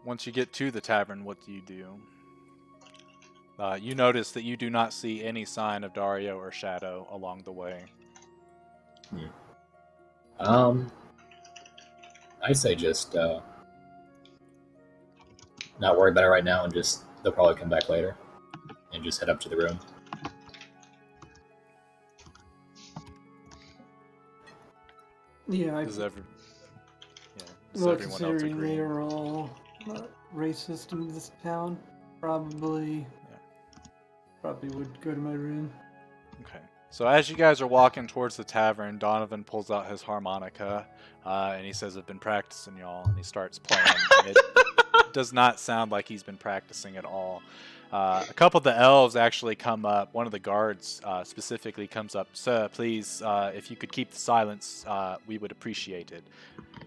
Once you get to the tavern, what do you do? You notice that you do not see any sign of Dario or Shadow along the way. I'd say just not worry about it right now, and just they'll probably come back later, and just head up to the room. Yeah, Does everyone else considering agree? they are all racist in this town, probably would go to my room. Okay. So as you guys are walking towards the tavern, Donovan pulls out his harmonica, and he says, "I've been practicing, y'all," and he starts playing. And it does not sound like he's been practicing at all. A couple of the elves actually come up. One of the guards specifically comes up. "Sir, please, if you could keep the silence, we would appreciate it.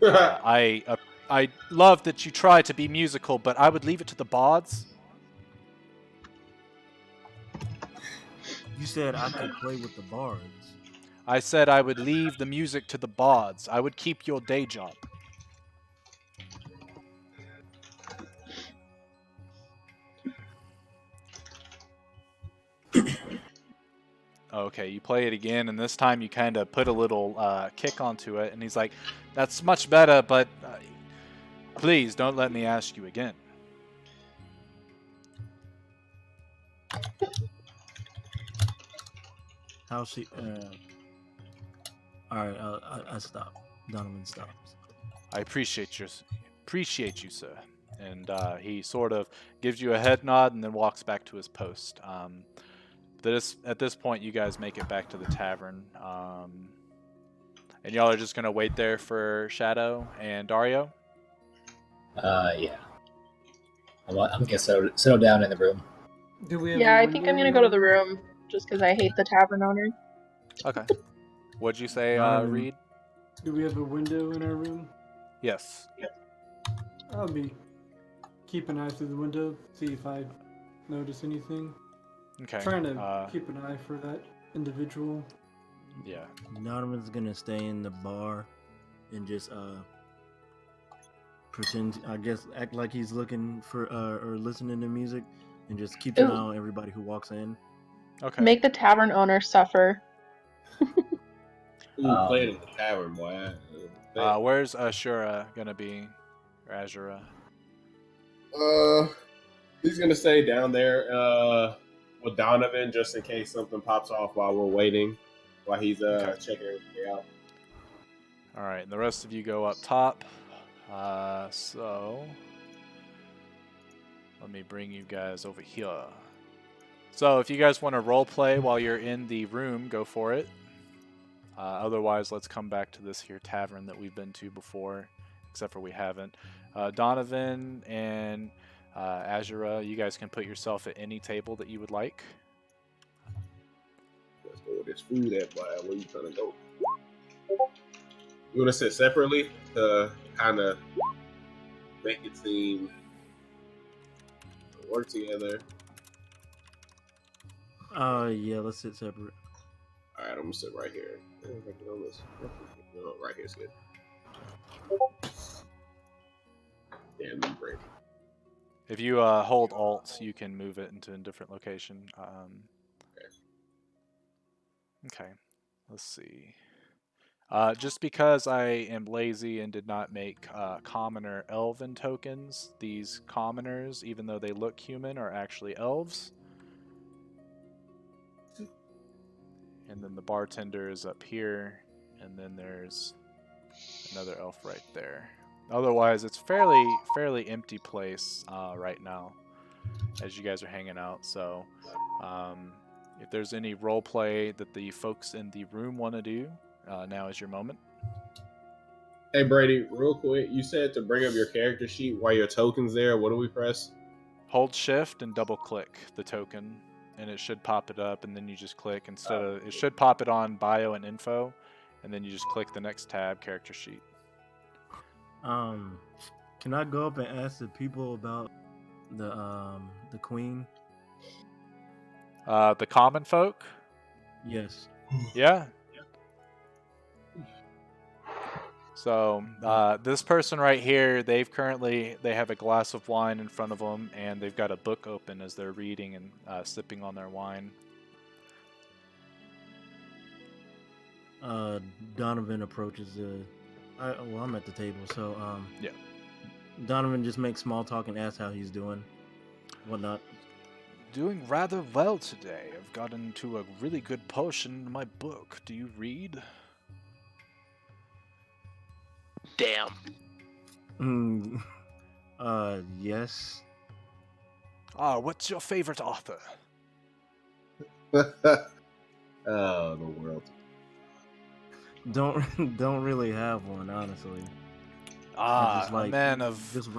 I love that you try to be musical, but I would leave it to the bards." You said I could play with the bards. I said I would leave the music to the bards. I would keep your day job. Okay, you play it again, and this time you kind of put a little kick onto it, and he's like, "That's much better, but please don't let me ask you again." How she? All right, I stop. Donovan stops. "I appreciate you, sir." And he sort of gives you a head nod and then walks back to his post. At this point, you guys make it back to the tavern, and y'all are just gonna wait there for Shadow and Dario. Yeah. I'm gonna settle down in the room. Do we have Yeah, a I think I'm window gonna go to in the room just because I hate the tavern owner. Okay. What'd you say, Reed? Do we have a window in our room? Yes. I'll keep an eye through the window, see if I notice anything. Okay. Trying to keep an eye for that individual. Yeah. Donovan's gonna stay in the bar and just pretend, I guess, act like he's looking for or listening to music, and just keep an eye on everybody who walks in. Okay. Make the tavern owner suffer. Ooh, playing in the tavern, boy. Where's Ashura gonna be? Or Azura? He's gonna stay down there with Donovan just in case something pops off while we're waiting, while he's Okay. checking everything out. All right, and the rest of you go up top. So let me bring you guys over here. So if you guys want to role play while you're in the room, go for it. Otherwise, let's come back to this here tavern that we've been to before, except for we haven't. Donovan and Azura, you guys can put yourself at any table that you would like. Let's go with this food at, boy. Where you trying to go? You want to sit separately to kind of make it seem work together? Yeah, let's sit separate. All right, I'm gonna sit right here. No, right here's good. Damn, I'm great. If you hold Alt, you can move it into a different location. Okay, let's see. Just because I am lazy and did not make commoner elven tokens, these commoners, even though they look human, are actually elves. And then the bartender is up here, and then there's another elf right there. Otherwise, it's fairly empty place right now, as you guys are hanging out. So, if there's any role play that the folks in the room want to do, now is your moment. Hey Brady, real quick, you said to bring up your character sheet while your token's there. What do we press? Hold Shift and double click the token, and it should pop it up, and then you just click instead of it should pop it on bio and info, and then you just click the next tab, character sheet. Can I go up and ask the people about the queen? The common folk? Yes. Yeah. So this person right here, they have a glass of wine in front of them, and they've got a book open as they're reading and sipping on their wine. Donovan approaches I'm at the table, so yeah. Donovan just makes small talk and asks how he's doing, whatnot. Doing rather well today. I've gotten to a really good portion in my book. Do you read? Damn. Yes. What's your favorite author? Oh, the world. Don't really have one, honestly. A man of... Just,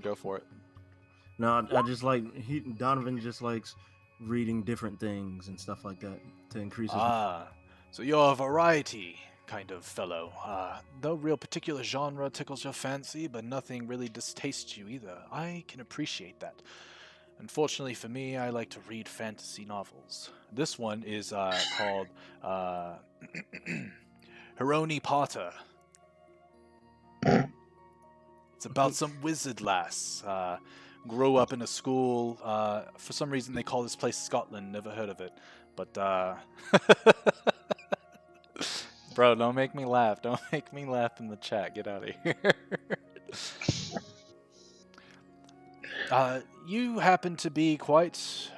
go for it. no, I just like... Donovan just likes reading different things and stuff like that to increase his... So you're a variety kind of fellow. No real particular genre tickles your fancy, but nothing really distastes you either. I can appreciate that. Unfortunately for me, I like to read fantasy novels. This one is called Heroni Potter. It's about some wizard lass. Grew up in a school. For some reason, they call this place Scotland. Never heard of it. But, bro, don't make me laugh. Don't make me laugh in the chat. Get out of here. You happen to be quite...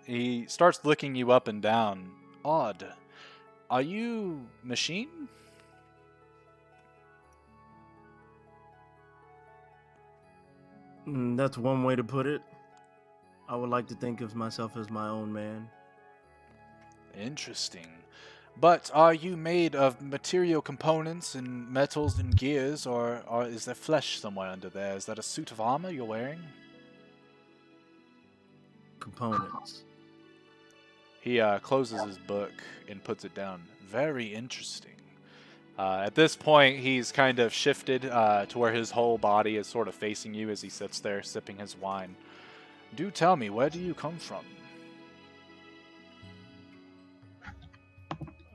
He starts looking you up and down. Odd. Are you machine? That's one way to put it. I would like to think of myself as my own man. Interesting. But are you made of material components and metals and gears, or is there flesh somewhere under there? Is that a suit of armor you're wearing? Components. He closes his book and puts it down. Very interesting. At this point, he's kind of shifted to where his whole body is sort of facing you as he sits there sipping his wine. Do tell me, where do you come from?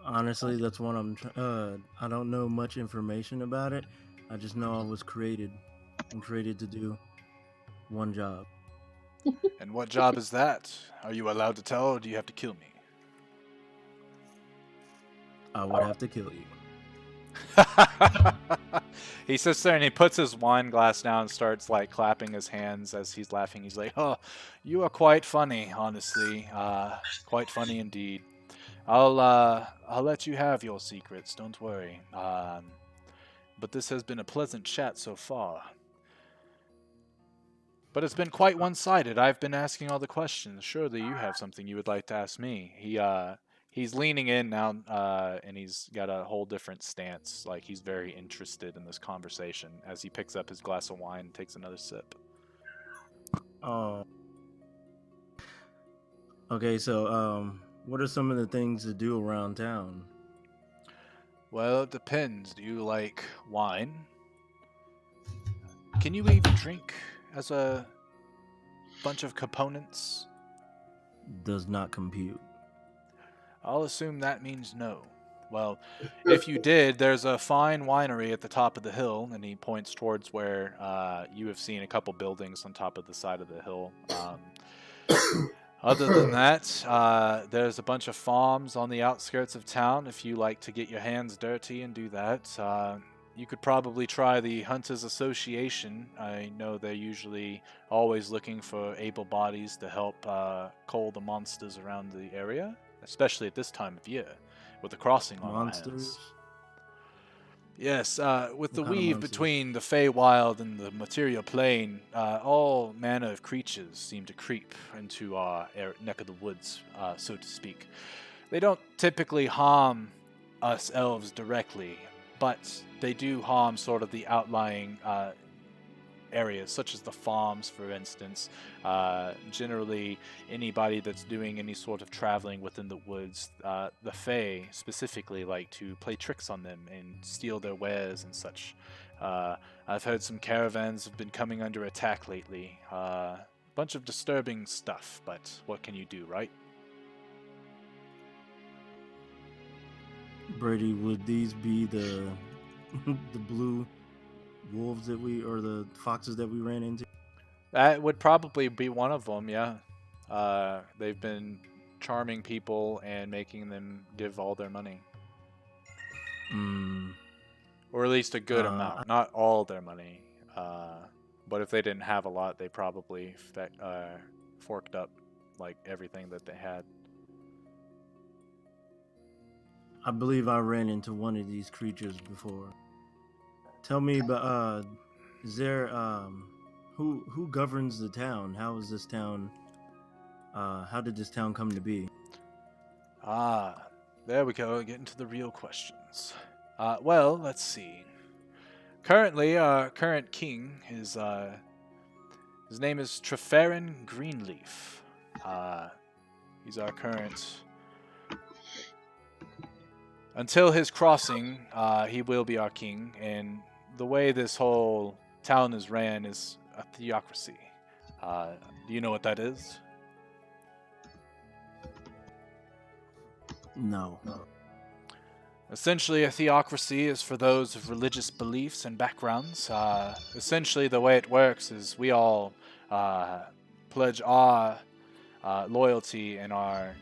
Honestly, that's what I don't know much information about it. I just know I was created. I'm created to do one job. And what job is that? Are you allowed to tell, or do you have to kill me? I would have to kill you. He sits there and he puts his wine glass down and starts like clapping his hands as he's laughing. He's like, "Oh, you are quite funny, honestly. Quite funny indeed. I'll let you have your secrets. Don't worry. But this has been a pleasant chat so far. But it's been quite one-sided. I've been asking all the questions. Surely you have something you would like to ask me." He's leaning in now, and he's got a whole different stance. Like, he's very interested in this conversation as he picks up his glass of wine and takes another sip. Oh. Okay, so what are some of the things to do around town? Well, it depends. Do you like wine? Can you even drink as a bunch of components? Does not compute. I'll assume that means no. Well, if you did, there's a fine winery at the top of the hill, and he points towards where you have seen a couple buildings on top of the side of the hill. Other than that, there's a bunch of farms on the outskirts of town if you like to get your hands dirty and do that. You could probably try the Hunters Association. I know they're usually always looking for able bodies to help cull the monsters around the area, especially at this time of year, with the crossing on our hands. Monsters? Yes, with the What kind of weave monsters? between the Feywild and the material plane, all manner of creatures seem to creep into our neck of the woods, so to speak. They don't typically harm us elves directly, but they do harm sort of the outlying areas, such as the farms, for instance. Generally, anybody that's doing any sort of traveling within the woods, the Fae specifically like to play tricks on them and steal their wares and such. I've heard some caravans have been coming under attack lately. Bunch of disturbing stuff, but what can you do, right? Brady, would these be the the blue wolves that or the foxes that we ran into? That would probably be one of them, yeah. They've been charming people and making them give all their money. Or at least a good amount. Not all their money. But if they didn't have a lot, they probably forked up like everything that they had. I believe I ran into one of these creatures before. Tell me about is there who governs the town? How is this town how did this town come to be? There we go, getting to the real questions. Well, let's see. Currently, our current king is his name is Treferin Greenleaf. He's our current. Until his crossing, he will be our king, and the way this whole town is ran is a theocracy. Do you know what that is? No. Essentially, a theocracy is for those of religious beliefs and backgrounds. Essentially, the way it works is we all pledge our loyalty and our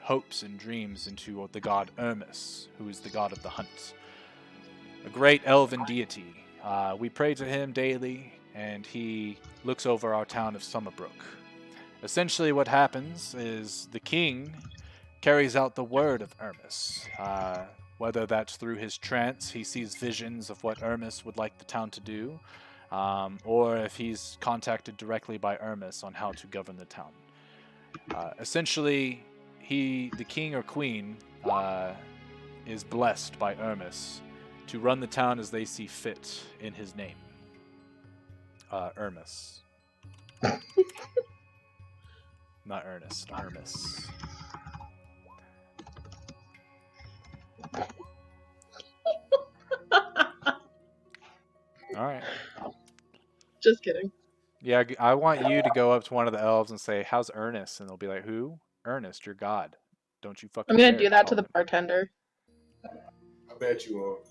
hopes and dreams into the god Hermes, who is the god of the hunt. A great elven deity. We pray to him daily, and he looks over our town of Summerbrook. Essentially what happens is the king carries out the word of Hermes. Whether that's through his trance, he sees visions of what Hermes would like the town to do, or if he's contacted directly by Hermes on how to govern the town. Essentially, the king or queen, is blessed by Hermes to run the town as they see fit in his name. Hermes. Not Ernest, Hermes. Alright. Just kidding. Yeah, I want you to go up to one of the elves and say, "How's Ernest?" And they'll be like, "Who? Ernest, your god. Don't you fucking I'm gonna dare do that call to the him." bartender. I bet you won't.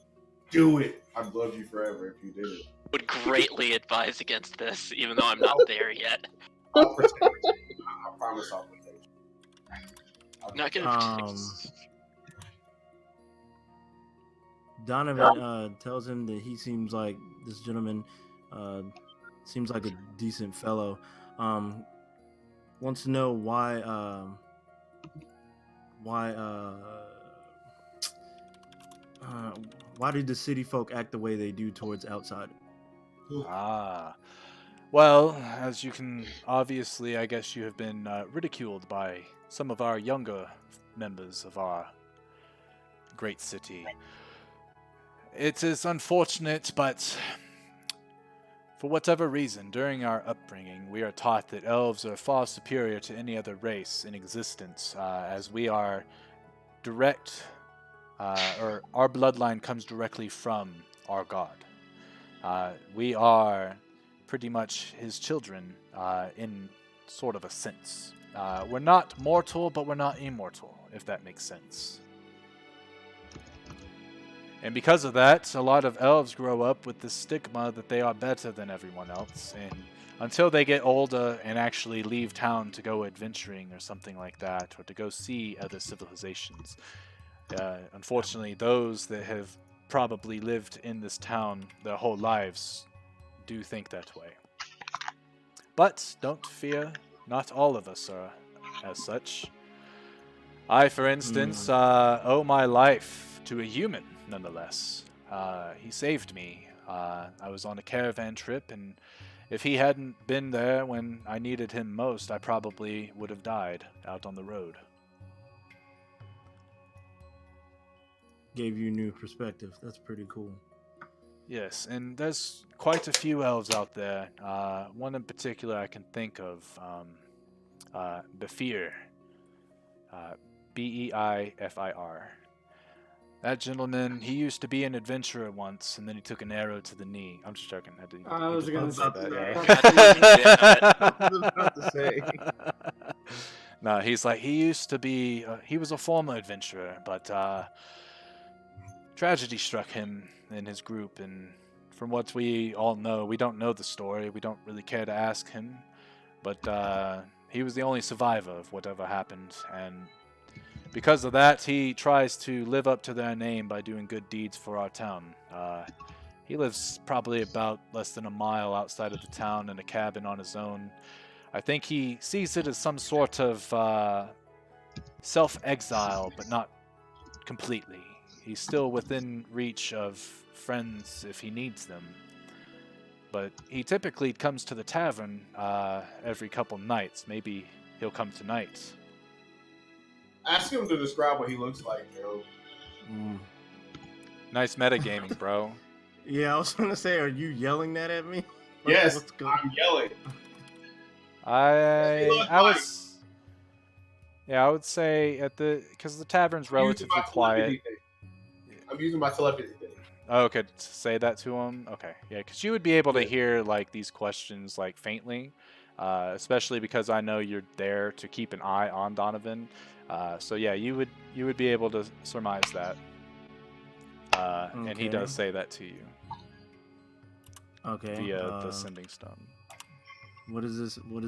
Do it. I'd love you forever if you did it. Would greatly advise against this, even though I'm not there yet. I'll protect you. I promise I'll protect you. Not gonna protect. Donovan tells him that he seems like this gentleman seems like a decent fellow. Wants to know why do the city folk act the way they do towards outsiders? Well, as you can obviously, I guess you have been ridiculed by some of our younger members of our great city. It is unfortunate, but for whatever reason, during our upbringing, we are taught that elves are far superior to any other race in existence, as we are direct, or our bloodline comes directly from our god. We are pretty much his children, in sort of a sense. We're not mortal, but we're not immortal, if that makes sense. And because of that, a lot of elves grow up with the stigma that they are better than everyone else, and until they get older and actually leave town to go adventuring or something like that, or to go see other civilizations, unfortunately, those that have probably lived in this town their whole lives do think that way. But don't fear, not all of us are as such. I, for instance, owe my life to a human, nonetheless. He saved me. I was on a caravan trip, and if he hadn't been there when I needed him most, I probably would have died out on the road. Gave you new perspective. That's pretty cool. Yes, and there's quite a few elves out there. One in particular I can think of, Beifir. Beifir. That gentleman, he used to be an adventurer once, and then he took an arrow to the knee. I'm just joking. I was going to say that. I was about to say. No, he's like, he used to be, he was a former adventurer, but tragedy struck him and his group, and from what we all know, we don't know the story, we don't really care to ask him, but he was the only survivor of whatever happened, and because of that, he tries to live up to their name by doing good deeds for our town. He lives probably about less than a mile outside of the town in a cabin on his own. I think he sees it as some sort of self-exile, but not completely. He's still within reach of friends if he needs them. But he typically comes to the tavern every couple nights. Maybe he'll come tonight. Ask him to describe what he looks like, Joe. Nice metagaming, bro. Yeah, I was gonna say, are you yelling that at me? Yes, I'm yelling. I would say because the tavern's relatively quiet. I'm using my telepathy thing. Oh, okay, to say that to him. Okay, yeah, because you would be able to hear like these questions like faintly, especially because I know you're there to keep an eye on Donovan. So yeah, you would be able to surmise that. And he does say that to you. Okay. Via the sending stone. What does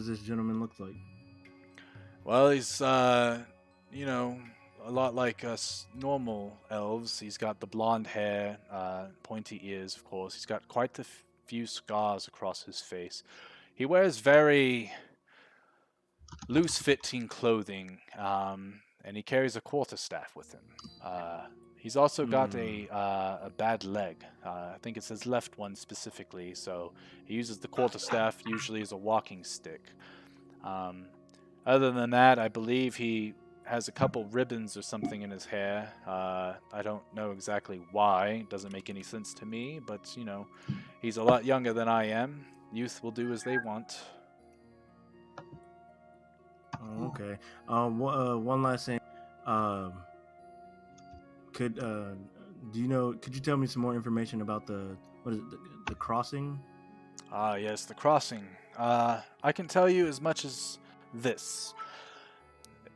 this gentleman look like? Well, he's a lot like us normal elves. He's got the blonde hair, pointy ears, of course. He's got quite a few scars across his face. He wears very loose-fitting clothing, and he carries a quarterstaff with him. He's also got a bad leg. I think it's his left one specifically, so he uses the quarterstaff usually as a walking stick. Other than that, I believe he has a couple ribbons or something in his hair. I don't know exactly why. It doesn't make any sense to me, but, he's a lot younger than I am. Youth will do as they want. Okay. One last thing. Could you tell me some more information about the crossing? Yes, the crossing. I can tell you as much as this.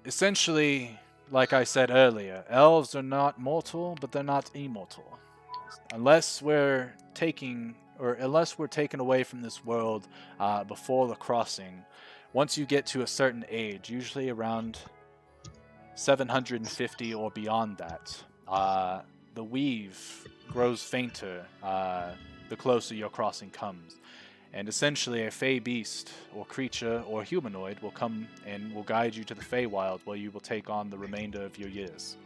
Essentially, like I said earlier, elves are not mortal, but they're not immortal. Unless we're taken away from this world before the crossing, once you get to a certain age, usually around 750 or beyond that, the weave grows fainter the closer your crossing comes. And essentially a fey beast or creature or humanoid will come and will guide you to the Feywild, where you will take on the remainder of your years.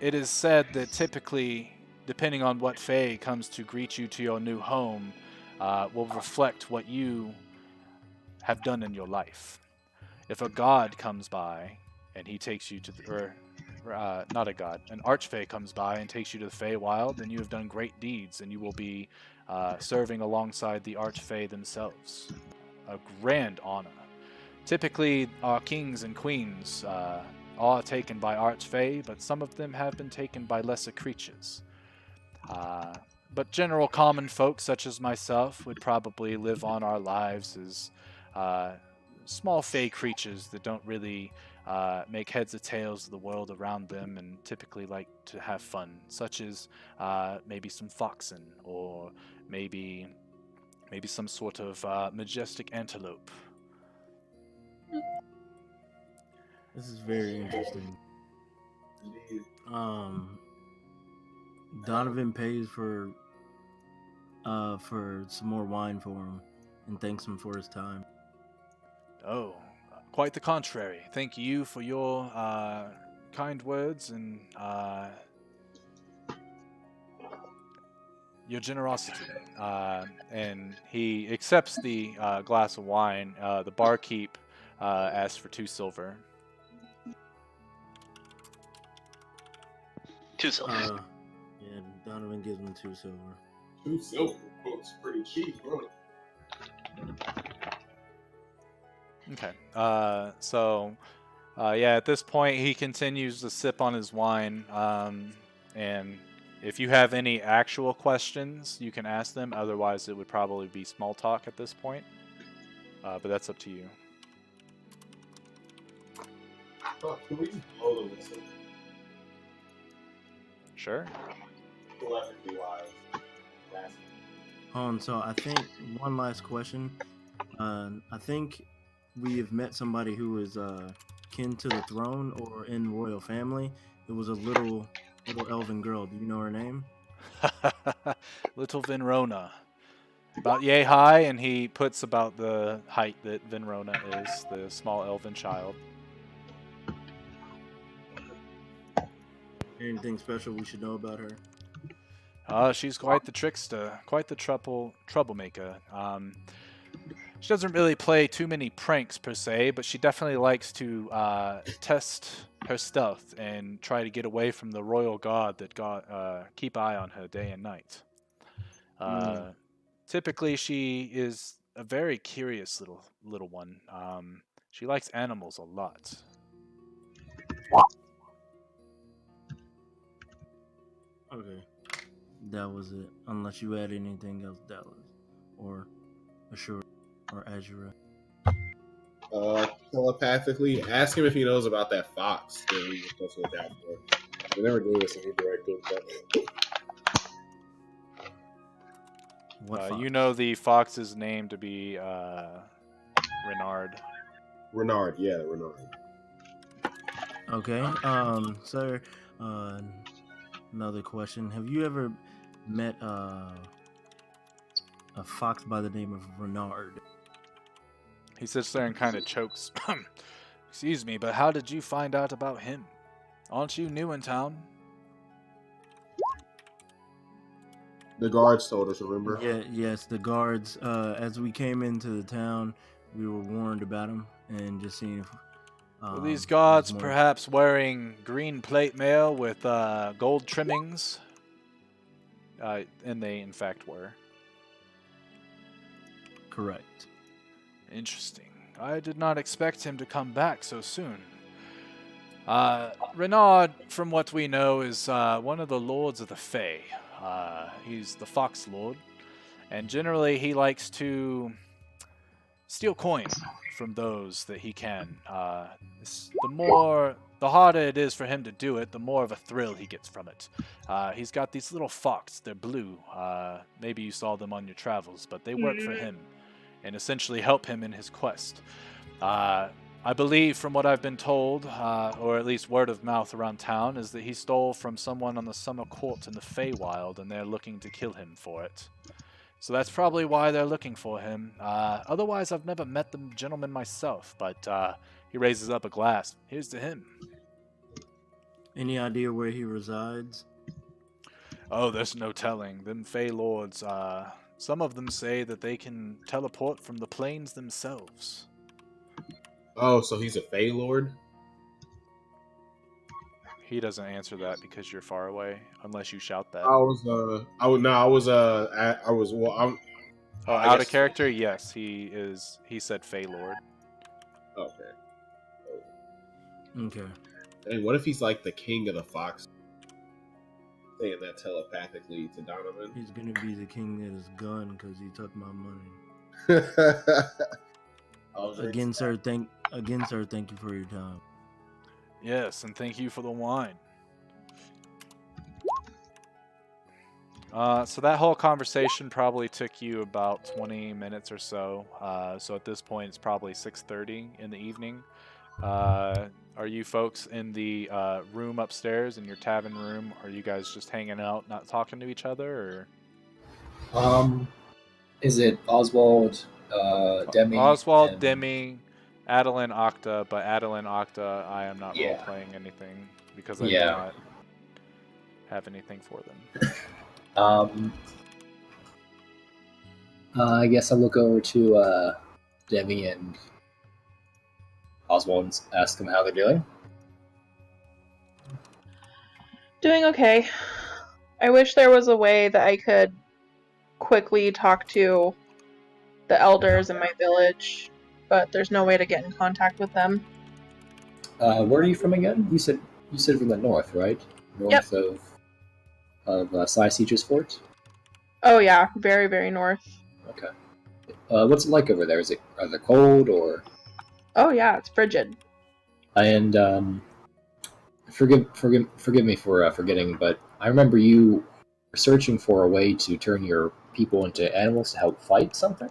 It is said that typically, depending on what Fey comes to greet you to your new home, will reflect what you have done in your life. If a god comes by and he takes you to the, not a god, an archfey comes by and takes you to the Feywild, then you have done great deeds, and you will be serving alongside the archfey themselves. A grand honor. Typically, our kings and queens are taken by archfey, but some of them have been taken by lesser creatures. But general common folk, such as myself, would probably live on our lives as small fey creatures that don't really make heads or tails of the world around them, and typically like to have fun, such as maybe some foxen, or maybe some sort of majestic antelope. This is very interesting. Donovan pays for some more wine for him and thanks him for his time. Oh, quite the contrary. Thank you for your kind words and your generosity. And he accepts the glass of wine. The barkeep asks for 2 silver. 2 silver. Yeah, Donovan gives him 2 silver. 2 silver. It's pretty cheap, bro. Okay. Yeah, at this point, he continues to sip on his wine. And if you have any actual questions, you can ask them. Otherwise, it would probably be small talk at this point. But that's up to you. Oh, can we just blow the whistle? Sure. Telepathy wise. So I think one last question. I think we have met somebody who is kin to the throne or in royal family. It was a little elven girl. Do you know her name? Little Vinrona. About yay high, and he puts about the height that Vinrona is, the small elven child. Anything special we should know about her? She's quite the trickster, quite the troublemaker. She doesn't really play too many pranks per se, but she definitely likes to test her stealth and try to get away from the royal guard that keep eye on her day and night. Typically, she is a very curious little one. She likes animals a lot. Okay, that was it. Unless you had anything else, Dallas, or Ashura, or Azura. Telepathically, ask him if he knows about that fox that we were supposed to look out for. They never gave us any directives, but What fox? You know the fox's name to be Renard. Renard, yeah, Renard. Okay, sir. Another question: have you ever met a fox by the name of Renard? He sits there and kind of chokes. Excuse me, but how did you find out about him? Aren't you new in town? The guards told us, remember? Yeah, yes, the guards. As we came into the town, we were warned about him and just seeing if. Were these guards perhaps wearing green plate mail with gold trimmings? And they, in fact, were. Correct. Interesting. I did not expect him to come back so soon. Renard, from what we know, is one of the lords of the Fae. He's the Fox Lord, and generally he likes to steal coins from those that he can. The harder it is for him to do it, the more of a thrill he gets from it. He's got these little fox. They're blue. Maybe you saw them on your travels, but they work for him. and essentially help him in his quest. I believe, from what I've been told, or at least word of mouth around town, is that he stole from someone on the Summer Court in the Feywild, and they're looking to kill him for it. So that's probably why they're looking for him. Otherwise, I've never met the gentleman myself, but he raises up a glass. Here's to him. Any idea where he resides? Oh, there's no telling. Them Fey Lords, some of them say that they can teleport from the plains themselves. Oh, so he's a Fey Lord? He doesn't answer that because you're far away, unless you shout that. Out of character? Yes, he is. He said Fey Lord. Okay. Okay. Hey, what if he's like the king of the fox? Saying that telepathically to Donovan. He's gonna be the king that is gone because he took my money. Again, sir, thank you for your time. Yes, and thank you for the wine. So that whole conversation probably took you about 20 minutes or so. So at this point, it's probably 6:30 in the evening. Are you folks in the room upstairs, in your tavern room? Are you guys just hanging out, not talking to each other, or? Is it Oswald, Demi? Oswald, and... Demi, Adeline, Octa, but Adeline, Octa, I am not role-playing anything because I do not have anything for them. I guess I'll look over to Demi and Oswald and ask them how they're doing. Doing okay. I wish there was a way that I could quickly talk to the elders in my village, but there's no way to get in contact with them. Where are you from again? You said from the north, right? North of Siege's fort? Oh yeah, very, very north. Okay. What's it like over there? Are they cold or? Oh yeah, it's frigid. And forgive me for forgetting, but I remember you were searching for a way to turn your people into animals to help fight something.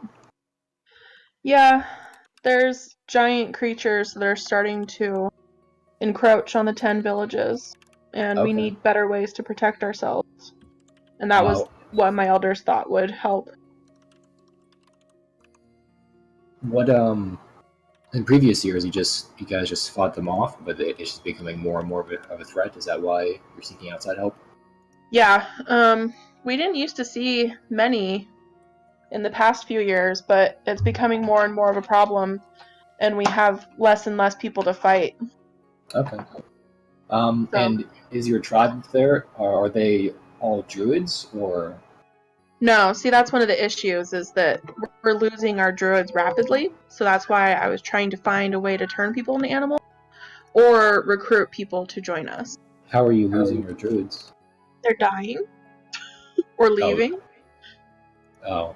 Yeah, there's giant creatures that are starting to encroach on the 10 villages, and we need better ways to protect ourselves. And that was what my elders thought would help. What in previous years you guys just fought them off, but it's just becoming more and more of a threat. Is that why you're seeking outside help? Yeah, we didn't used to see many in the past few years, but it's becoming more and more of a problem, and we have less and less people to fight. Okay. And is your tribe there? Are they all druids or? No, see, that's one of the issues, is that we're losing our druids rapidly, so that's why I was trying to find a way to turn people into animals, or recruit people to join us. How are you losing your druids? They're dying. Or leaving. Are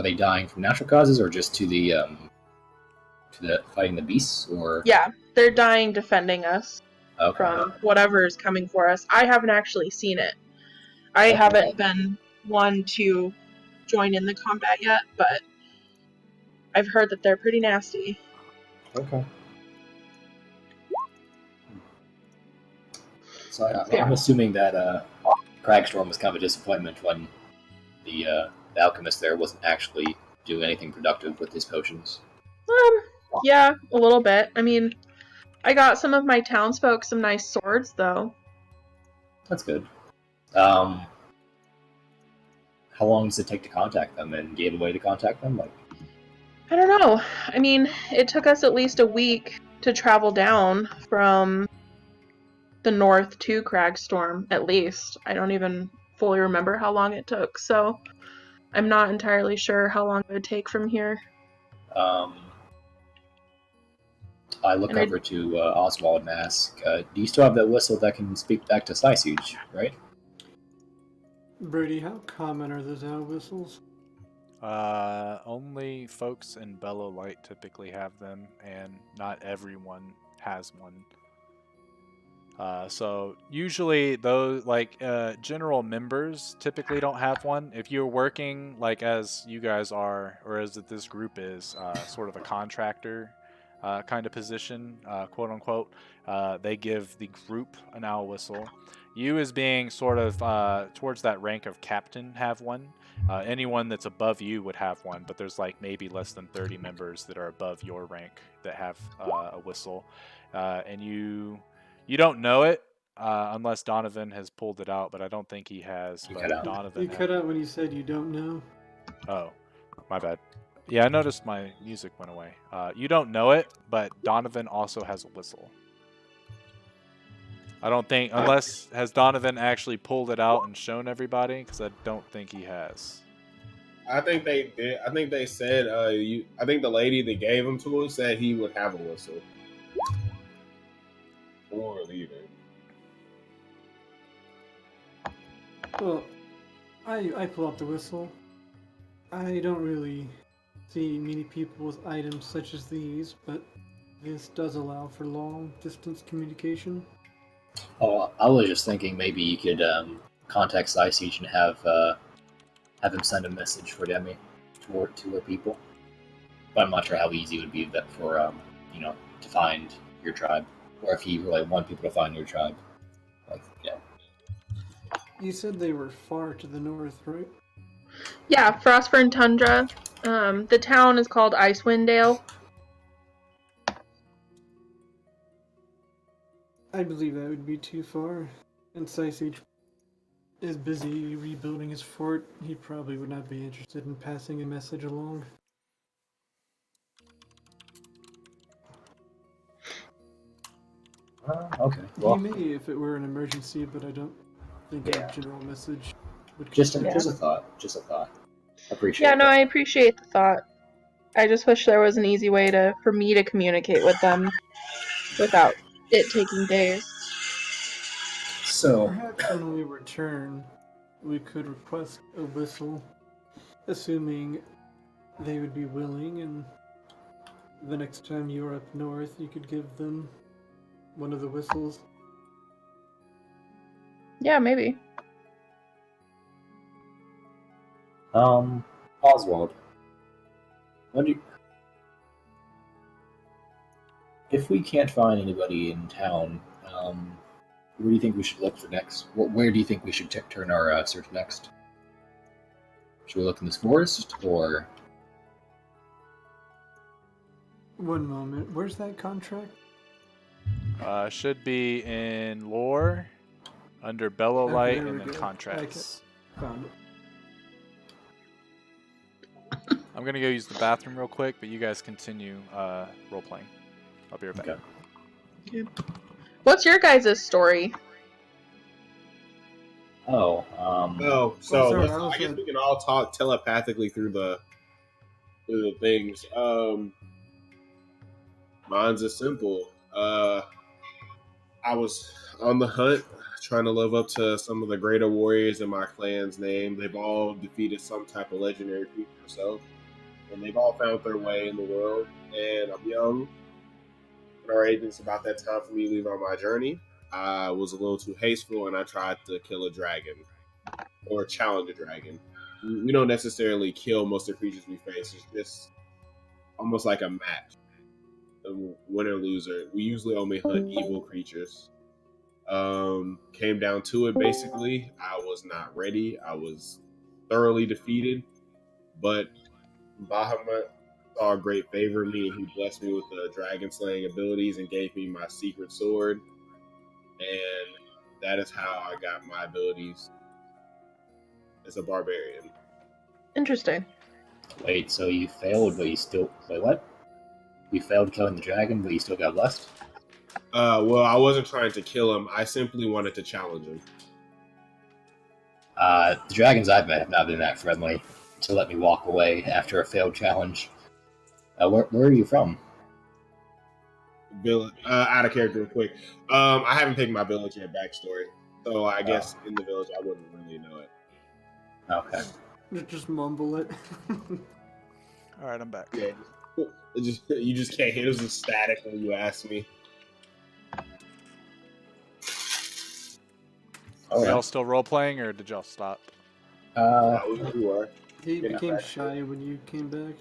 they dying from natural causes, or just to the fighting the beasts, or? Yeah, they're dying defending us from whatever is coming for us. I haven't actually seen it. I haven't been one to join in the combat yet, but I've heard that they're pretty nasty. Okay. So I'm assuming that Cragstorm was kind of a disappointment when the alchemist there wasn't actually doing anything productive with his potions. Yeah, a little bit. I mean, I got some of my townsfolk some nice swords, though. That's good. How long does it take to contact them, and do you have a way to contact them? I don't know. I mean, it took us at least a week to travel down from the north to Cragstorm, at least. I don't even fully remember how long it took, so I'm not entirely sure how long it would take from here. I look over to Oswald and ask, do you still have that whistle that can speak back to Siege, right? Brody, how common are those owl whistles? Only folks in Bellow Light typically have them, and not everyone has one. So usually those general members typically don't have one. If you're working like as you guys are, or as this group is, sort of a contractor kind of position, quote unquote, they give the group an owl whistle. You, as being sort of towards that rank of captain, have one. Anyone that's above you would have one, but there's like maybe less than 30 members that are above your rank that have a whistle, and you don't know it unless Donovan has pulled it out, but I don't think he has. He But cut out. Donovan, You cut out when you said you don't know. Oh, my bad. Yeah, I noticed my music went away. You don't know it, but Donovan also has a whistle. I don't think, has Donovan actually pulled it out and shown everybody? Because I don't think he has. I think they did. I think they said I think the lady that gave him to us said he would have a whistle. Or leaving. Well, I pull out the whistle. I don't really see many people with items such as these, but this does allow for long distance communication. Oh, I was just thinking maybe you could contact Siege and have him send a message for Demi to her people. But I'm not sure how easy it would be that for to find your tribe, or if you really want people to find your tribe. Like, yeah. You said they were far to the north, right? Yeah, Frostburn Tundra. The town is called Icewind Dale. I believe that would be too far. And Sisage is busy rebuilding his fort. He probably would not be interested in passing a message along. Okay. Well, He may if it were an emergency, but I don't think a general message would just a consider. thought. Just a thought. Appreciate Yeah, no, that. I appreciate the thought. I just wish there was an easy way for me to communicate with them without it taking days. So, Perhaps when we return, we could request a whistle, assuming they would be willing, and the next time you are up north, you could give them one of the whistles. Yeah, maybe. Oswald, if we can't find anybody in town, where do you think we should look for next? Where do you think we should turn our search next? Should we look in this forest, or? One moment. Where's that contract? Should be in lore, under Bellow Okay, Light, there and we then go. contracts. Found it. I'm gonna go use the bathroom real quick, but you guys continue role playing. I'll be right back. Okay. What's your guys' story? Oh, So sorry, I guess we can all talk telepathically through the things. Mine's is simple. I was on the hunt, trying to live up to some of the greater warriors in my clan's name. They've all defeated some type of legendary creature or so, and they've all found their way in the world. And I'm young. And our agent's about that time for me to leave on my journey. I was a little too hasteful, and I tried to kill a dragon or challenge a dragon. We don't necessarily kill most of the creatures we face. It's just almost like a match. Winner loser. We usually only hunt evil creatures. Came down to it basically. I was not ready. I was thoroughly defeated, but Bahamut saw a great favor in me, and he blessed me with the dragon slaying abilities and gave me my secret sword, and that is how I got my abilities as a barbarian. Interesting. wait. So you failed, but you still wait. What? You failed killing the dragon, but you still got blessed. Well, I wasn't trying to kill him. I simply wanted to challenge him. The dragons I've met have not been that friendly to let me walk away after a failed challenge. Where are you from? Village, out of character, real quick. I haven't picked my village yet. Backstory. So I guess in the village, I wouldn't really know it. Okay. Just mumble it. All right, I'm back. Yeah, you just can't hear. It was just static when you asked me. Are we right. all still role playing, or did y'all stop? We were. He Yeah. became shy when you came back.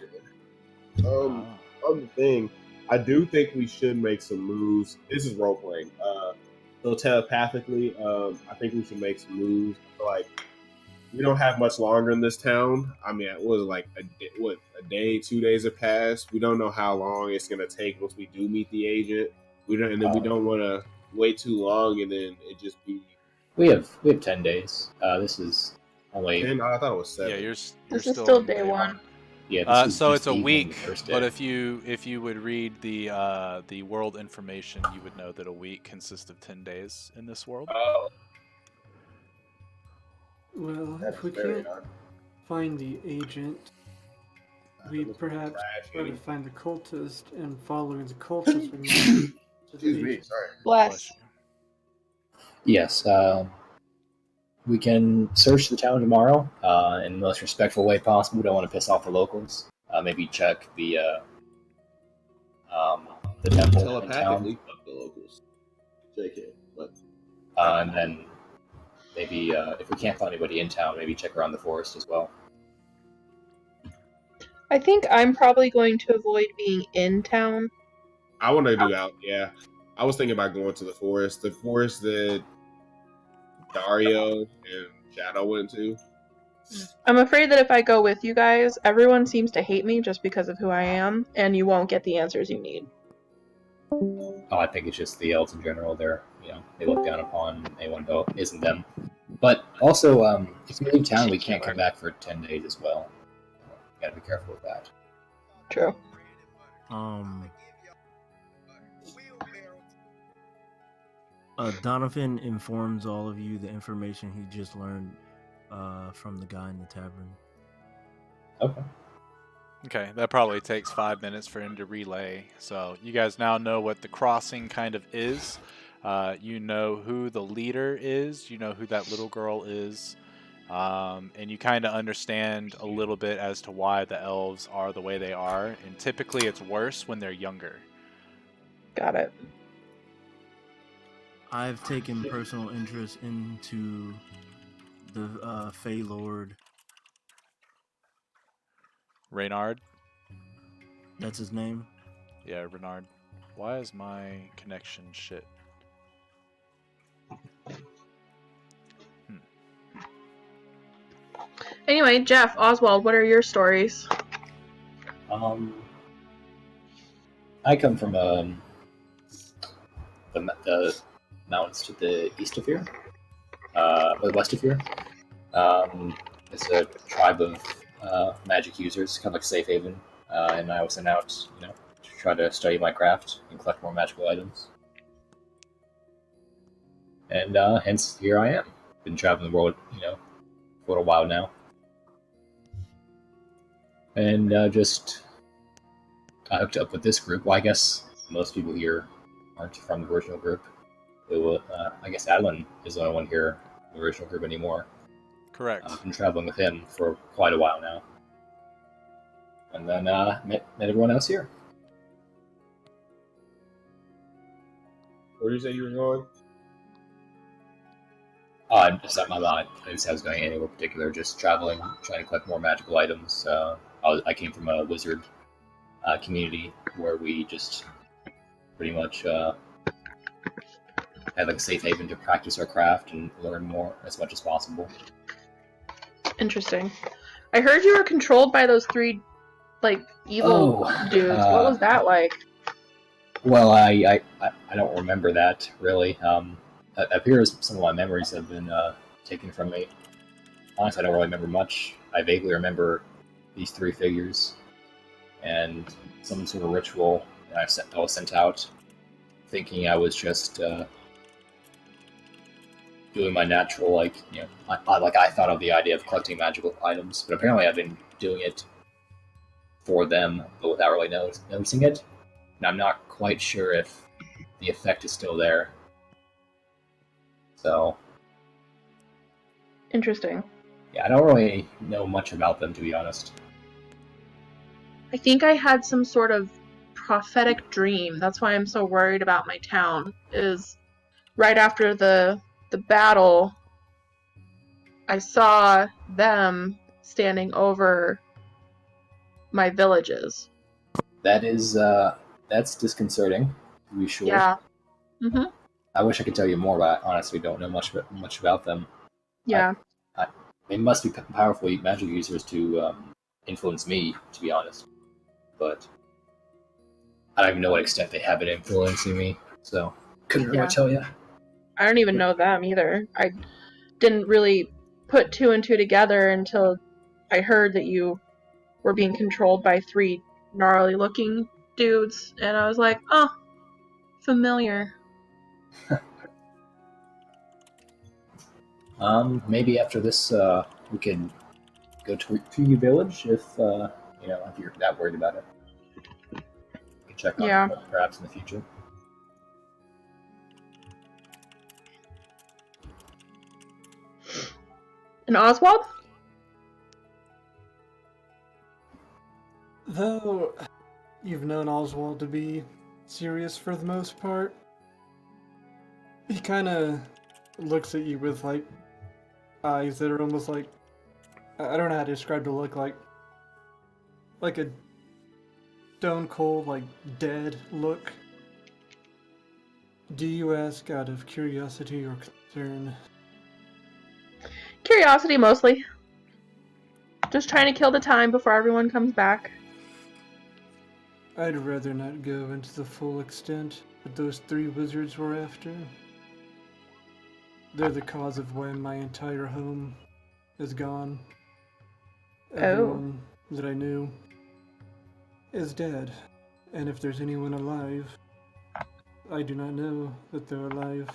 Um, other thing, I do think we should make some moves. This is role playing. So telepathically, I think we should make some moves. I feel like we don't have much longer in this town. I mean, it was like a day, 2 days have passed. We don't know how long it's gonna take once we do meet the agent. We don't want to wait too long, and then it just be. We have 10 days. This is only 10? I thought it was 7. Yeah, you're This still is still on day one. yeah. This is So just it's a the evening week, of the first but day. if you would read the world information, you would know that a week consists of 10 days in this world. Oh, Well, that's if we very can't odd. find the agent, we perhaps try to find the cultist, and following the cultist, we might. Excuse me, sorry. Bless. Yes. We can search the town tomorrow in the most respectful way possible. We don't want to piss off the locals. Maybe check the temple in town, Telepathically, fuck the locals. JK, but and then maybe if we can't find anybody in town, maybe check around the forest as well. I think I'm probably going to avoid being in town. I want to do out. Yeah, I was thinking about going to the forest that Dario and Shadow went to. I'm afraid that if I go with you guys, everyone seems to hate me just because of who I am, and you won't get the answers you need. Oh, I think it's just the elves in general. They look down upon anyone who isn't them. But also, if we leave town, we can't come back for 10 days as well. Gotta be careful with that. True. Donovan informs all of you the information he just learned from the guy in the tavern. Okay. Okay, that probably takes 5 minutes for him to relay. So you guys now know what the crossing kind of is. You know who the leader is. You know who that little girl is. And you kind of understand a little bit as to why the elves are the way they are. And typically it's worse when they're younger. Got it. I've taken personal interest into the Fey Lord. Reynard? That's his name? Yeah, Renard. Why is my connection shit? Anyway, Jeff, Oswald, what are your stories? I come from the mountains to the east of here, or west of here. It's a tribe of magic users, kind of like safe haven, and I was sent out, to try to study my craft and collect more magical items. And hence here I am. Been traveling the world, for a little while now, and I hooked up with this group. Well, I guess most people here aren't from the original group. I guess Adeline is the only one here in the original group anymore. Correct. I've been traveling with him for quite a while now. And then met everyone else here. Where did you say you were going? I'm just at my mind. I didn't say I was going anywhere particular, just traveling, trying to collect more magical items. I came from a wizard community where we just pretty much had like a safe haven to practice our craft and learn more as much as possible. Interesting. I heard you were controlled by those three, evil dudes. What was that like? Well, I don't remember that really. It appears some of my memories have been taken from me. Honestly, I don't really remember much. I vaguely remember these three figures and some sort of ritual. And I was sent out thinking I was just doing my natural, I thought of the idea of collecting magical items, but apparently I've been doing it for them, but without really noticing it. And I'm not quite sure if the effect is still there. So, Interesting. yeah, I don't really know much about them, to be honest. I think I had some sort of prophetic dream. That's why I'm so worried about my town. Is right after the battle, I saw them standing over my villages. That is, that's disconcerting, to be sure. Yeah. Mm-hmm. I wish I could tell you more, but I honestly don't know much about them. Yeah. They must be powerful magic users to influence me, to be honest. But I don't even know what extent they have it influencing me, so couldn't really tell you. I don't even know them either. I didn't really put two and two together until I heard that you were being controlled by 3 gnarly-looking dudes, and I was like, oh, familiar. Maybe after this, we can go to your village if if you're not worried about it. We can check on it perhaps in the future. And Oswald? Though you've known Oswald to be serious for the most part, he kind of looks at you with like eyes that are almost like, I don't know how to describe the look, like a stone cold, like dead look. Do you ask out of curiosity or concern? Curiosity mostly. Just trying to kill the time before everyone comes back. I'd rather not go into the full extent that those 3 wizards were after. They're the cause of why my entire home is gone. Everyone that I knew is dead. And if there's anyone alive, I do not know that they're alive.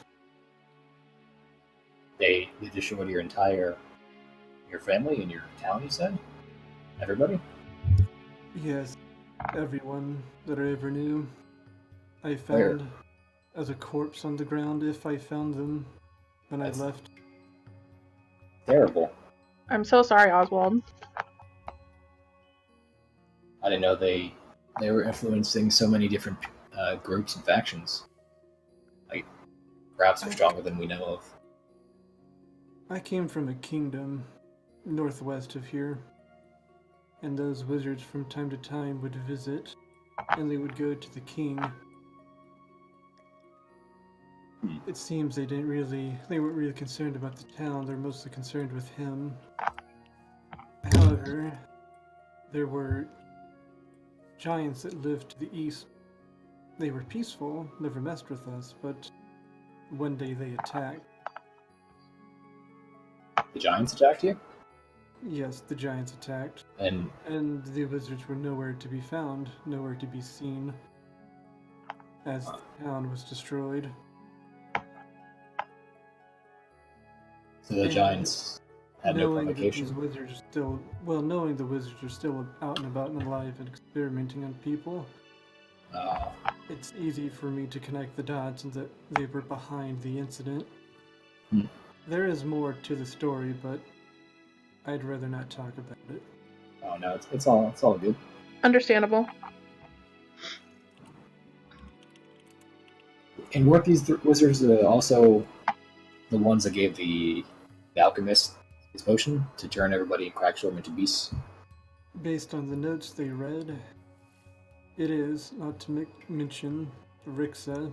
They destroyed your family and your town, you said? Everybody? Yes, everyone that I ever knew. I found as a corpse on the ground if I found them when I left. Terrible. I'm so sorry, Oswald. I didn't know they were influencing so many different groups and factions. Like, perhaps they're stronger than we know of. I came from a kingdom northwest of here, and those wizards from time to time would visit, and they would go to the king. It seems they weren't really concerned about the town, they're mostly concerned with him. However, there were giants that lived to the east. They were peaceful, never messed with us, but one day they attacked. The giants attacked you? Yes, the giants attacked. And the wizards were nowhere to be found, nowhere to be seen, as the town was destroyed. So the giants had no provocation? Knowing the wizards are still out and about and alive and experimenting on people, it's easy for me to connect the dots and that they were behind the incident. There is more to the story, but I'd rather not talk about it. Oh no, it's all good. Understandable. And weren't these wizards also the ones that gave the alchemist his potion to turn everybody in Crackstorm into beasts? Based on the notes they read, it is, not to mention Rixa.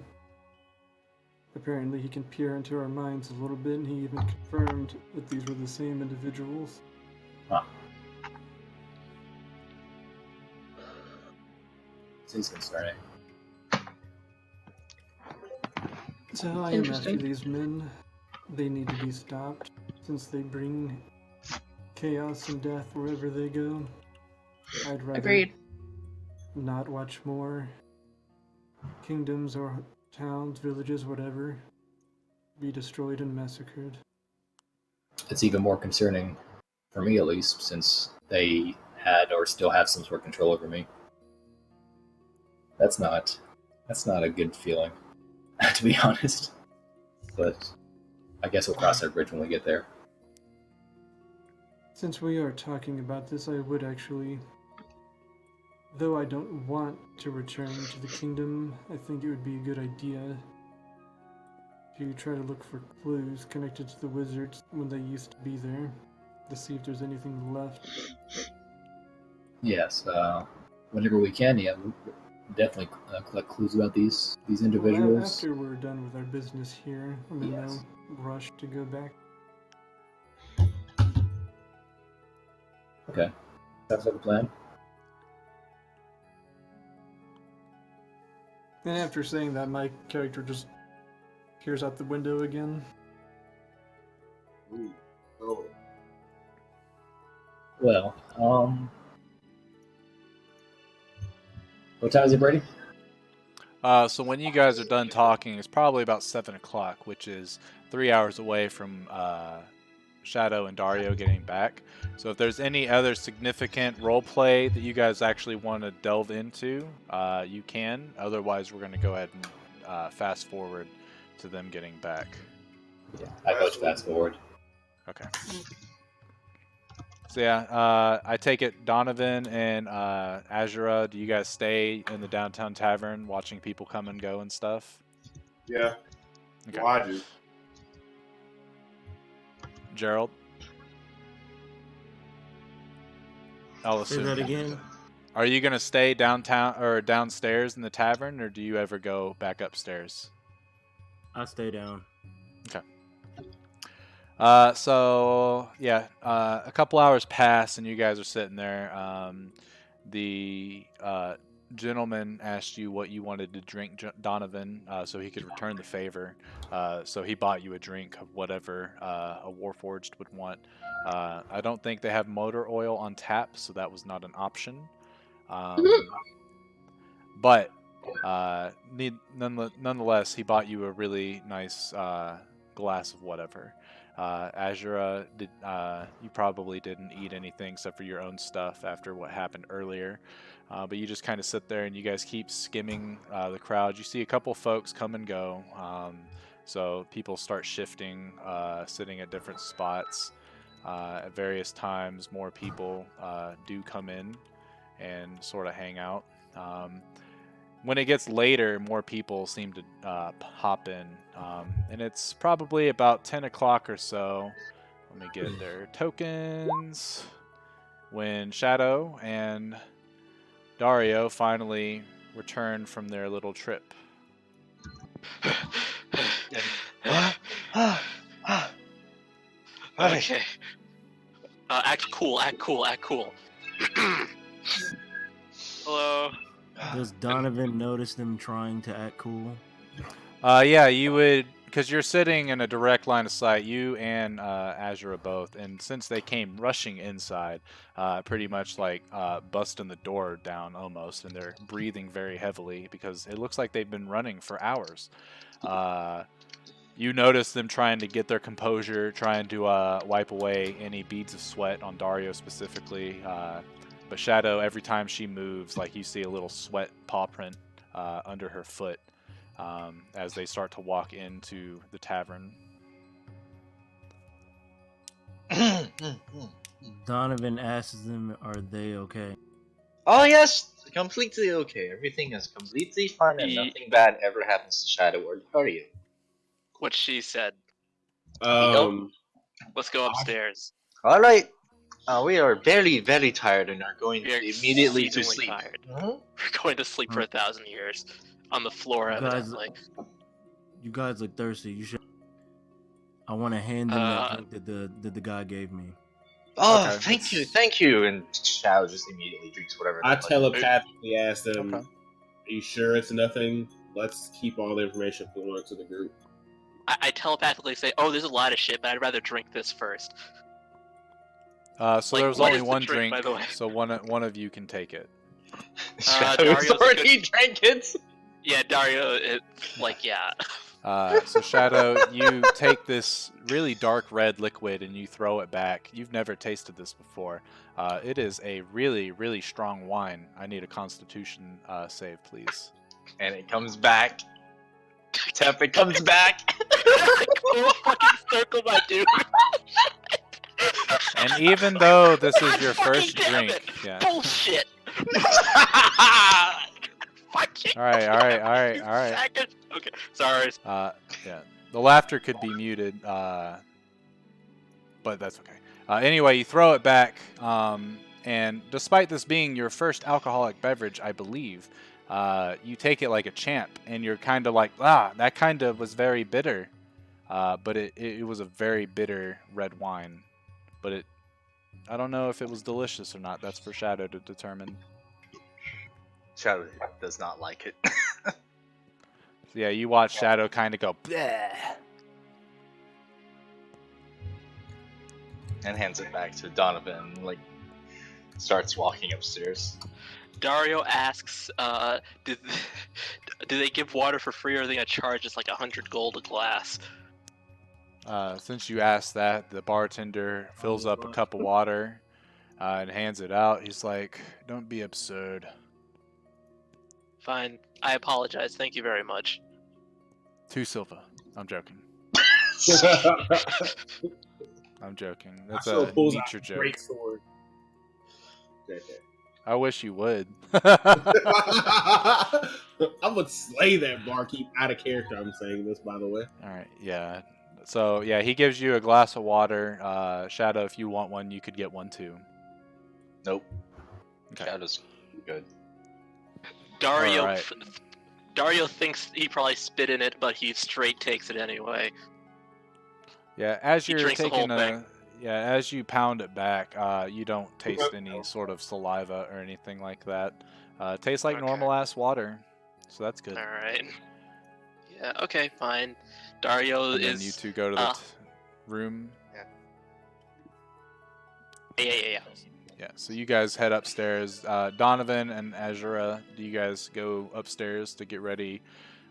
Apparently he can peer into our minds a little bit, and he even confirmed that these were the same individuals. Huh. Seems concerning. So I am after these men. They need to be stopped, since they bring chaos and death wherever they go. I'd rather not watch more kingdoms or towns, villages, whatever, be destroyed and massacred. It's even more concerning, for me at least, since they had or still have some sort of control over me. That's not a good feeling, to be honest. But I guess we'll cross that bridge when we get there. Since we are talking about this, I would actually, though I don't want to return to the kingdom, I think it would be a good idea you try to look for clues connected to the wizards when they used to be there, to see if there's anything left. Yes, whenever we can, yeah, we'll definitely collect clues about these individuals. Well, after we're done with our business here, I'm in no rush to go back. Okay, sounds like a plan. And after saying that, my character just peers out the window again. Ooh. Oh. Well, what time is it, Brady? So when you guys are done talking, it's probably about 7 o'clock, which is 3 hours away from Shadow and Dario getting back. So if there's any other significant role play that you guys actually want to delve into, you can. Otherwise, we're going to go ahead and fast forward to them getting back. Yeah, I vote fast forward. Okay. So yeah, I take it Donovan and Azura, do you guys stay in the downtown tavern watching people come and go and stuff? Yeah. Okay. Well, I do. Gerald? I'll Say assume. that again. Are you gonna stay downtown or downstairs in the tavern, or do you ever go back upstairs? I stay down. Okay. So yeah, a couple hours pass and you guys are sitting there. The gentleman asked you what you wanted to drink, Donovan, so he could return the favor. So he bought you a drink of whatever a Warforged would want. I don't think they have motor oil on tap, so that was not an option. But nonetheless, he bought you a really nice glass of whatever. Azura, you probably didn't eat anything except for your own stuff after what happened earlier. But you just kind of sit there and you guys keep skimming the crowd. You see a couple folks come and go. So people start shifting, sitting at different spots. At various times, more people do come in and sort of hang out. When it gets later, more people seem to hop in. And it's probably about 10 o'clock or so. Let me get their tokens. When Shadow and Dario finally return from their little trip. Okay. Act cool, act cool, act cool. Hello. Does Donovan notice them trying to act cool? Yeah, you would, because you're sitting in a direct line of sight, you and Azura both, and since they came rushing inside, pretty much like busting the door down almost, and they're breathing very heavily because it looks like they've been running for hours. You notice them trying to get their composure, trying to wipe away any beads of sweat on Dario specifically. But Shadow, every time she moves, like you see a little sweat paw print under her foot as they start to walk into the tavern. Donovan asks them, "Are they okay?" Oh yes, completely okay. Everything is completely fine and nothing bad ever happens to Shadow or Dario. What she said. Let's go upstairs. All right. We are very tired and are going We are immediately to exceedingly sleep. tired. We're going to sleep for 1,000 years on the floor, evidently. You guys look thirsty. You should. I want to hand them that drink that the guy gave me. Oh, Okay, thank you. And Shadow just immediately drinks whatever. I telepathically asked them, Okay. "Are you sure it's nothing? Let's keep all the information if we want to the group." I telepathically say, "Oh, there's a lot of shit, but I'd rather drink this first." So Like, there was what only is the one drink, drink, by the way? so one of you can take it. Shadow's Dario's already good. drank it. Yeah, Dario, yeah. So Shadow, you take this really dark red liquid and you throw it back. You've never tasted this before. It is a really strong wine. I need a Constitution save, please. And it comes back. Tep, it comes back. Cool fucking circle, my dude. And even though this is God your fucking first damn drink, it. yeah. Bullshit. Fucking All right. Second. Okay, sorry. Yeah. The laughter could be muted, but that's okay. Anyway, you throw it back, and despite this being your first alcoholic beverage, I believe, you take it like a champ, and you're kind of like, that kind of was very bitter. But it was a very bitter red wine. But I don't know if it was delicious or not. That's for Shadow to determine. Shadow does not like it. So yeah, you watch Shadow kind of go, bleh. And hands it back to Donovan, like, starts walking upstairs. Dario asks, do they give water for free, or are they gonna charge us like 100 gold a glass? Since you asked that, the bartender fills up a cup of water and hands it out. He's like, don't be absurd. Fine. I apologize. Thank you very much. 2 silver. I'm joking. I'm joking. That's So a pulls nature out a joke. great sword. Okay. I wish you would. I would slay that barkeep out of character. I'm saying this, by the way. All right, yeah. So yeah, he gives you a glass of water. Shadow, if you want one, you could get one too. Nope. Okay. Shadow's good. Dario, Alright. Dario thinks he probably spit in it, but he straight takes it anyway. Yeah, as He you're drinks the whole taking thing. as you pound it back, you don't taste any sort of saliva or anything like that. It tastes like Okay. normal ass water, so that's good. All right. Yeah. Okay. Fine. Dario And then is. you two go to the room. Yeah. Yeah, so you guys head upstairs. Donovan and Azura, do you guys go upstairs to get ready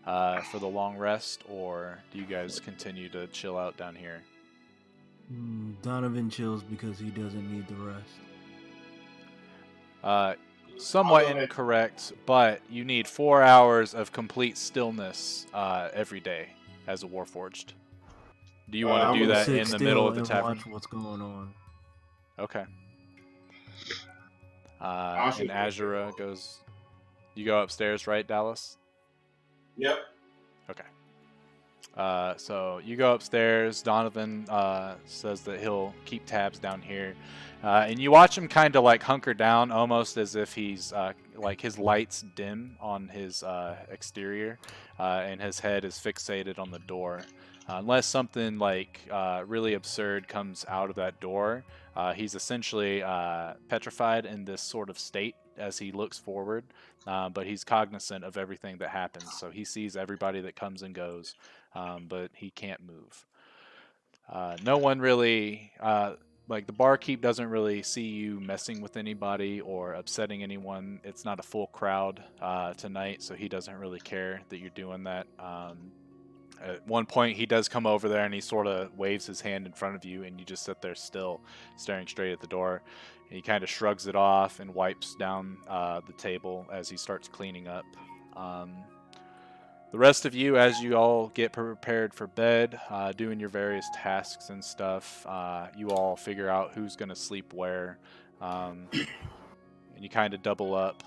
for the long rest, or do you guys continue to chill out down here? Donovan chills because he doesn't need the rest. Somewhat incorrect, but you need 4 hours of complete stillness every day as a Warforged. Do you want to do that Sit in the still middle of the and tavern? watch what's going on. Okay. And Azura goes. You go upstairs, right, Dallas? Yep. Okay. So you go upstairs. Donovan says that he'll keep tabs down here, and you watch him kind of like hunker down, almost as if he's like his lights dim on his exterior, and his head is fixated on the door. Unless something like really absurd comes out of that door, he's essentially petrified in this sort of state as he looks forward. But he's cognizant of everything that happens, so he sees everybody that comes and goes, but he can't move. No one really, like the barkeep doesn't really see you messing with anybody or upsetting anyone. It's not a full crowd tonight, so he doesn't really care that you're doing that. At one point, he does come over there and he sort of waves his hand in front of you, and you just sit there still, staring straight at the door. And he kind of shrugs it off and wipes down the table as he starts cleaning up. The rest of you, as you all get prepared for bed, doing your various tasks and stuff, you all figure out who's going to sleep where. And you kind of double up,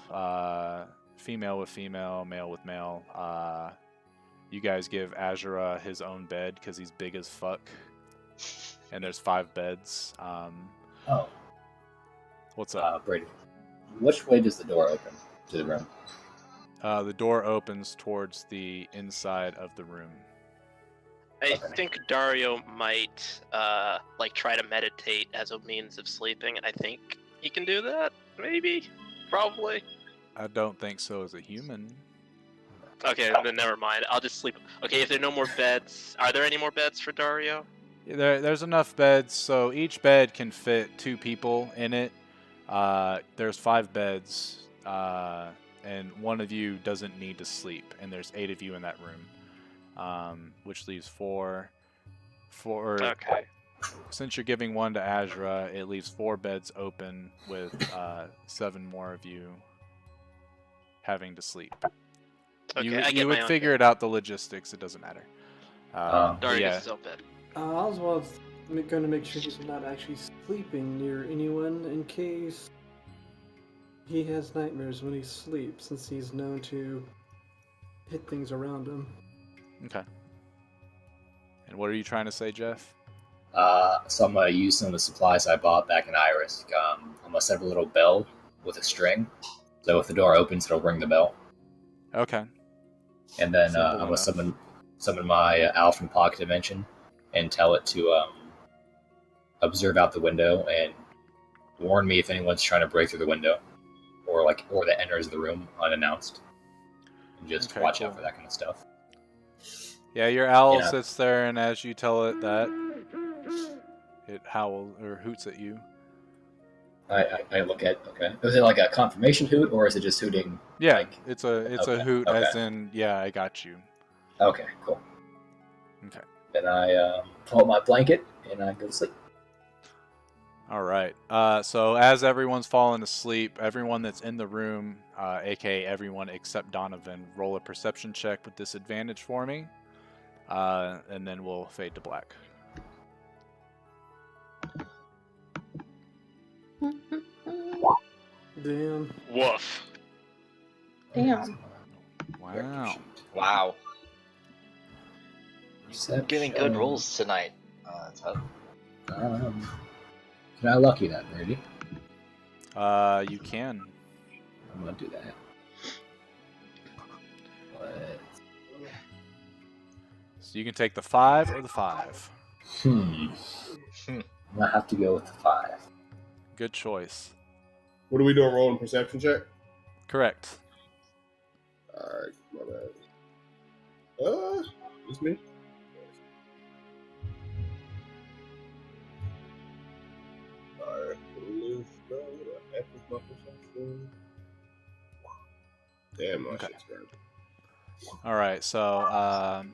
female with female, male with male. You guys give Azura his own bed because he's big as fuck. And there's 5 beds. Oh, What's up? Brady. Which way does the door open to the room? The door opens towards the inside of the room. I think Dario might like try to meditate as a means of sleeping. I think he can do that. Maybe. Probably. I don't think so as a human. Okay, then never mind. I'll just sleep. Okay, if there are no more beds, are there any more beds for Dario? There's enough beds, so each bed can fit 2 people in it. There's 5 beds, and one of you doesn't need to sleep, and there's 8 of you in that room, which leaves 4. Okay. Since you're giving one to Azra, it leaves 4 beds open with 7 more of you having to sleep. Okay, You I get my would own figure bed. it out, the logistics, it doesn't matter. Dario yeah. gets his own bed. Oswald's going to make sure he's not actually sleeping near anyone in case he has nightmares when he sleeps, since he's known to hit things around him. Okay. And what are you trying to say, Jeff? So I'm gonna use some of the supplies I bought back in Iris. I'm gonna set up a little bell with a string, so if the door opens, it'll ring the bell. Okay. And then Simple I'm gonna enough. summon my owl from pocket dimension and tell it to observe out the window and warn me if anyone's trying to break through the window or that enters the room unannounced. And just Okay, watch cool. out for that kind of stuff. Yeah, your owl Yeah. sits there, and as you tell it that, it howls or hoots at you. I look at, okay. Is it like a confirmation hoot, or is it just hooting? Yeah, Like, it's a okay, hoot, okay. as in, yeah, I got you. Okay, cool. Okay. Then I pull up my blanket and I go to sleep. All right. So as everyone's falling asleep, everyone that's in the room, aka everyone except Donovan, roll a perception check with disadvantage for me, and then we'll fade to black. Damn. Woof. Damn. Wow. Wow. Perception. Getting good rolls tonight. Tough. Can I lucky that, Brady? You can. I'm gonna do that. So you can take the 5 or the 5. I'm gonna have to go with the 5. Good choice. What are we doing? Rolling perception check? Correct. Alright, my bad. It's me. Alright, let's go. F is my perception. Damn, my Okay. shit's garbage. All right. So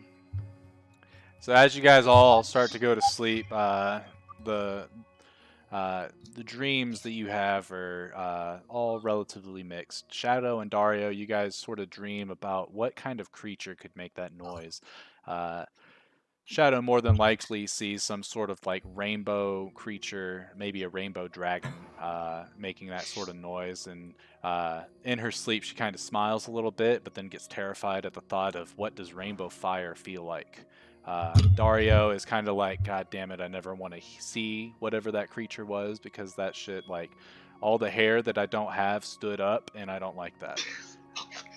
as you guys all start to go to sleep, the dreams that you have are all relatively mixed. Shadow and Dario, you guys sort of dream about what kind of creature could make that noise. Shadow more than likely sees some sort of like rainbow creature, maybe a rainbow dragon, making that sort of noise. And in her sleep, she kind of smiles a little bit, but then gets terrified at the thought of what does rainbow fire feel like. Dario is kind of like, God damn it, I never want to see whatever that creature was because that shit, like, all the hair that I don't have stood up, and I don't like that.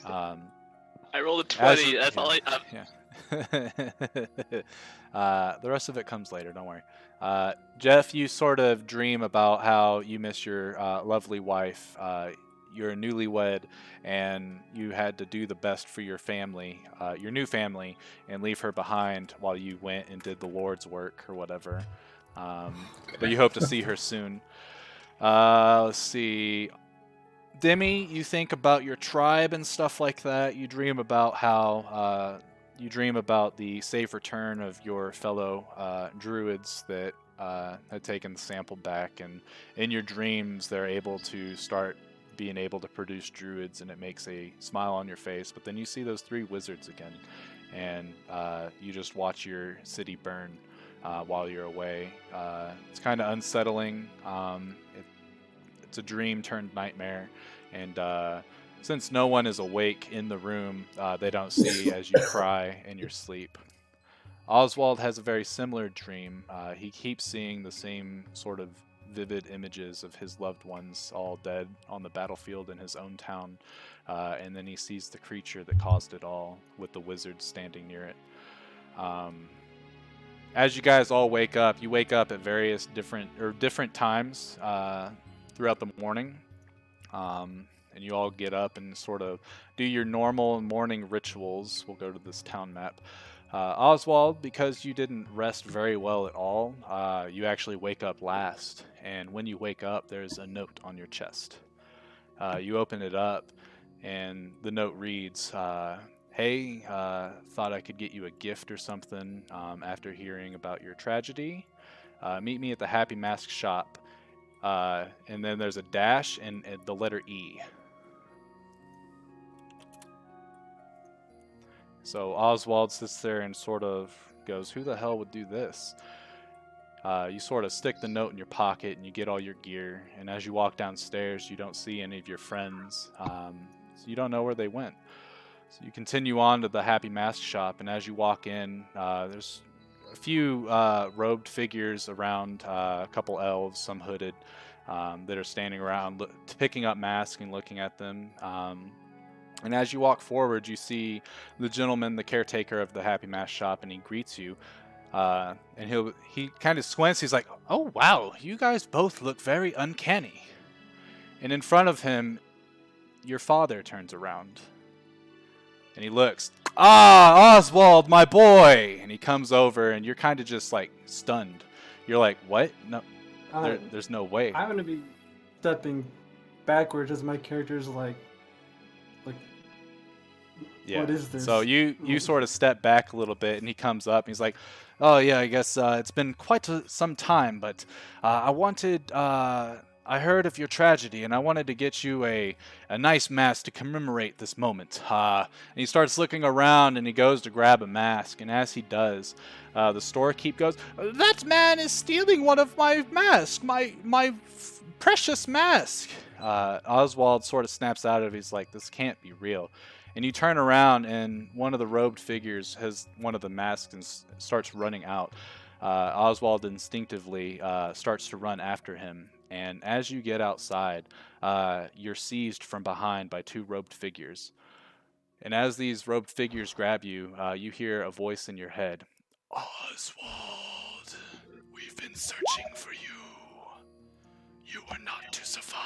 I rolled a 20. As- That's all I. yeah. The rest of it comes later, don't worry. Jeff, you sort of dream about how you miss your lovely wife. You're newlywed, and you had to do the best for your family, your new family, and leave her behind while you went and did the Lord's work or whatever. But you hope to see her soon. Let's see. Demi, you think about your tribe and stuff like that. You dream about how you dream about the safe return of your fellow druids that had taken the sample back, and in your dreams they're able to start being able to produce druids, and it makes a smile on your face. But then you see those 3 wizards again, and you just watch your city burn while you're away. It's kind of unsettling. It's a dream turned nightmare, and since no one is awake in the room, they don't see as you cry in your sleep. Oswald has a very similar dream. He keeps seeing the same sort of vivid images of his loved ones all dead on the battlefield in his own town, and then he sees the creature that caused it all with the wizard standing near it. As you guys all wake up, you wake up at various different times throughout the morning, and you all get up and sort of do your normal morning rituals. We'll go to this town map. Oswald, because you didn't rest very well at all, you actually wake up last, and when you wake up, there's a note on your chest. You open it up, and the note reads, "Hey, thought I could get you a gift or something after hearing about your tragedy. Meet me at the Happy Mask shop." And then there's a dash and the letter E. So Oswald sits there and sort of goes, "Who the hell would do this?" You sort of stick the note in your pocket and you get all your gear. And as you walk downstairs, you don't see any of your friends. So you don't know where they went. So you continue on to the Happy Mask shop. And as you walk in, there's a few robed figures around, a couple elves, some hooded, that are standing around picking up masks and looking at them. And as you walk forward, you see the gentleman, the caretaker of the Happy Mask shop, and he greets you. And he kind of squints. He's like, "Oh wow, you guys both look very uncanny." And in front of him, your father turns around. And he looks, "Ah, Oswald, my boy!" And he comes over, and you're kind of just like stunned. You're like, "What? No, there's no way." I'm gonna be stepping backwards as my character's like, Yeah. what is this? So you sort of step back a little bit, and he comes up, and he's like, "Oh yeah, I guess it's been quite some time, but I heard of your tragedy, and I wanted to get you a nice mask to commemorate this moment." And he starts looking around, and he goes to grab a mask, and as he does, the storekeep goes, "That man is stealing one of my masks, my precious mask." Oswald sort of snaps out of it. He's like, "This can't be real." And you turn around, and one of the robed figures has one of the masks and starts running out. Oswald instinctively starts to run after him. And as you get outside, you're seized from behind by two robed figures. And as these robed figures grab you, you hear a voice in your head. "Oswald, we've been searching for you. You were not to survive."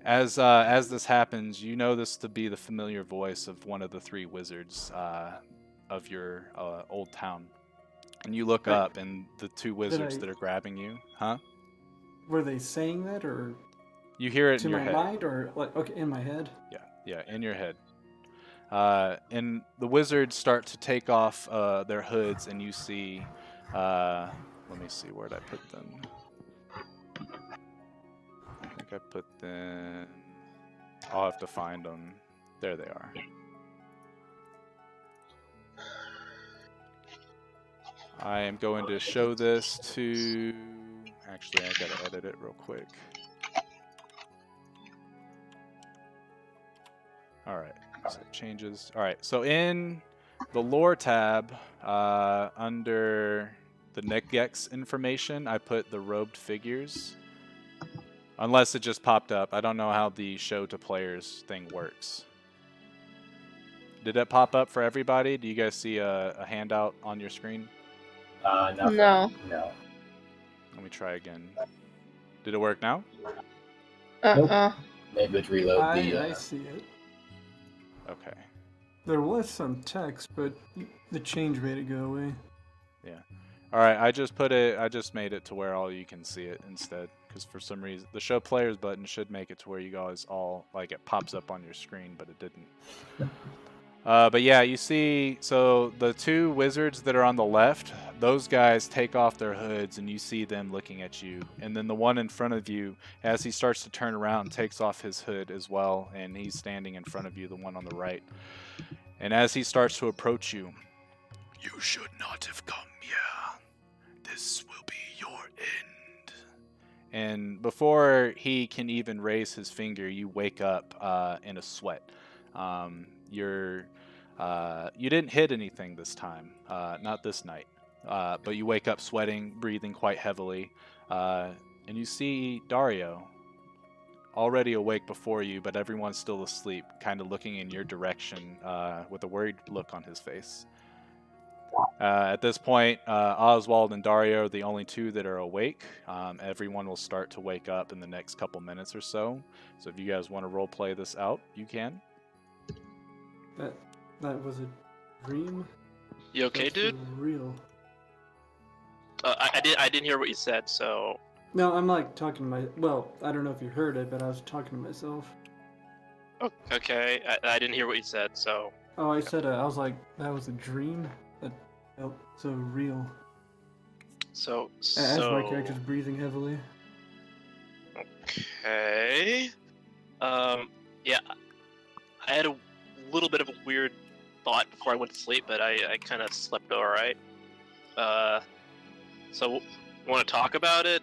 As this happens, you know this to be the familiar voice of one of the three wizards of your old town. And you look up, and the two wizards that are grabbing you, huh? Were they saying that, or you hear it to in your my head? mind, or like in my head? Yeah, in your head. And the wizards start to take off their hoods, and you see. Let me see, where'd I put them? I think I put them. I'll have to find them. There they are. I am going to show this to. Actually, I gotta edit it real quick. Alright, so it changes. Alright, so in the lore tab, under the Negex information, I put the robed figures. Unless it just popped up. I don't know how the show to players thing works. Did it pop up for everybody? Do you guys see a handout on your screen? Nothing. No. No. Let me try again. Did it work now? Maybe let's reload I see it. Okay. There was some text, but the change made it go away. Yeah. Alright, I just made it to where all you can see it instead. Because for some reason, the show players button should make it to where you guys all, like, it pops up on your screen, but it didn't. But yeah, you see, so the two wizards that are on the left, those guys take off their hoods, and you see them looking at you. And then the one in front of you, as he starts to turn around, takes off his hood as well, and he's standing in front of you, the one on the right. And as he starts to approach you, "You should not have come here. This will be your end." And before he can even raise his finger, you wake up in a sweat. You didn't hit anything this time, not this night, but you wake up sweating, breathing quite heavily, and you see Dario already awake before you, but everyone's still asleep, kind of looking in your direction with a worried look on his face. At this point, Oswald and Dario are the only two that are awake. Everyone will start to wake up in the next couple minutes or so. So if you guys want to role play this out, you can. That was a dream. You okay, That's dude? Real. I didn't hear what you said, so. No, I'm like talking to well, I don't know if you heard it, but I was talking to myself. Oh, okay, I didn't hear what you said, so. Oh, I said I was like, that was a dream. That felt so real. So. As my character's breathing heavily. Okay. Yeah, I had a little bit of a weird thought before I went to sleep, but I kind of slept all right. So, want to talk about it?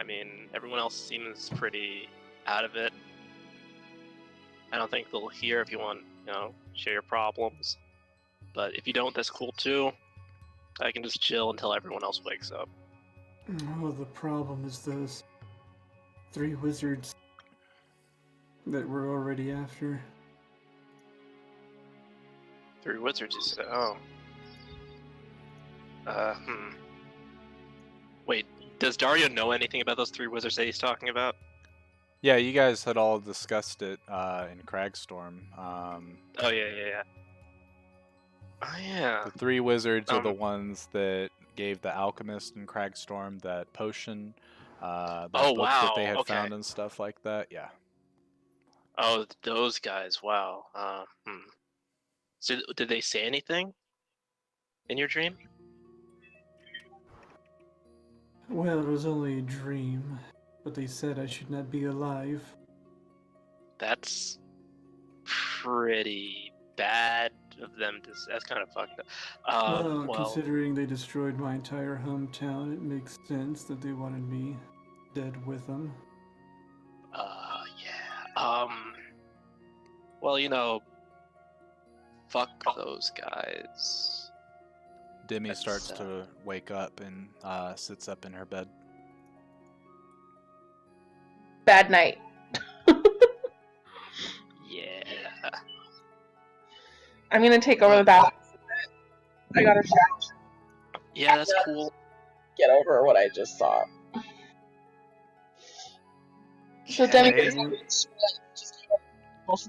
I mean, everyone else seems pretty out of it. I don't think they'll hear if you want, share your problems. But if you don't, that's cool too. I can just chill until everyone else wakes up. Well, the problem is those 3 wizards that we're already after. 3 wizards, you said? Oh. Wait, does Dario know anything about those 3 wizards that he's talking about? Yeah, you guys had all discussed it in Cragstorm. Oh, yeah. Oh, yeah. The 3 wizards are the ones that gave the alchemist in Cragstorm that potion, that book that they had found and stuff like that. Yeah. Oh, those guys. Wow. So, did they say anything in your dream? Well, it was only a dream, but they said I should not be alive. That's pretty bad of them to. That's kind of fucked up. Well, considering they destroyed my entire hometown, it makes sense that they wanted me dead with them. Yeah. Well, fuck those guys. Demi starts to wake up and sits up in her bed. Bad night. Yeah. I'm gonna take over the bathroom. I got a shower. Yeah, that's cool. Get over what I just saw. So Demi just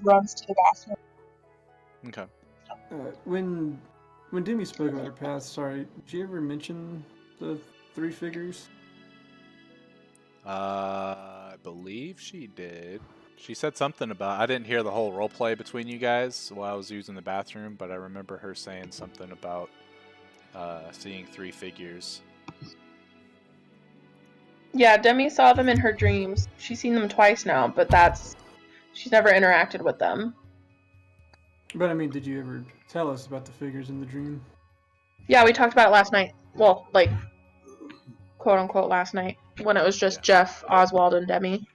runs to the bathroom. Okay. When Demi spoke about her past, sorry, did you ever mention the 3 figures? I believe she did. She said something about. I didn't hear the whole role play between you guys while I was using the bathroom, but I remember her saying something about seeing 3 figures. Yeah, Demi saw them in her dreams. She's seen them twice now, but she's never interacted with them. But I mean, did you ever tell us about the figures in the dream? Yeah, we talked about it last night. Well, like, quote unquote last night, when it was just Jeff, Oswald, and Demi.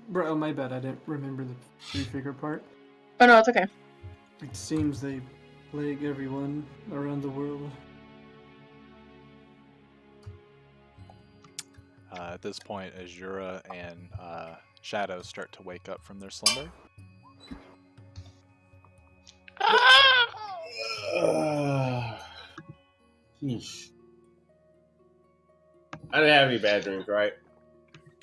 Bro, oh, my bad, I didn't remember the 3-figure part. Oh no, it's okay. It seems they plague everyone around the world. At this point, Azura and Shadow start to wake up from their slumber. Sheesh. I didn't have any bad dreams, right?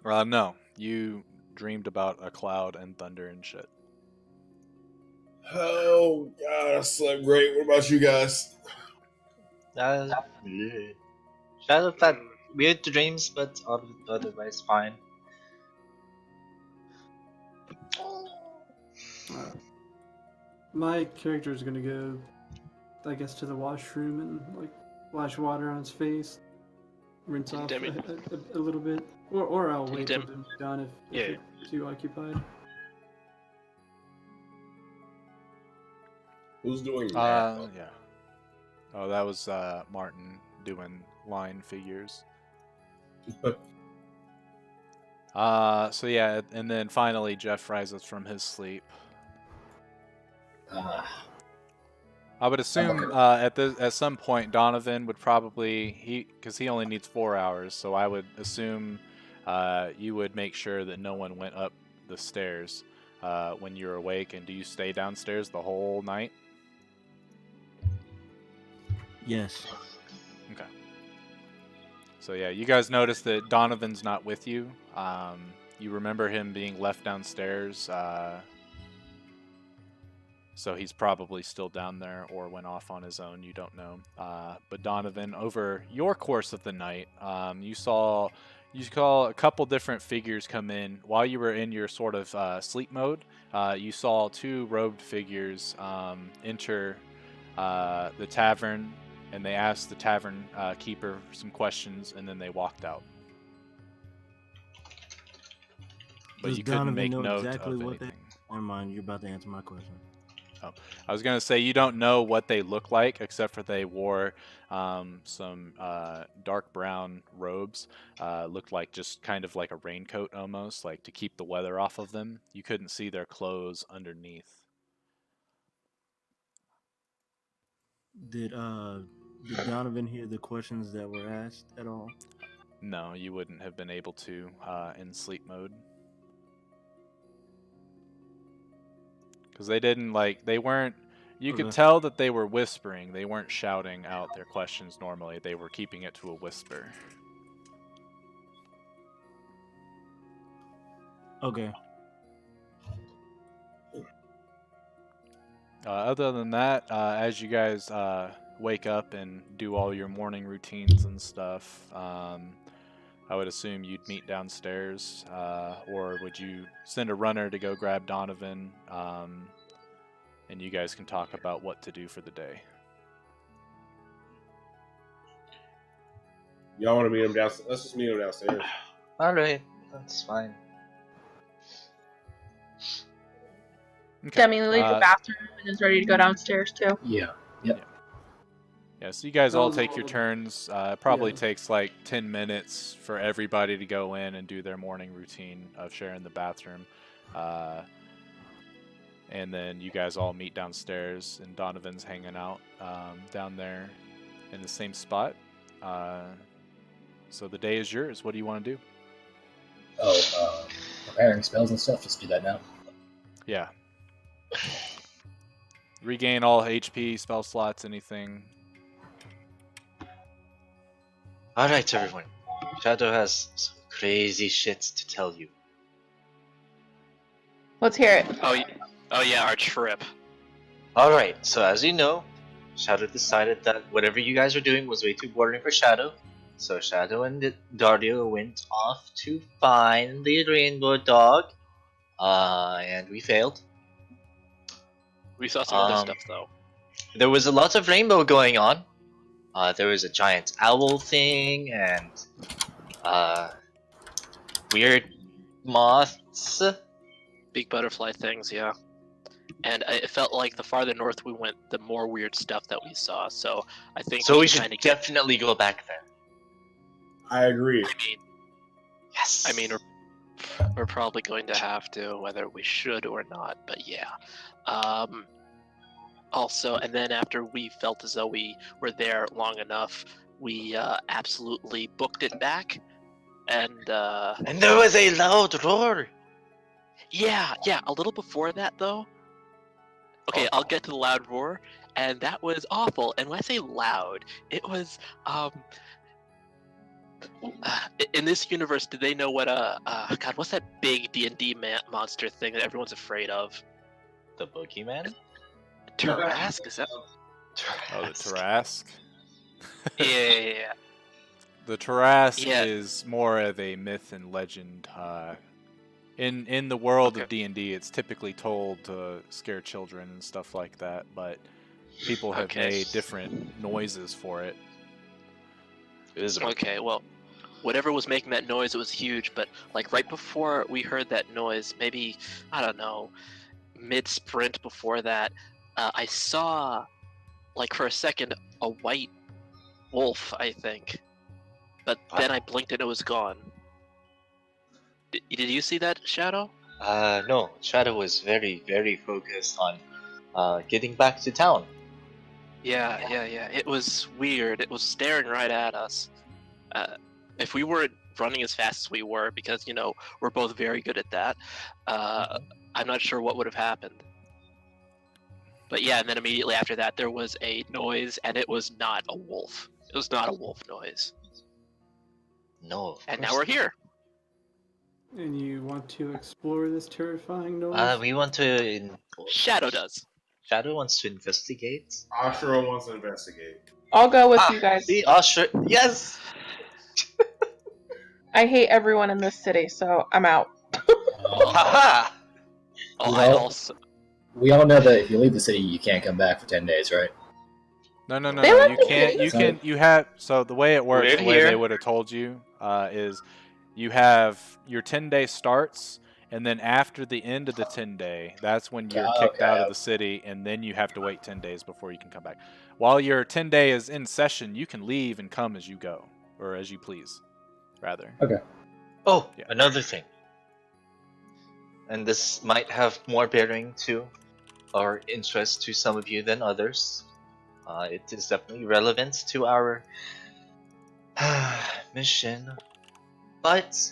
No. You dreamed about a cloud and thunder and shit. Oh, God, I slept great. What about you guys? Shadow had weird dreams, but otherwise fine. My character is gonna go, I guess, to the washroom and like wash water on his face, rinse off a little bit, or I'll wait till Demi's done if you're too occupied. Who's doing that? Yeah. Oh, that was Martin doing line figures. So yeah, and then finally Jeff rises from his sleep. I would assume at some point Donovan would probably because he only needs 4 hours, so I would assume you would make sure that no one went up the stairs when you're awake. And do you stay downstairs the whole night? Yes. Okay. So yeah, you guys notice that Donovan's not with you. You remember him being left downstairs. So he's probably still down there or went off on his own. You don't know. But Donovan, over your course of the night, you saw a couple different figures come in while you were in your sort of sleep mode. You saw 2 robed figures enter the tavern, and they asked the tavern keeper some questions, and then they walked out. But you couldn't make note of anything. Never mind, you're about to answer my question. Oh, I was gonna say you don't know what they look like, except for they wore some dark brown robes. Looked like just kind of like a raincoat almost, like to keep the weather off of them. You couldn't see their clothes underneath. Did Did Donovan hear the questions that were asked at all? No, you wouldn't have been able to in sleep mode. Because they didn't they weren't. You could Okay. tell that they were whispering. They weren't shouting out their questions normally. They were keeping it to a whisper. Okay. Other than that, as you guys wake up and do all your morning routines and stuff, I would assume you'd meet downstairs, or would you send a runner to go grab Donovan, and you guys can talk about what to do for the day. Y'all want to meet him downstairs? Let's just meet him downstairs. Alright, that's fine. Okay. Demi leaves the bathroom and is ready to go downstairs too. Yeah. Yep. Yeah, so you guys all Those take your will- turns. It probably Yeah. takes like 10 minutes for everybody to go in and do their morning routine of sharing the bathroom. And then you guys all meet downstairs, and Donovan's hanging out down there in the same spot. So the day is yours. What do you want to do? Oh, preparing spells and stuff. Just do that now. Yeah. Regain all HP, spell slots, anything. Alright, everyone. Shadow has some crazy shit to tell you. Let's hear it. Oh yeah, our trip. Alright, so as you know, Shadow decided that whatever you guys are doing was way too boring for Shadow. So Shadow and Dario went off to find the rainbow dog. And we failed. We saw some other stuff though. There was a lot of rainbow going on. There was a giant owl thing and weird moths. Big butterfly things, yeah. And it felt like the farther north we went, the more weird stuff that we saw. So I think So we kind should of definitely go back there. I agree. Yes. I mean, we're probably going to have to, whether we should or not. But yeah. Also, and then after we felt as though we were there long enough, we absolutely booked it back. And there was a loud roar. yeah, a little before that though. Okay, I'll get to the loud roar, and that was awful. And when I say loud, it was in this universe. Did they know what God? What's that big D&D monster thing that everyone's afraid of? The boogeyman? Tarask? Is that? Oh, the Tarask? Yeah. The Tarask Yeah. is more of a myth and legend. In the world of Okay. D&D, it's typically told to scare children and stuff like that, but people have Okay. made different noises for it. It is a Okay, well, whatever was making that noise, it was huge. But like right before we heard that noise, maybe I don't know, mid-sprint before that, I saw, like for a second, a white wolf. I think, but then I blinked and it was gone. Did you see that, Shadow? No, Shadow was very, very focused on getting back to town. Yeah. It was weird. It was staring right at us. If we weren't running as fast as we were, because we're both very good at that, I'm not sure what would have happened. But yeah, and then immediately after that, there was a noise, and it was not a wolf. It was not a wolf noise. No. of And course now we're not. here. And you want to explore this terrifying noise? We want to. Shadow does. Shadow wants to investigate. Ashura wants to investigate. I'll go with you guys. See, Ashura. Yes. I hate everyone in this city, so I'm out. Haha. Oh, You I know- also. We all know that if you leave the city, you can't come back for 10 days, right? No. They let You me can't. leave. You can. You have. So the way it works, We're the way they here. would have told you, is you have your 10-day starts, and then after the end of the 10-day, that's when you're kicked Okay. out of the city, and then you have to wait 10 days before you can come back. While your 10-day is in session, you can leave and come as you go, or as you please, rather. Oh, Yeah. another thing. And this might have more bearing to or interest to some of you than others. It is definitely relevant to our mission. But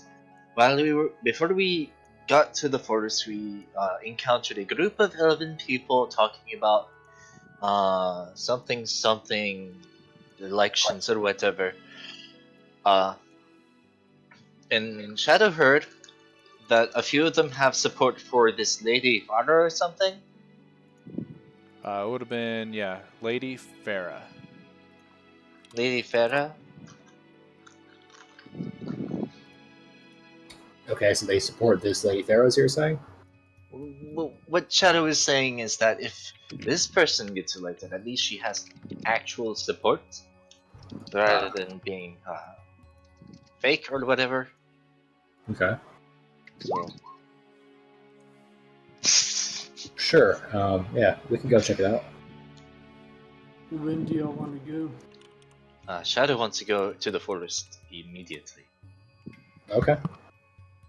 before we got to the forest, we encountered a group of elven people talking about something elections or whatever. And Shadow heard that a few of them have support for this Lady Farah or something. It would have been, yeah, Lady Farah. Lady Farah. Okay, so they support this Lady Pharaohs, you're saying? What Shadow is saying is that if this person gets elected, at least she has actual support rather than being fake or whatever. Okay. So. Sure. Yeah, we can go check it out. When do y'all want to go? Shadow wants to go to the forest immediately. Okay.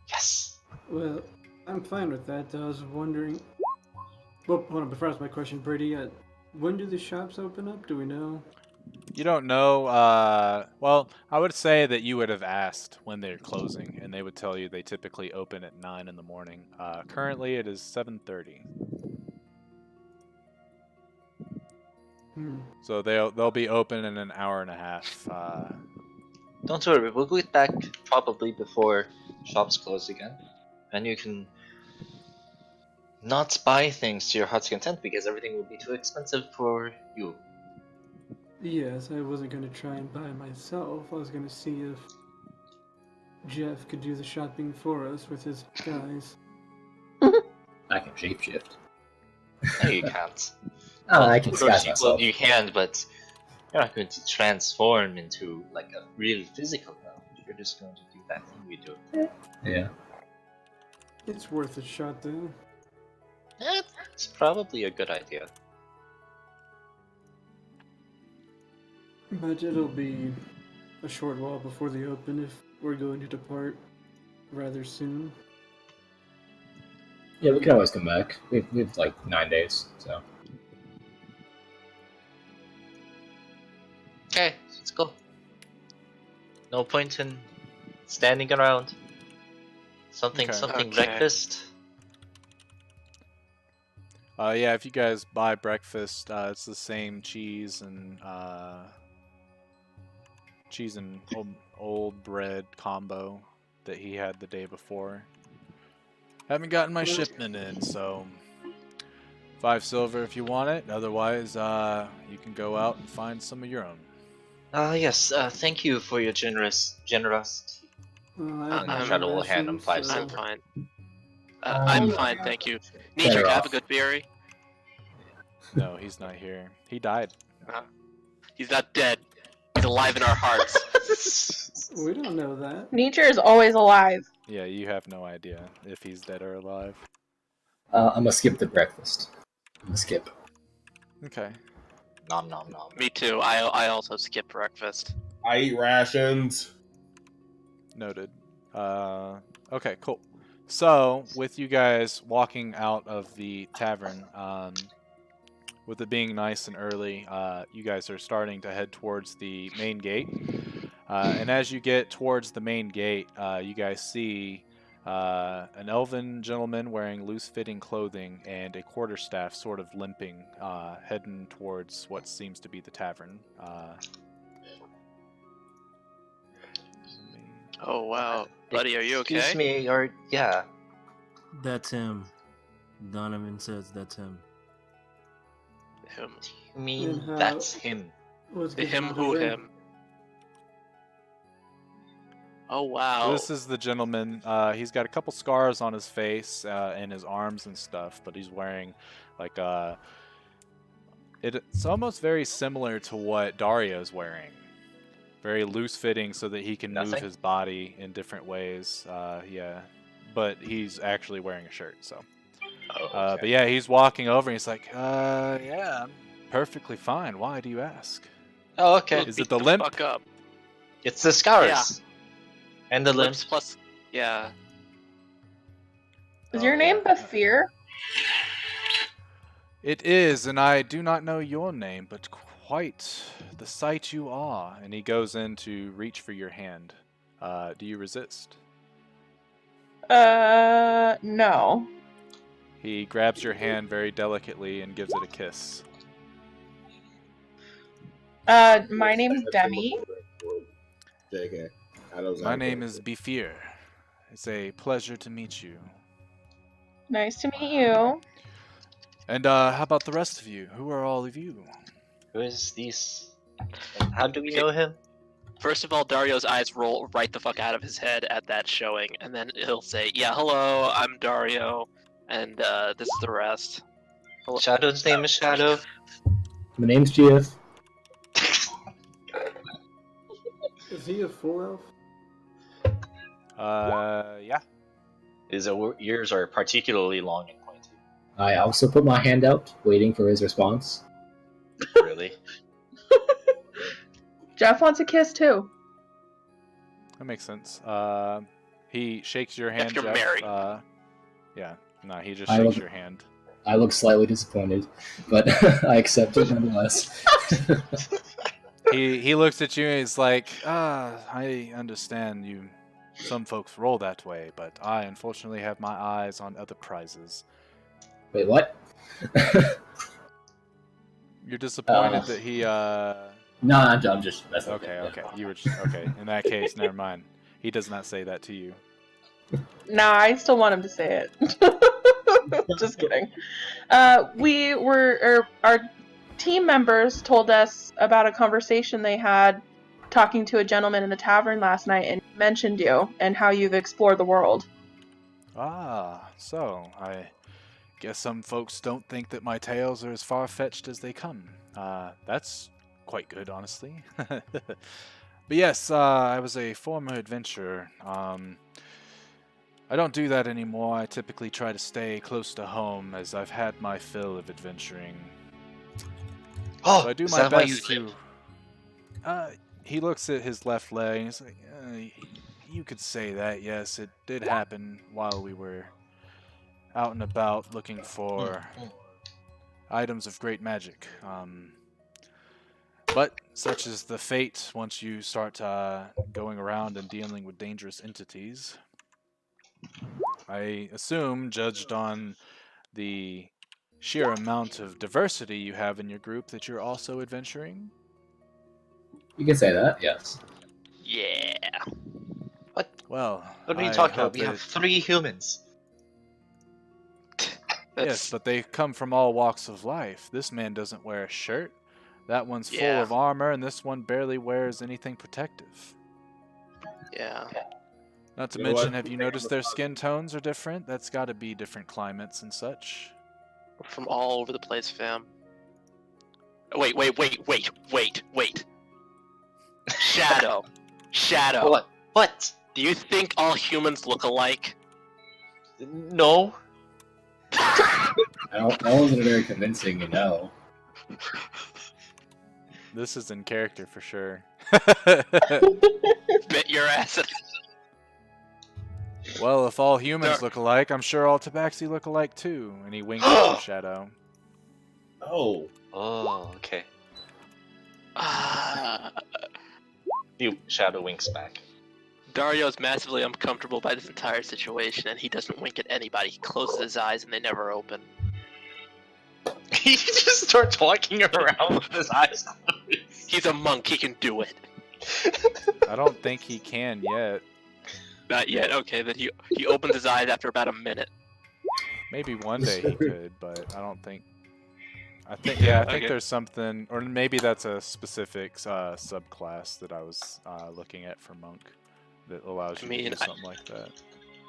Yes. Well, I'm fine with that. I was wondering. Well, hold on. Before I ask my question, Brady, when do the shops open up? Do we know? You don't know. Well, I would say that you would have asked when they're closing, and they would tell you they typically open at 9 in the morning. Currently, it is 7:30. So they'll be open in an hour and a half. Don't worry, we'll get back probably before shops close again, and you can not buy things to your heart's content because everything will be too expensive for you. Yes, I wasn't going to try and buy myself. I was going to see if Jeff could do the shopping for us with his guys. I can shapeshift. No, you can't. Oh, I can disguise Well, myself. you can, but you're not going to transform into like a real physical elf. You're just going to do that thing we do. Yeah. It's worth a shot, though. It's probably a good idea. But it'll be a short while before they open if we're going to depart rather soon. Yeah, we can always come back. We've like 9 days, so. Okay, let's go. No point in standing around. Something Okay. breakfast. Yeah, if you guys buy breakfast, it's the same cheese and old bread combo that he had the day before. Haven't gotten my shipment in, so 5 silver if you want it. Otherwise, you can go out and find some of your own. Yes. Thank you for your generosity. Well, Shadow will hand him 5 I'm silver. fine. I'm fine, thank you. Need Better you to have off. a good berry? No, he's not here. He died. He's not dead. He's alive in our hearts. we don't know that. Nature is always alive. Yeah, you have no idea if he's dead or alive. I'm gonna skip the breakfast. I'm gonna skip. Okay. Nom nom nom. Me too. I also skip breakfast. I eat rations. Noted. Okay, cool. So, with you guys walking out of the tavern, with it being nice and early, you guys are starting to head towards the main gate. And as you get towards the main gate, you guys see an elven gentleman wearing loose-fitting clothing and a quarterstaff sort of limping, heading towards what seems to be the tavern. Oh wow, buddy, are you okay? Excuse me, or yeah. That's him. Donovan says that's him. Him. I mean, And, that's him. What's The good him about who it? him. Oh wow. So this is the gentleman. He's got a couple scars on his face and his arms and stuff, but he's wearing like it's almost very similar to what Dario's wearing. Very loose fitting so that he can move Nothing? his body in different ways. Yeah, but he's actually wearing a shirt. So, Oh, okay. but yeah, he's walking over and he's like, yeah, I'm perfectly fine. Why do you ask? Oh, okay. Is Beat it the limp? Fuck up. It's the scars. Yeah. And the Lips limbs. plus. Yeah. Is Oh, your name yeah. Bafir? It is, and I do not know your name, but quite the sight you are. And he goes in to reach for your hand. Do you resist? No. He grabs your hand very delicately and gives it a kiss. My name's Demi. JK. My name is Befir. It's a pleasure to meet you. Nice to meet you. And how about the rest of you? Who are all of you? Who is this? And how do we know him? First of all, Dario's eyes roll right the fuck out of his head at that showing, and then he'll say, "Yeah, hello, I'm Dario, and this is the rest." Hello. Shadow's name is Shadow. My name's GF. Is he a full elf? Yeah. His ears are particularly long and pointy. I also put my hand out, waiting for his response. Really? Jeff wants a kiss too. That makes sense. He shakes your hand, you're Jeff. married. Yeah. No, he just I shakes look- your hand. I look slightly disappointed, but I accept it nonetheless. He looks at you and he's like, I understand you. Some folks roll that way, but I unfortunately have my eyes on other prizes. Wait, what? You're disappointed that he. No, I'm just messing with Okay, it, okay. You were just, okay. In that case, never mind. He does not say that to you. Nah, I still want him to say it. Just kidding. Our team members told us about a conversation they had talking to a gentleman in the tavern last night and mentioned you and how you've explored the world. So I guess some folks don't think that my tales are as far-fetched as they come. That's quite good, honestly. But yes, I was a former adventurer. I don't do that anymore. I typically try to stay close to home as I've had my fill of adventuring. Oh, So I do is my that why you best to... he looks at his left leg and he's like, you could say that, yes. It did happen while we were out and about looking for items of great magic. But such is the fate once you start going around and dealing with dangerous entities. I assume, judged on the sheer amount of diversity you have in your group, that you're also adventuring? You can say that, yes. Yeah. Well, What are you I talking hope about? We have 3 humans. Yes, but they come from all walks of life. This man doesn't wear a shirt. That one's full Yeah. of armor, and this one barely wears anything protective. Yeah. Not to You know mention, what? have you noticed their skin tones are different? That's got to be different climates and such. We're from all over the place, fam. Wait. Shadow. Shadow. What? What? Do you think all humans look alike? No. That wasn't very convincing, you know. This is in character for sure. Bet your ass. Well, if all humans look alike, I'm sure all Tabaxi look alike too. And he winks at you, Shadow. Oh. Oh, okay. You Shadow winks back. Dario's massively uncomfortable by this entire situation, and he doesn't wink at anybody. He closes his eyes and they never open. He just starts walking around with his eyes closed. He's a monk, he can do it. I don't think he can yet. Not yet, okay, then he opens his eyes after about a minute. Maybe one day he could, but I don't think. I think Okay. there's something, or maybe that's a specific subclass that I was looking at for monk that allows you to do something like that.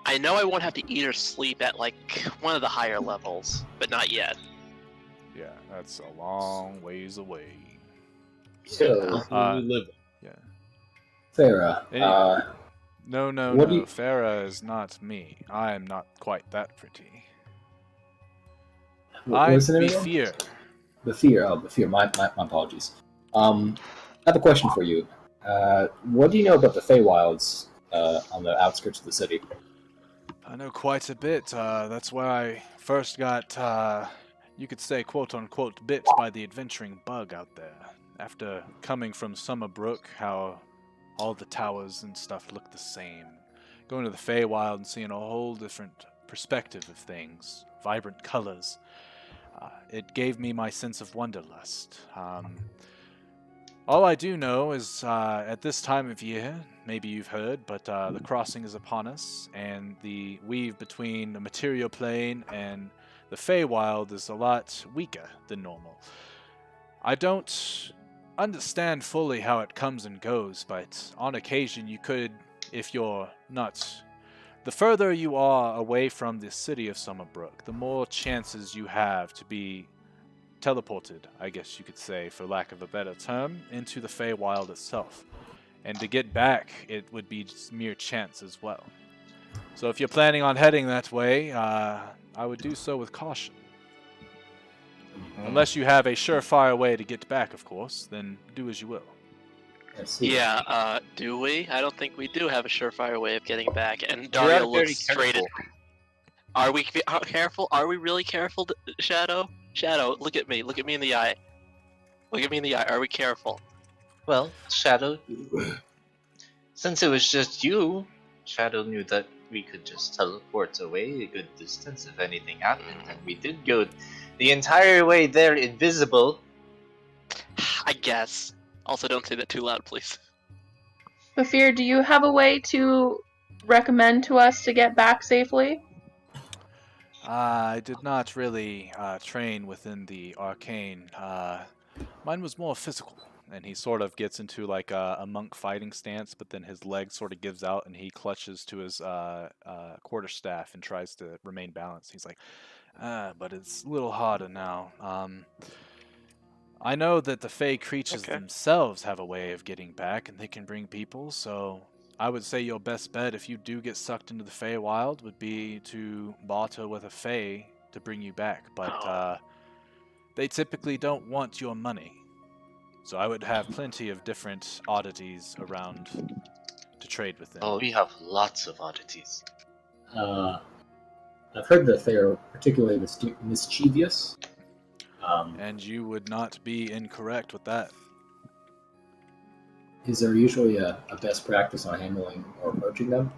I know I won't have to eat or sleep at, like, one of the higher levels, but not yet. Yeah, that's a long ways away. So, We live. Yeah. Farah, No, What do you- Farah is not me. I am not quite that pretty. what I'm was the name again? Befir. Befir. My apologies. I have a question for you. What do you know about the Feywilds on the outskirts of the city? I know quite a bit. That's where I first got, you could say, quote-unquote, bit by the adventuring bug out there. after coming from Summerbrook, how all the towers and stuff look the same. Going to the Feywild and seeing a whole different perspective of things, vibrant colors. It gave me my sense of wanderlust. All I do know is at this time of year, maybe you've heard, but the crossing is upon us, and the weave between the material plane and the Feywild is a lot weaker than normal. I don't understand fully how it comes and goes, but on occasion you could, if you're not... The further you are away from the city of Summerbrook, the more chances you have to be teleported, I guess you could say, for lack of a better term, into the Feywild itself. And to get back, it would be just mere chance as well. So if you're planning on heading that way, I would do so with caution. Unless you have a surefire way to get back, of course, then do as you will. Yeah, do we? I don't think we do have a surefire way of getting back. And We Dario are very looks straight at... careful. Are we careful? Are we really careful, Shadow? Shadow, look at me. Look at me in the eye. Look at me in the eye. Are we careful? Well, Shadow, since it was just you, Shadow knew that we could just teleport away a good distance if anything happened, and we did go the entire way there invisible. I guess. Also, don't say that too loud, please. Bafir, do you have a way to recommend to us to get back safely? I did not really train within the arcane. Mine was more physical. And he sort of gets into like a monk fighting stance, but then his leg sort of gives out and he clutches to his quarterstaff and tries to remain balanced. He's like, but it's a little harder now. I know that the Fey creatures themselves have a way of getting back, and they can bring people, so I would say your best bet if you do get sucked into the Feywild would be to barter with a Fey to bring you back, but they typically don't want your money. So I would have plenty of different oddities around to trade with them. Oh, we have lots of oddities. I've heard that they are particularly mischievous. And you would not be incorrect with that. Is there usually a best practice on handling or approaching them?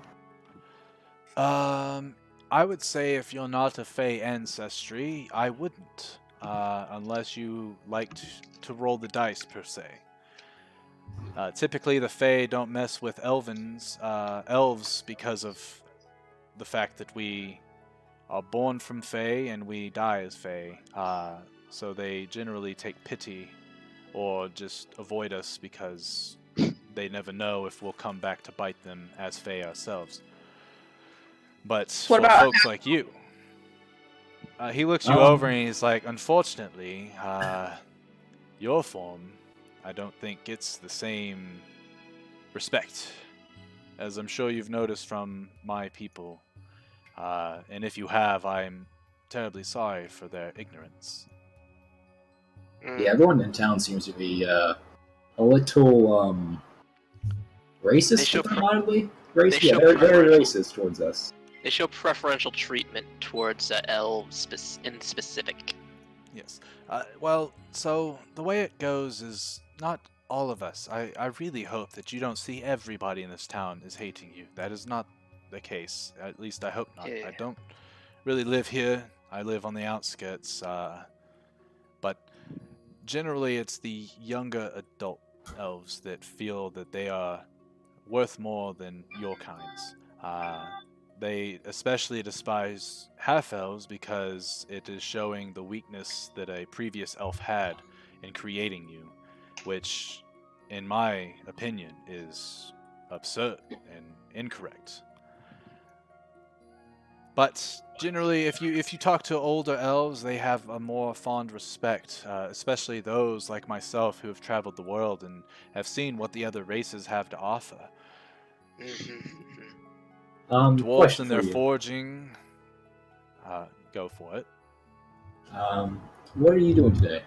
I would say if you're not a Fey ancestry, I wouldn't. Unless you like to roll the dice, per se. Typically, the Fey don't mess with elves because of the fact that we are born from Fey and we die as Fey. So they generally take pity or just avoid us because they never know if we'll come back to bite them as Fey ourselves. But for folks like you, he looks you over and he's like, unfortunately, your form, I don't think gets the same respect, as I'm sure you've noticed from my people. And if you have, I'm terribly sorry for their ignorance. Yeah, everyone in town seems to be a little racist, mildly. Very racist towards us. They show preferential treatment towards elves in specific. Yes. Well, so the way it goes is not all of us. I really hope that you don't see everybody in this town is hating you. That is not the case. At least I hope not. Yeah. I don't really live here. I live on the outskirts. But generally it's the younger adult elves that feel that they are worth more than your kinds. They especially despise half-elves because it is showing the weakness that a previous elf had in creating you, which, in my opinion, is absurd and incorrect. But generally, if you talk to older elves, they have a more fond respect, especially those like myself who have traveled the world and have seen what the other races have to offer. Dwarves and their forging. Go for it. What are you doing today?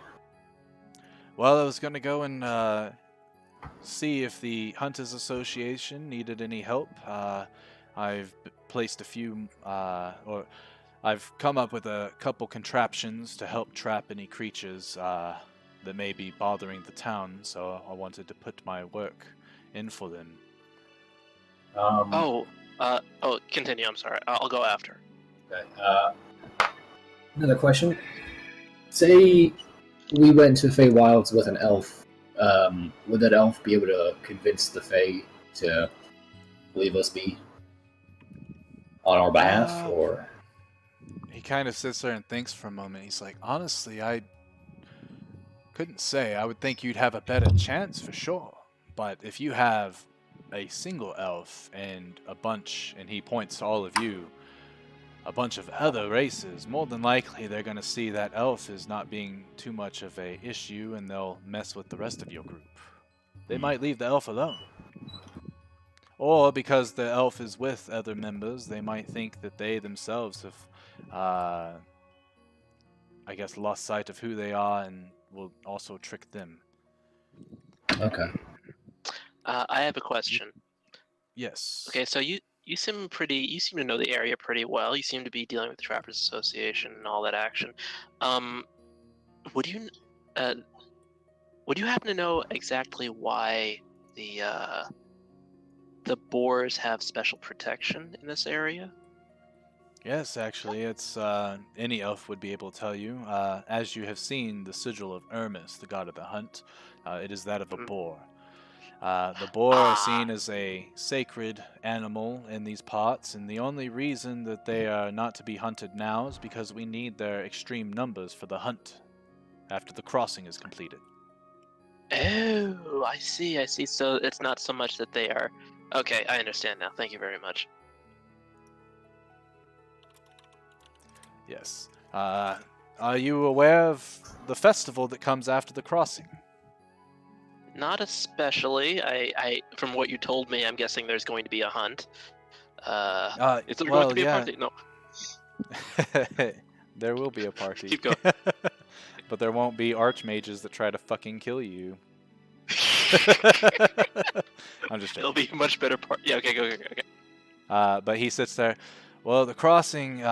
Well, I was going to go and see if the Hunters Association needed any help. I've placed a few, or I've come up with a couple contraptions to help trap any creatures that may be bothering the town, so I wanted to put my work in for them. Continue. I'm sorry. I'll go after. Okay. Another question. Say we went to the Feywilds with an elf. Would that elf be able to convince the Fey to leave us be on our behalf, or? He kind of sits there and thinks for a moment. He's like, honestly, I couldn't say. I would think you'd have a better chance for sure. But if you have a single elf and a bunch, and he points to all of you, a bunch of other races, more than likely they're going to see that elf is not being too much of a issue, and they'll mess with the rest of your group. They might leave the elf alone. Or because the elf is with other members, they might think that they themselves have, I guess, lost sight of who they are and will also trick them. Okay. I have a question. Yes. Okay, so you seem to know the area pretty well. You seem to be dealing with the Trappers Association and all that action. Would you happen to know exactly why the boars have special protection in this area? Yes, actually, it's any elf would be able to tell you. As you have seen, the sigil of Hermes, the god of the hunt, it is that of a boar. The boar are seen as a sacred animal in these parts, and the only reason that they are not to be hunted now is because we need their extreme numbers for the hunt after the crossing is completed. Oh, I see. So it's not so much that they are... Okay, I understand now. Thank you very much. Yes. Are you aware of the festival that comes after the crossing? Not especially. I from what you told me, I'm guessing there's going to be a hunt. Is there going to be a party? No. There will be a party. Keep going. But there won't be archmages that try to fucking kill you. I'm just joking. It'll be a much better party. Yeah, okay, go. But he sits there. Well, the crossing,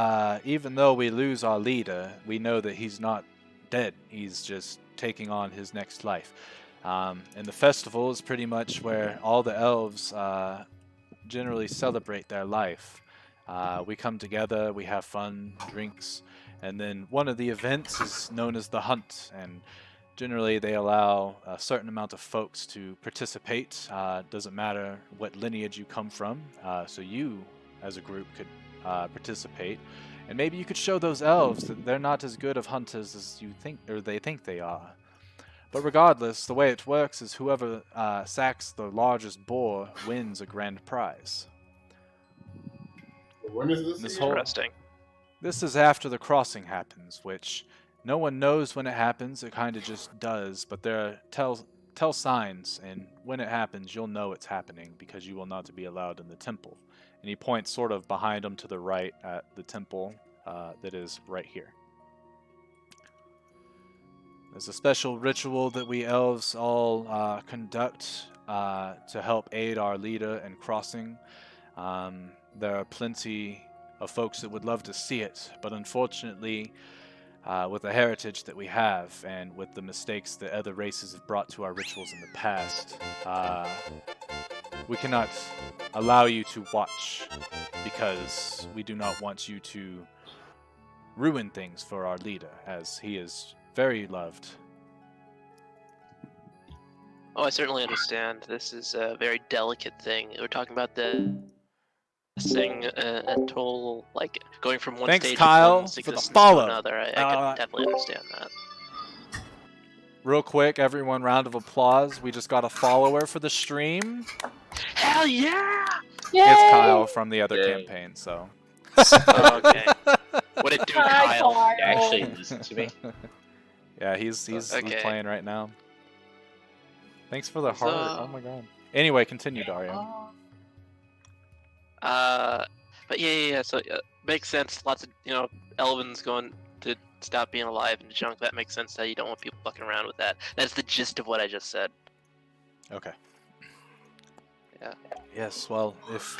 even though we lose our leader, we know that he's not dead. He's just taking on his next life. And the festival is pretty much where all the elves generally celebrate their life. We come together, we have fun, drinks, and then one of the events is known as the hunt. And generally they allow a certain amount of folks to participate. Doesn't matter what lineage you come from. So you, as a group, could participate. And maybe you could show those elves that they're not as good of hunters as you think, or they think they are. But regardless, the way it works is whoever sacks the largest boar wins a grand prize. When is this? Interesting. This is after the crossing happens, which no one knows when it happens. It kind of just does, but there are tell signs, and when it happens, you'll know it's happening because you will not be allowed in the temple. And he points sort of behind him to the right at the temple that is right here. There's a special ritual that we elves all conduct to help aid our leader in crossing. There are plenty of folks that would love to see it, but unfortunately, with the heritage that we have and with the mistakes that other races have brought to our rituals in the past, we cannot allow you to watch because we do not want you to ruin things for our leader, as he is very loved. Oh, I certainly understand. This is a very delicate thing. We're talking about the thing, a total, like, going from one Thanks, stage Kyle, of one's for the existence follow. to another. I can definitely understand that. Real quick, everyone, round of applause. We just got a follower for the stream. Hell yeah! Yay! It's Kyle from the other campaign, so. Oh, okay. What it do, Hi, Kyle? Kyle. Actually, listen to me. Yeah, he's Okay. playing right now. Thanks for the So- heart. Oh my god. Anyway, continue, Dario. But yeah. So makes sense. Lots of Elvin's going to stop being alive and junk. That makes sense. That you don't want people fucking around with that. That's the gist of what I just said. Okay. Yeah. Yes. Well, if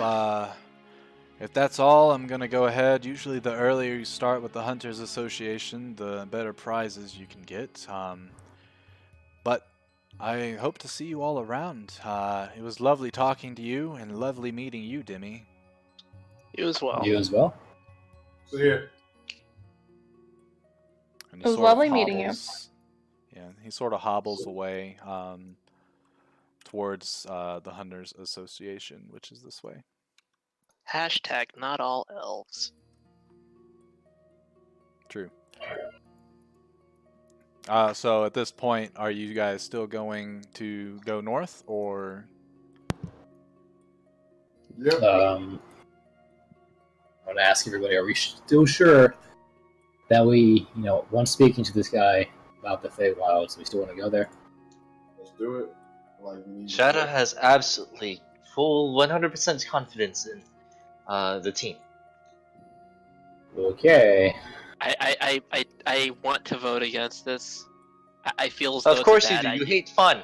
that's all, I'm gonna go ahead. Usually, the earlier you start with the Hunters Association, the better prizes you can get. I hope to see you all around. It was lovely talking to you and lovely meeting you, Demi. You as well. You as well. See ya. And It was lovely meeting you. Yeah, he sort of hobbles away towards the Hunters Association, which is this way. Hashtag not all elves. True. So at this point, are you guys still going to go north, or? Yep. I'm going to ask everybody, are we still sure that we, once speaking to this guy about the Feywilds, we still want to go there? Let's do it. Like, we need to Shadow go. has absolutely full 100% confidence in the team. Okay. I want to vote against this. I feel as though Of course it's you a do. bad You idea. hate fun.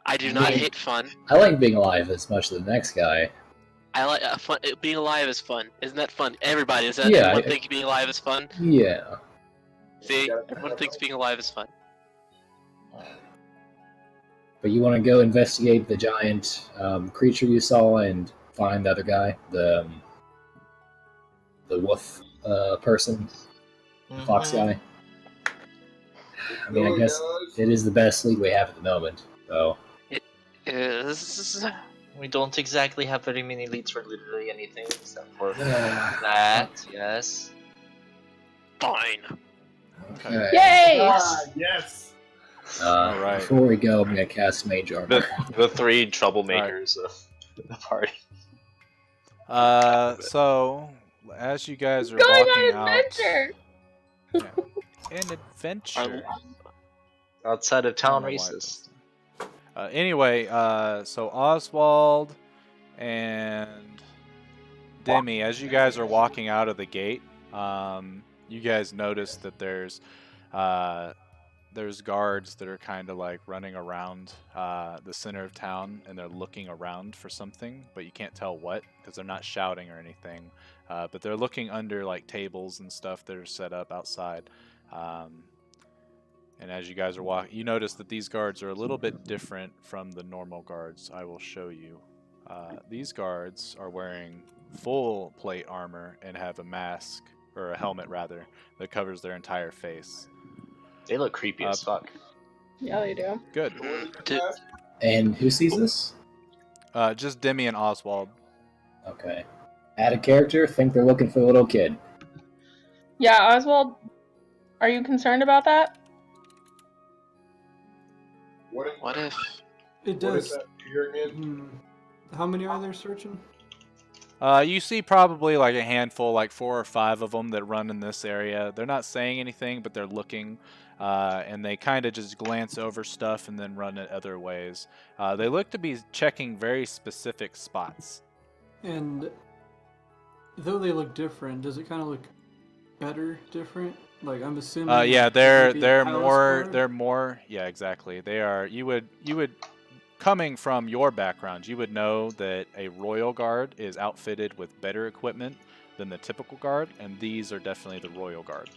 I do not Me. hate fun. I like being alive as much as the next guy. I like fun. Being alive is fun. Isn't that fun? Everybody, is that Yeah, everyone think being alive is fun? Yeah. See, everyone thinks being alive is fun. But you want to go investigate the giant creature you saw and find the other guy, the wolf person, fox guy. I mean, I guess it is the best lead we have at the moment. So It is. We don't exactly have very many leads for literally anything except for that. Yes. Fine. okay. Yay! Yes. All right. Before we go, I'm gonna cast Mage Armor. The three troublemakers of the party. So as you guys are Going walking on out, adventure! an adventure. Outside of I don't town know why it races. does that. Anyway, so Oswald and Demi, as you guys are walking out of the gate, you guys notice that there's guards that are kind of like running around the center of town, and they're looking around for something, but you can't tell what because they're not shouting or anything. But they're looking under like tables and stuff that are set up outside. And as you guys are walking, you notice that these guards are a little bit different from the normal guards. I will show you. These guards are wearing full plate armor and have a mask, or a helmet rather, that covers their entire face. They look creepy as fuck. Yeah, they do. Good. And who sees this? Just Demi and Oswald. Okay. Add a character. Think they're looking for a little kid. Yeah, Oswald, are you concerned about that? What if? It What is does. that here again? How many are there searching? You see probably like a handful, like 4 or 5 of them that run in this area. They're not saying anything, but they're looking, and they kind of just glance over stuff and then run it other ways. They look to be checking very specific spots. And though they look different, does it kind of look better different? Like, I'm assuming. Yeah, like, they're maybe House Guard? they're more, yeah, exactly. They are. You would coming from your background, you would know that a royal guard is outfitted with better equipment than the typical guard, and these are definitely the royal guard.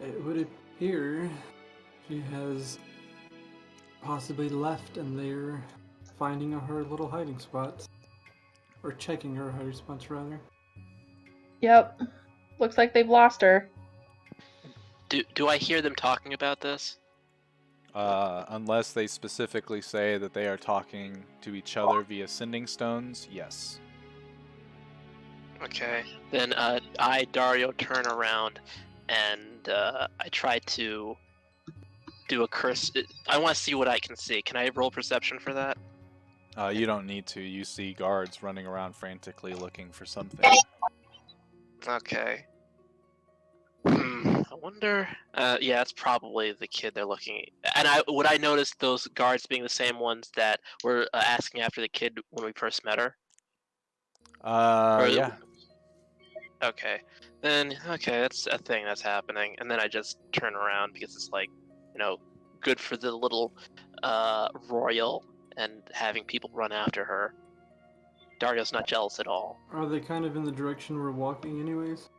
It would appear she has possibly left, and they're finding her little hiding spots, or checking her hiding spots rather. Yep. Looks like they've lost her. Do I hear them talking about this? Unless they specifically say that they are talking to each other via sending stones, yes. Okay. Then Dario, turn around, and I try to do a curse. I want to see what I can see. Can I roll perception for that? You don't need to. You see guards running around frantically looking for something. Okay. I wonder. Yeah, it's probably the kid they're looking. And would I notice those guards being the same ones that were asking after the kid when we first met her? Yeah. Okay. Then that's a thing that's happening. And then I just turn around because it's like, good for the little royal and having people run after her. Dario's not jealous at all. Are they kind of in the direction we're walking, anyways?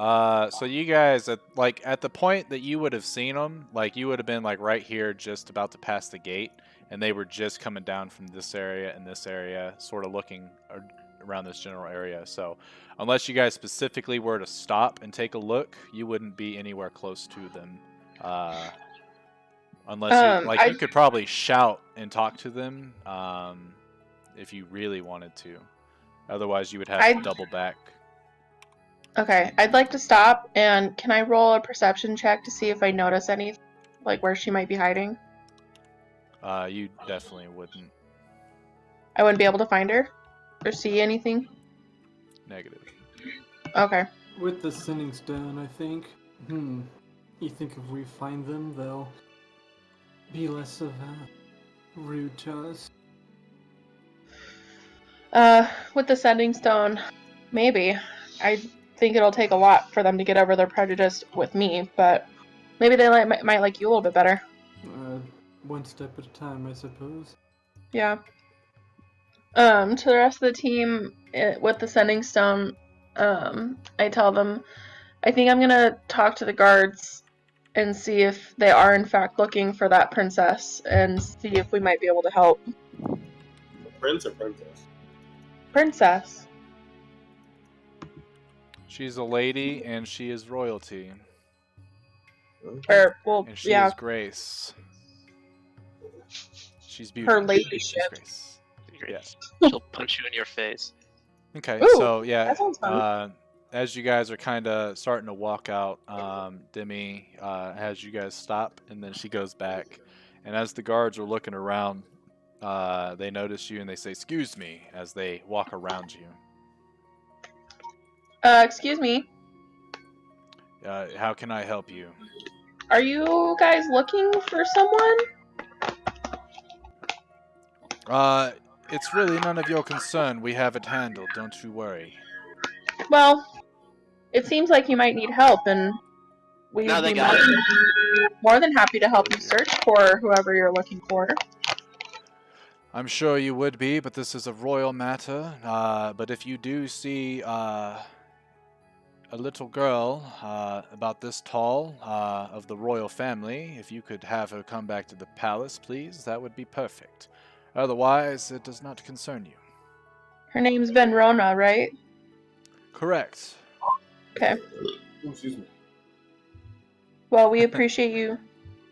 So you guys at the point that you would have seen them, like you would have been like right here, just about to pass the gate, and they were just coming down from this area and this area, sort of looking around this general area. So unless you guys specifically were to stop and take a look, you wouldn't be anywhere close to them. Unless you could probably shout and talk to them, if you really wanted to. Otherwise, you would have to double back. Okay, I'd like to stop, and can I roll a perception check to see if I notice anything, like where she might be hiding? You definitely wouldn't. I wouldn't be able to find her? Or see anything? Negative. Okay. With the sending stone, I think. You think if we find them, they'll be less of rude to us? With the sending stone, maybe. I think it'll take a lot for them to get over their prejudice with me, but maybe they might like you a little bit better. One step at a time, I suppose. Yeah. To the rest of the team, with the sending stone, I tell them, I think I'm gonna talk to the guards and see if they are in fact looking for that princess, and see if we might be able to help. Prince or princess? Princess. She's a lady, and she is royalty. Or, well, and she yeah. is Grace. She's beautiful. Her ladyship. Grace. Yes. She'll punch you in your face. Okay, Ooh, so yeah, that sounds fun. as you guys are kind of starting to walk out, Demi has you guys stop, and then she goes back. And as the guards are looking around, they notice you and they say, "Excuse me," as they walk around you. Excuse me. How can I help you? Are you guys looking for someone? It's really none of your concern. We have it handled. Don't you worry. Well, it seems like you might need help, and we'd Now they be got more than happy to help you search for whoever you're looking for. I'm sure you would be, but this is a royal matter. But if you do see a little girl about this tall of the royal family, if you could have her come back to the palace, please, that would be perfect. Otherwise, it does not concern you. Her name's Venrona, right? Correct. Okay. Excuse me. Well, we appreciate you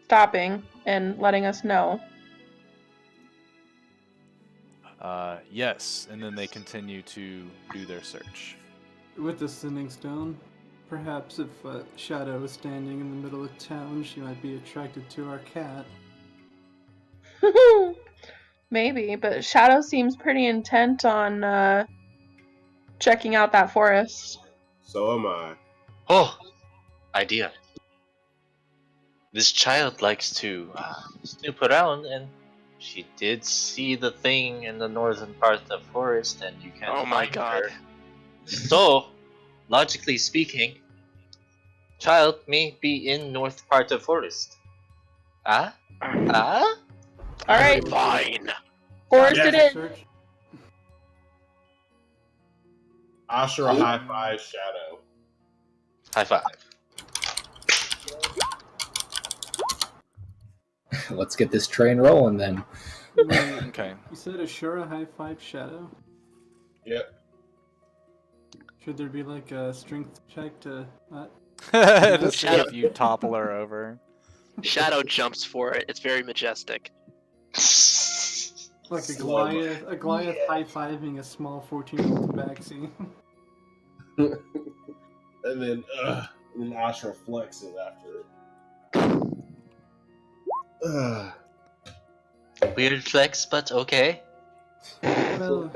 stopping and letting us know. Yes, and then they continue to do their search. With the sending stone, perhaps if Shadow is standing in the middle of town, she might be attracted to our cat. Maybe, but Shadow seems pretty intent on checking out that forest. So am I. Oh, idea. This child likes to snoop around, and she did see the thing in the northern part of the forest, and you can't Oh my find god. her. So, logically speaking, child may be in north part of forest. Alright, Fine. forest it is. Search. Ashura high five Shadow. High five. Let's get this train rolling then. Wait, Okay. you said Ashura high five Shadow? Yep. Should there be like a strength check to To see if you topple her over. Shadow jumps for it. It's very majestic. like a Slow Goliath high fiving a small 14-year-old tabaxi? And then Ashura flexes after it. Weird flex, but okay. Well,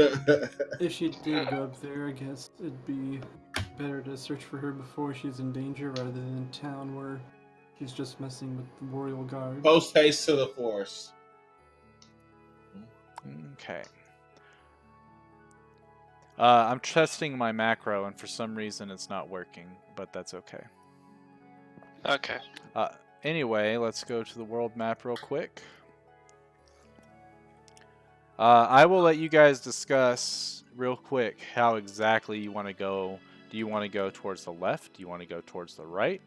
if she did go up there, I guess it'd be better to search for her before she's in danger rather than in town where she's just messing with the royal guard. Post haste to the force. Okay. I'm testing my macro, and for some reason it's not working, but that's okay. Okay. Anyway, let's go to the world map real quick. I will let you guys discuss real quick how exactly you want to go Do you want to go towards the left? Do you want to go towards the right?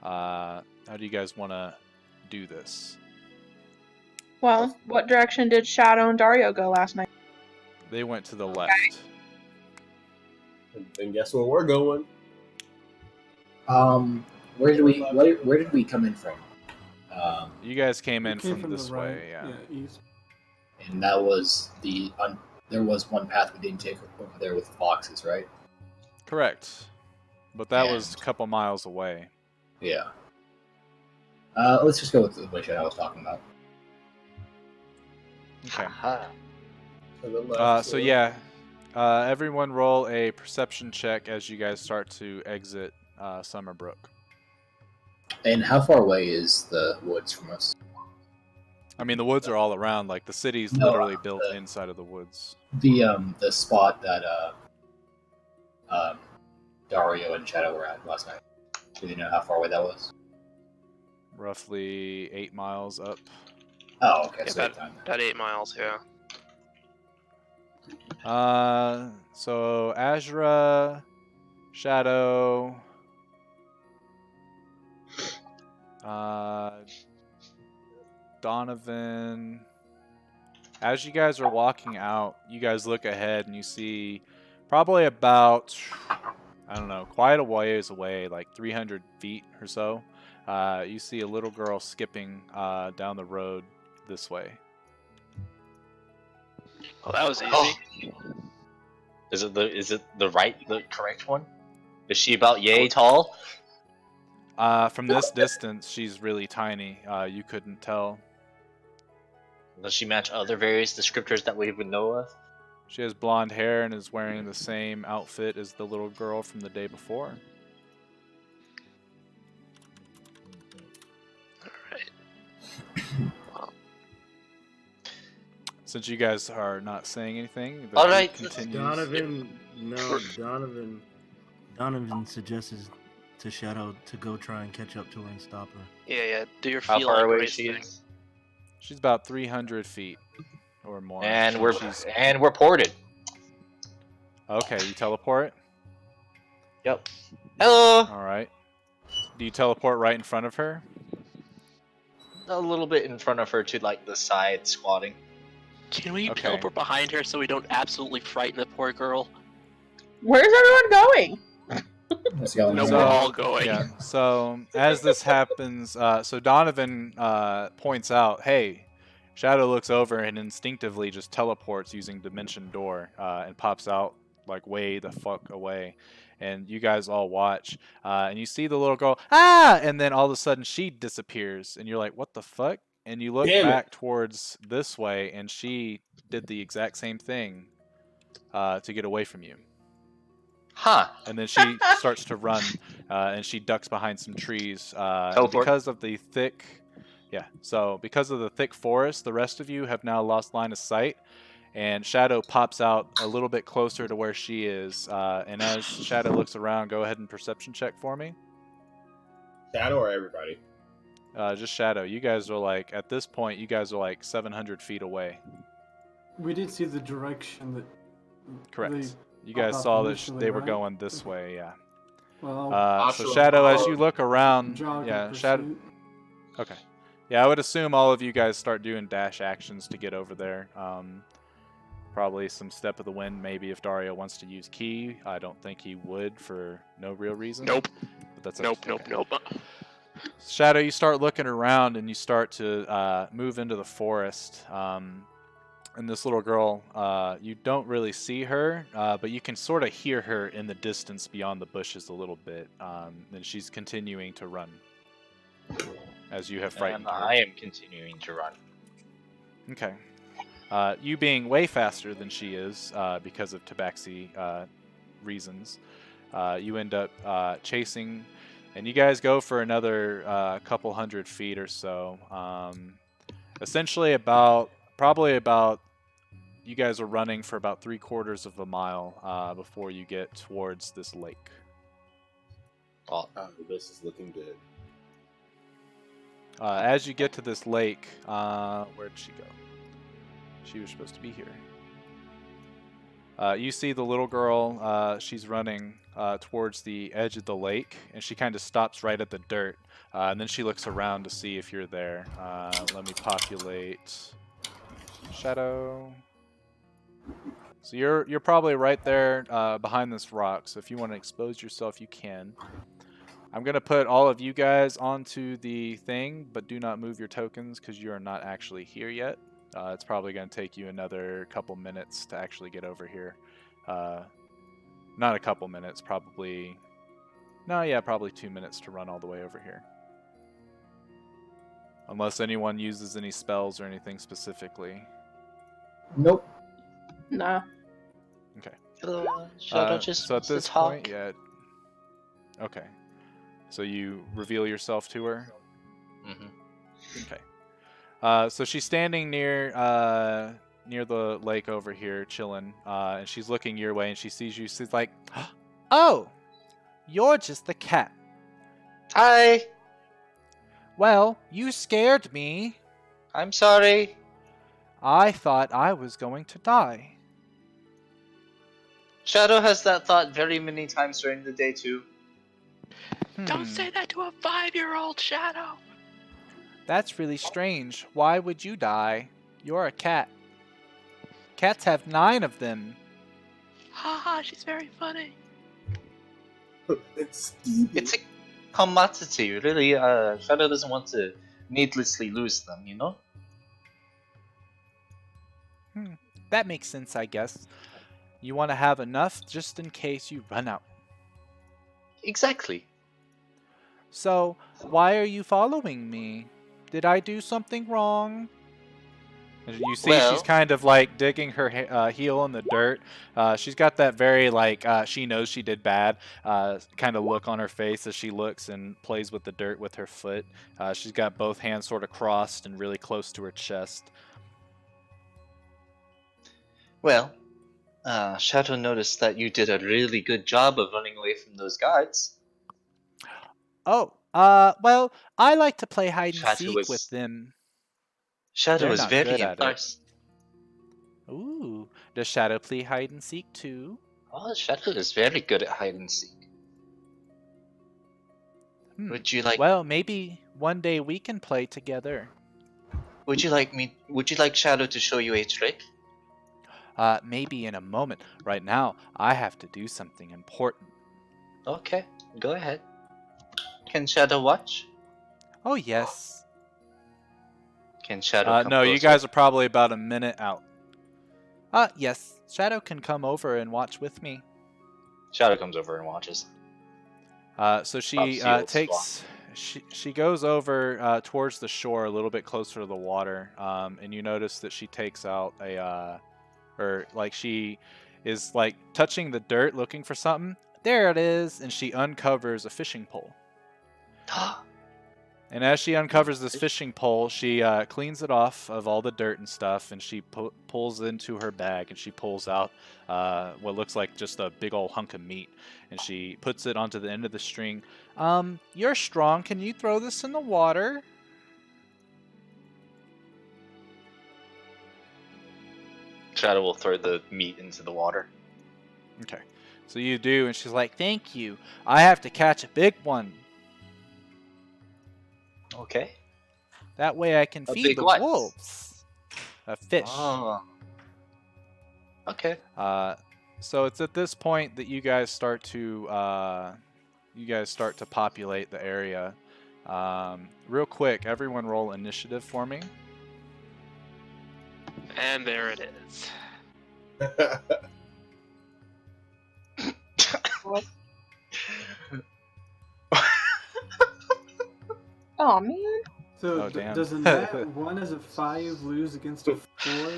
How do you guys want to do this? Well, what direction did Shadow and Dario go last night? They went to the left. And guess where we're going? Where did we come in from? You guys came in came from this the right, way, yeah. east. And that was there was one path we didn't take over there with the foxes, right? Correct. But that was a And- couple miles away. Yeah. Let's just go with the way I was talking about. Okay. Aha. To the left, So yeah, everyone roll a perception check as you guys start to exit Summerbrook. And how far away is the woods from us? I mean, the woods are all around. Like the city's No, literally built inside of the woods. The spot that Dario and Shadow were at last night. Do you know how far away that was? Roughly 8 miles up. Oh, okay. Yeah, So time. About 8 miles, yeah. So Azra, Shadow, Donovan. As you guys are walking out, you guys look ahead and you see probably about, I don't know, quite a ways away, like 300 feet or so. You see a little girl skipping down the road this way. Oh, that was easy. Oh. Is it the correct one? Is she about yay tall? From this distance, she's really tiny. You couldn't tell. Does she match other various descriptors that we would know of? She has blonde hair and is wearing the same outfit as the little girl from the day before. Since you guys are not saying anything, the All group right. continues. Donovan suggests to Shadow to go try and catch up to her and stop her. Yeah. Do your How feline far away grace she thing. is? She's about 300 feet or more. And She's we're ported. okay. You teleport. Yep. Hello. All right. Do you teleport right in front of her? A little bit in front of her to like the side, squatting. Can we Okay. teleport behind her so we don't absolutely frighten the poor girl? Where's everyone going? Let's go. No, So- we're all going. Yeah. So as this happens, so Donovan points out, "Hey." Shadow looks over and instinctively just teleports using Dimension Door and pops out like way the fuck away. And you guys all watch, and you see the little girl, and then all of a sudden she disappears, and you're like, "What the fuck?" And you look Damn it. back towards this way, and she did the exact same thing to get away from you. Huh. And then she starts to run, and she ducks behind some trees. And Teleport. because of the thick, because of the thick forest, the rest of you have now lost line of sight. And Shadow pops out a little bit closer to where she is. And as Shadow looks around, go ahead and perception check for me. Shadow or everybody? Just Shadow. You guys are like, at this point, you guys are like 700 feet away. We did see the direction that. Correct. You pop guys up saw that initially, they were right? going this way, yeah. Well, So Also- Shadow, as you look around, jog yeah, in Shadow. pursuit. Okay. Yeah, I would assume all of you guys start doing dash actions to get over there. Probably some step of the wind, maybe if Dario wants to use key. I don't think he would for no real reason. Nope. But that's Nope. okay. Shadow, you start looking around and you start to move into the forest. And this little girl, you don't really see her, but you can sort of hear her in the distance beyond the bushes a little bit. And she's continuing to run. As you have frightened And her. I am continuing to run. Okay. You being way faster than she is because of tabaxi reasons, you end up chasing, and you guys go for another couple hundred feet or so. Essentially, probably about you guys are running for about 3/4 of a mile before you get towards this lake. Well, Oh, this is looking good. As you get to this lake, where'd she go? She was supposed to be here. You see the little girl. She's running towards the edge of the lake, and she kind of stops right at the dirt. And then she looks around to see if you're there. Let me populate Shadow. So you're probably right there behind this rock. So if you want to expose yourself, you can. I'm gonna put all of you guys onto the thing, but do not move your tokens because you are not actually here yet. It's probably gonna take you another couple minutes to actually get over here. Not a couple minutes, probably. No, yeah, probably 2 minutes to run all the way over here. Unless anyone uses any spells or anything specifically. Nope. Nah. Okay. Shadow just so at wants to this talk. point, yeah. Okay. So you reveal yourself to her. Mm-hmm. Okay. So she's standing near the lake over here, chilling, and she's looking your way, and she sees you. She's like, "Oh, you're just the cat. Hi. Well, you scared me. I'm sorry. I thought I was going to die." Shadow has that thought very many times during the day too. Don't say that to a 5-year-old, Shadow. That's really strange. Why would you die? You're a cat. Cats have 9 of them. Haha, she's very funny. It's stupid. It's a commodity, really. Shadow doesn't want to needlessly lose them, you know? That makes sense, I guess. You want to have enough just in case you run out. Exactly. So, why are you following me? Did I do something wrong? And you see Well- she's kind of like digging her heel in the dirt. She's got that very like she knows she did bad kind of look on her face as she looks and plays with the dirt with her foot. She's got both hands sort of crossed and really close to her chest. Well, Shadow noticed that you did a really good job of running away from those guards. Oh, well, I like to play hide and Shadow seek was- with them. Shadow They're was not very good at it. impressed. Ooh, does Shadow play hide and seek too? Oh, Shadow is very good at hide and seek. Would you like? Well, maybe one day we can play together. Would you like Shadow to show you a trick? Maybe in a moment. Right now, I have to do something important. Okay, go ahead. Can Shadow watch? Oh, yes. Can Shadow come no, you closer? guys are probably about a minute out. Yes. Shadow can come over and watch with me. Shadow comes over and watches. So she Sealed takes... She goes over towards the shore a little bit closer to the water, and you notice that she takes out a... or, like, she is, like, touching the dirt looking for something. There it is! And she uncovers a fishing pole. And as she uncovers this fishing pole, she cleans it off of all the dirt and stuff, and she pulls into her bag, and she pulls out what looks like just a big old hunk of meat, and she puts it onto the end of the string. You're strong. Can you throw this in the water? Shadow will throw the meat into the water. Okay. So you do, and she's like, thank you. I have to catch a big one. Okay. That way I can A feed big the what? wolves. A fish. Oh. Okay. So it's at this point that you guys start to populate the area. Real quick, everyone roll initiative for me. And there it is. Oh man. So Oh, damn. does a nat 1 as a 5 lose against a 4?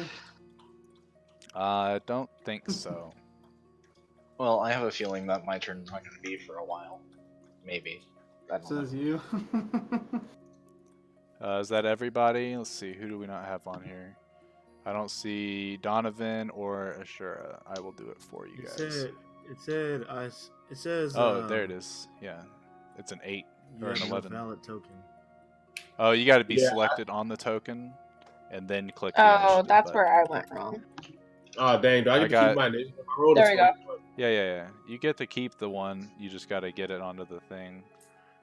I don't think so. Well, I have a feeling that my turn's not going to be for a while. Maybe. I don't know. Says you. Is that everybody? Let's see. Who do we not have on here? I don't see Donovan or Ashura. I will do it for you guys. It says. Oh, there it is. Yeah, it's an 8 You or an have no 11. valid token. Oh, you got to be Yeah. selected on the token, and then click. The Oh, initiative that's button. where I went wrong. Oh dang! Do I get to keep my initiative? I rolled There a we go. 21. Yeah. You get to keep the one. You just got to get it onto the thing.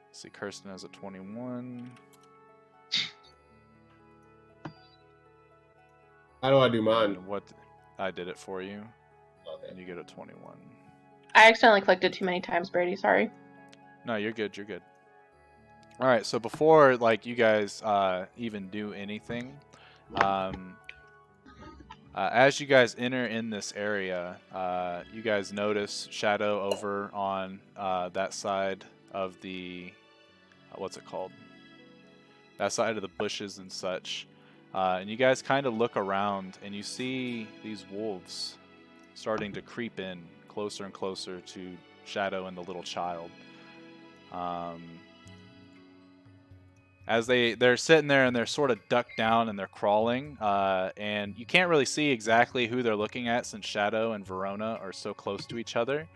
Let's see, Kirsten has a 21. How do I do mine? And what? I did it for you, Okay. and you get a 21. I accidentally clicked it too many times, Brady. Sorry. No, you're good. You're good. All right. So before like you guys even do anything, as you guys enter in this area, you guys notice Shadow over on that side of the what's it called? That side of the bushes and such. And you guys kind of look around and you see these wolves starting to creep in closer and closer to Shadow and the little child. As they're sitting there and they're sort of ducked down and they're crawling, and you can't really see exactly who they're looking at since Shadow and Verona are so close to each other.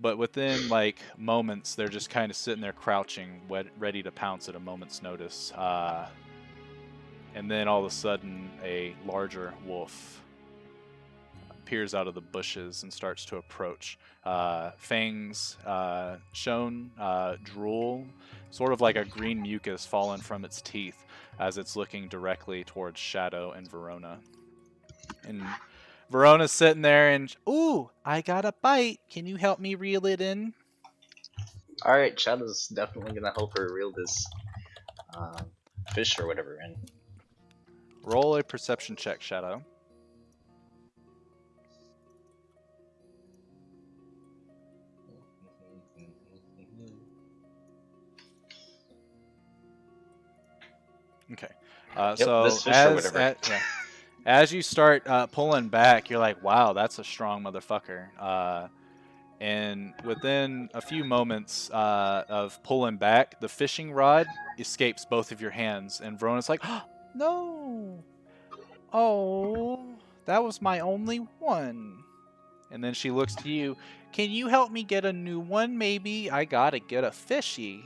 But within like moments, they're just kind of sitting there crouching, ready to pounce at a moment's notice. And then all of a sudden, a larger wolf appears out of the bushes and starts to approach. Fangs shown, drool, sort of like a green mucus fallen from its teeth as it's looking directly towards Shadow and Verona. And Verona's sitting there and, ooh, I got a bite. Can you help me reel it in? Alright, Shadow's definitely gonna help her reel this fish or whatever in. Roll a perception check, Shadow. Okay. So this fish or whatever. as you start pulling back, you're like, wow, that's a strong motherfucker. And within a few moments of pulling back, the fishing rod escapes both of your hands. And Verona's like, oh, no. Oh, that was my only one. And then she looks to you. Can you help me get a new one, maybe? I gotta get a fishy.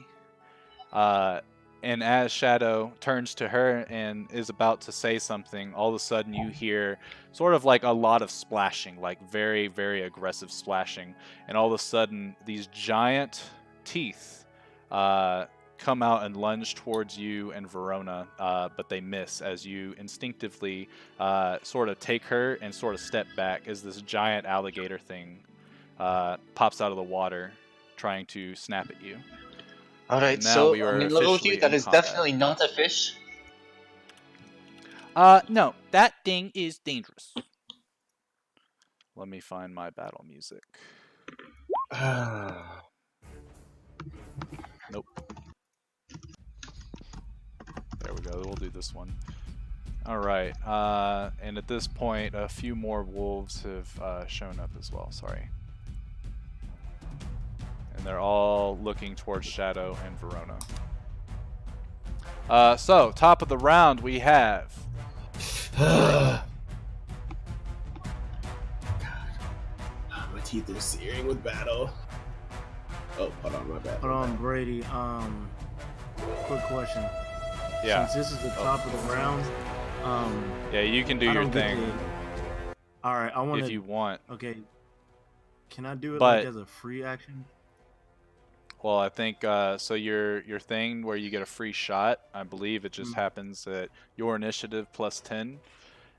And as Shadow turns to her and is about to say something, all of a sudden you hear sort of like a lot of splashing, like very, very aggressive splashing. And all of a sudden, these giant teeth come out and lunge towards you and Verona, but they miss as you instinctively sort of take her and sort of step back as this giant alligator thing pops out of the water, trying to snap at you. Alright, Now so we are I'm in love with you. officially That in is combat. definitely not a fish. No, that thing is dangerous. Let me find my battle music. Nope. There we go. We'll do this one. All right. And at this point, a few more wolves have shown up as well. Sorry. And they're all looking towards Shadow and Verona. So, top of the round, we have... My teeth are searing with battle. Oh, hold on, my bad. Hold on, Brady. Quick question. Yeah. Since this is the top of the round, Yeah, you can do I your don't get thing all right, I want if to. you want. Okay. Can I do it But- like as a free action? Well, I think so. Your thing where you get a free shot, I believe it just happens at your initiative plus 10,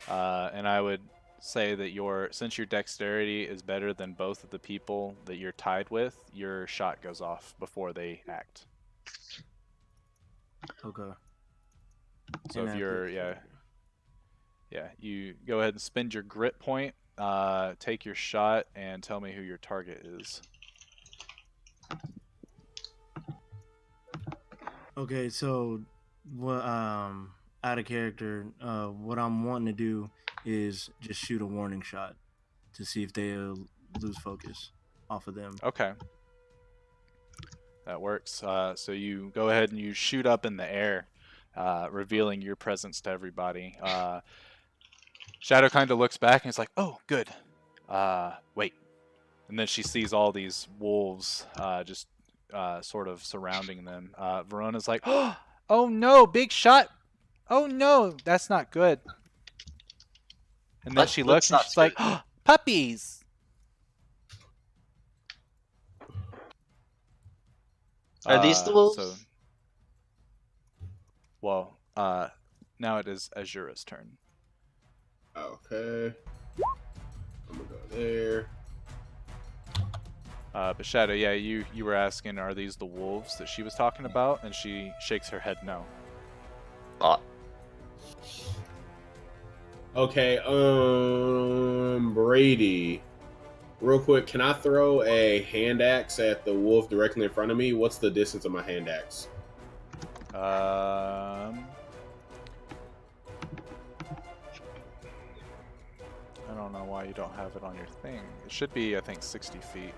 and I would say that since your dexterity is better than both of the people that you're tied with, your shot goes off before they act. Okay. So And if that's you're it. you go ahead and spend your grit point, take your shot, and tell me who your target is. Okay, so what out of character, what I'm wanting to do is just shoot a warning shot to see if they'll lose focus off of them. Okay. That works. So you go ahead and you shoot up in the air, revealing your presence to everybody. Shadow kind of looks back and is like, oh, good. Wait. And then she sees all these wolves just sort of surrounding them. Verona's like, oh no, big shot. Oh no, that's not good. And then she looks and she's like, oh, puppies! Are these the wolves? So, well, now it is Azura's turn. Okay. I'm gonna go there. But Shadow, yeah, you were asking, are these the wolves that she was talking about? And she shakes her head no. Okay, Brady. Real quick, can I throw a hand axe at the wolf directly in front of me? What's the distance of my hand axe? I don't know why you don't have it on your thing. It should be, I think, 60 feet.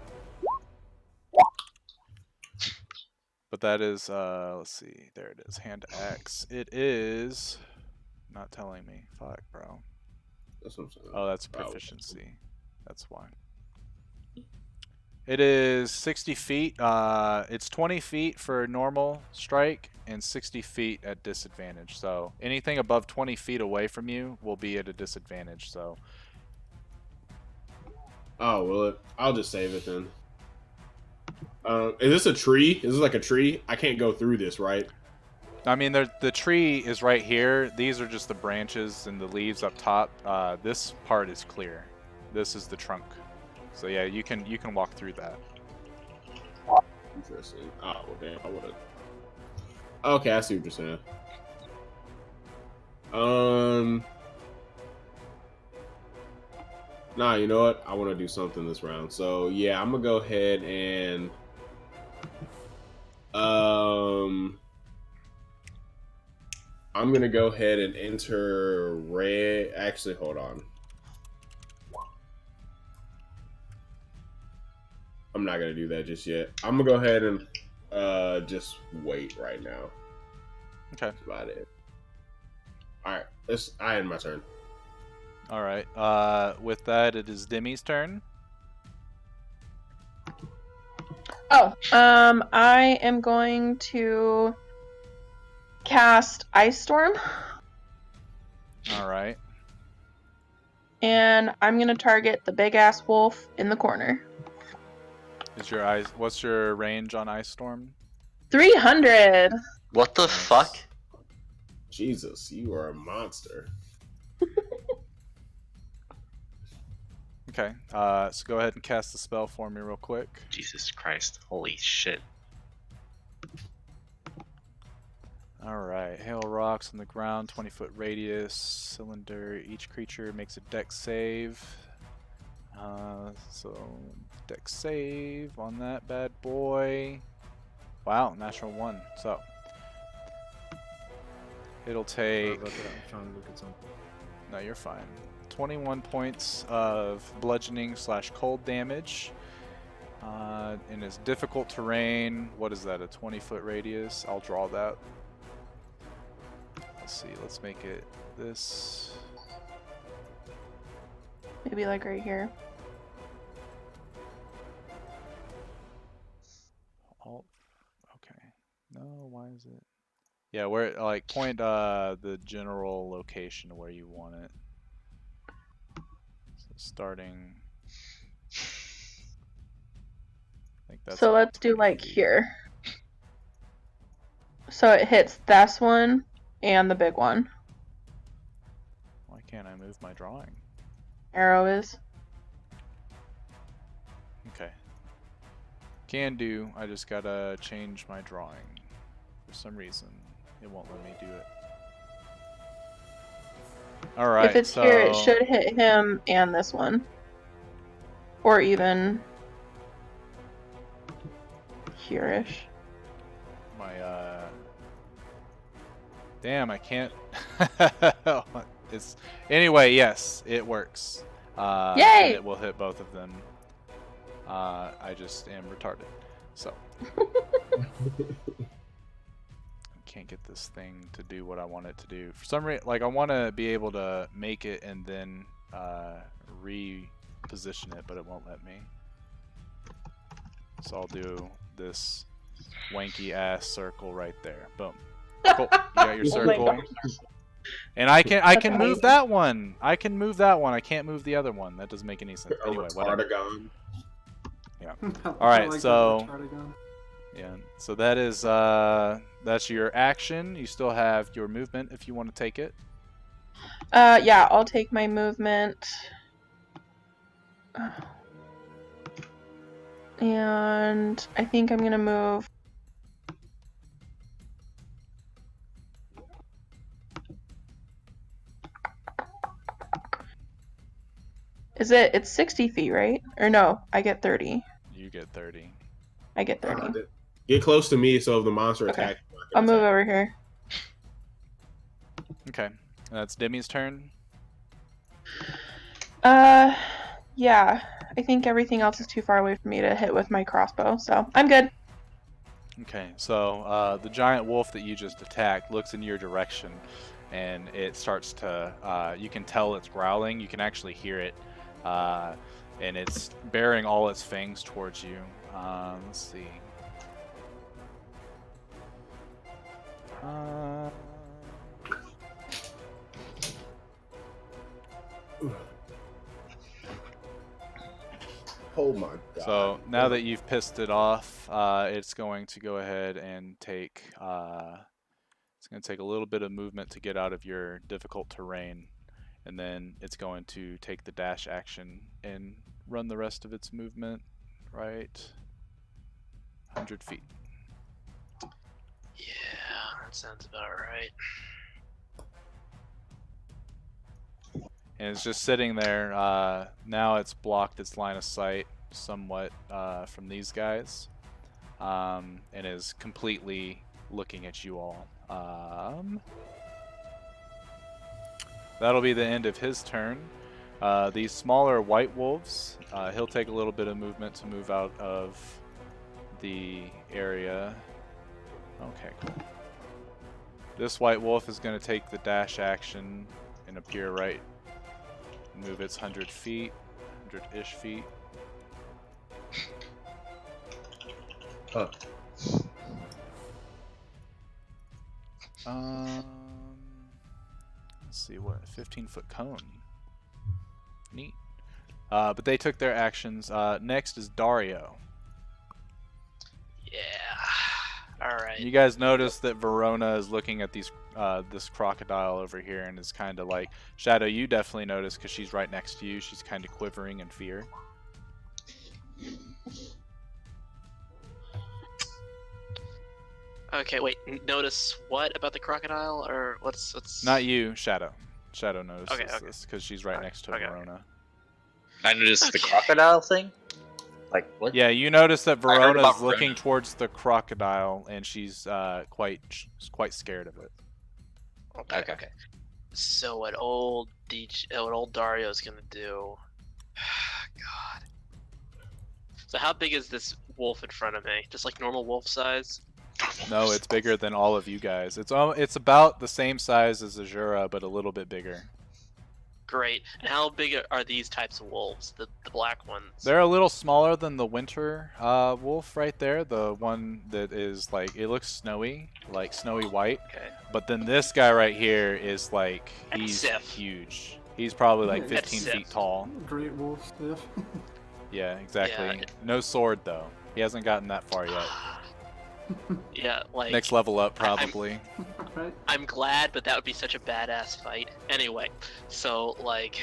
But that is, let's see, there it is, hand axe. It is, not telling me. Fuck, bro. That's what I'm saying. Oh, that's proficiency. That's why. It is 60 feet. It's 20 feet for normal strike and 60 feet at disadvantage. So anything above 20 feet away from you will be at a disadvantage. So. Oh, well, I'll just save it then. Is this a tree? Is this like a tree? I can't go through this, right? I mean, the tree is right here. These are just the branches and the leaves up top. This part is clear. This is the trunk. So yeah, you can walk through that. Interesting. Oh, well, damn, I would've. Okay, I see what you're saying. Nah, you know what? I want to do something this round. So yeah, I'm gonna go ahead and I'm gonna go ahead and enter red. Actually, hold on. I'm not gonna do that just yet. I'm gonna go ahead and just wait right now. Okay. That's about it. All right, I end my turn. All right. With that, it is Demi's turn. Oh, I am going to cast Ice Storm. All right. And I'm gonna target the big ass wolf in the corner. Is your ice? What's your range on Ice Storm? 300. What the fuck? Jesus, you are a monster. Okay. So go ahead and cast the spell for me real quick. Jesus Christ. Holy shit. Alright, hail rocks on the ground, 20-foot radius, cylinder. Each creature makes a dex save. So, dex save on that bad boy. Wow, natural 1. So, it'll Sorry take... about that. I'm trying to look at something. No, you're fine. 21 points of bludgeoning / cold damage. In its difficult terrain, what is that, a 20-foot radius? I'll draw that. Let's see, let's make it this. Maybe like right here. Alt. Okay. No, why is it? Yeah, where, like, point the general location where you want it. So starting. I think that's So let's do like here. So it hits this one and the big one. Why can't I move my drawing? Arrow is. Okay. Can do. I just gotta change my drawing. For some reason, it won't let me do it. Alright, If it's so... here, it should hit him and this one. Or even here-ish. My, Damn, I can't... It's... Anyway, yes, it works. Yay! And it will hit both of them. I just am retarded. So... Can't get this thing to do what I want it to do. For some reason, like, I want to be able to make it and then reposition it, but it won't let me. So I'll do this wanky ass circle right there. Boom. Cool. You got your Oh my circle. gosh. And I can That's move amazing. that one. I can move that one. I can't move the other one. That doesn't make any sense. A Anyway, whatever. retardagon. Yeah. I All right, like that so retardagon. yeah. So that is that's your action. You still have your movement if you want to take it. Yeah, I'll take my movement. And I think I'm gonna move. It's 60 feet, right? Or no, I get 30. You get 30. I get 30. Get close to me so if the monster Okay. attacks, I'll move over here. Okay. That's Demi's turn. Yeah. I think everything else is too far away for me to hit with my crossbow, so I'm good. Okay, so the giant wolf that you just attacked looks in your direction, and it starts to, you can tell it's growling, you can actually hear it, and it's bearing all its fangs towards you. Let's see. Oh my god. So now that you've pissed it off, it's going to go ahead and take, it's going to take a little bit of movement to get out of your difficult terrain. And then it's going to take the dash action and run the rest of its movement, right? 100 feet. Yeah, that sounds about right. And it's just sitting there. Now it's blocked its line of sight somewhat from these guys. And is completely looking at you all. That'll be the end of his turn. These smaller white wolves, he'll take a little bit of movement to move out of the area. Okay, cool. This white wolf is going to take the dash action and appear right. Move its 100 feet, 100-ish feet. Huh. Let's see, what, 15-foot cone. Neat. But they took their actions. Next is Dario. Yeah. All right. You guys notice that Verona is looking at these this crocodile over here and is kind of like, Shadow, you definitely notice because she's right next to you. She's kind of quivering in fear. Okay, wait. Notice what about the crocodile, or what's? Not you, Shadow. Shadow notices Okay, okay. this because she's right next to Verona. I noticed the Okay. crocodile thing. Like what? Yeah, you notice that I heard Verona about is looking Verona. towards the crocodile and she's quite scared of it. Okay. Okay. Okay. So what old Dario's gonna do? God. So how big is this wolf in front of me? Just like normal wolf size? No, it's bigger than all of you guys. It's about the same size as Azura, but a little bit bigger. Great. And how big are these types of wolves? The black ones? They're a little smaller than the winter wolf right there. The one that is like, it looks snowy, like snowy white. Okay. But then this guy right here is like, That's he's Sif. huge. He's probably like That's 15 Sif. feet tall. Great wolf stiff. Yeah, exactly. Yeah. No sword though. He hasn't gotten that far yet. Yeah, like Next level up I'm- probably. Right? I'm glad, but that would be such a badass fight. Anyway, so like,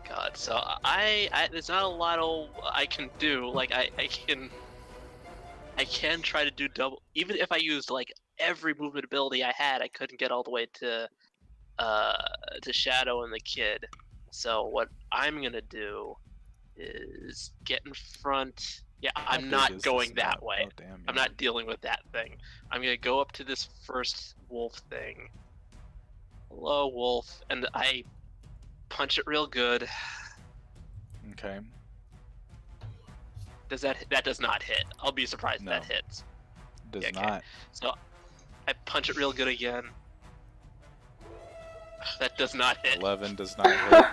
God, so I there's not a lot of I can do. Like I can try to do double. Even if I used like every movement ability I had, I couldn't get all the way to Shadow and the kid. So what I'm gonna do is get in front. Yeah, How I'm big not is going this that map? way. Oh, damn, I'm yeah. not dealing with that thing. I'm gonna go up to this first wolf thing. Hello, wolf, and I punch it real good. Okay. Does that does not hit? I'll be surprised No. if that hits. Does Yeah, okay. not. So I punch it real good again. That does not hit. 11 does not hit.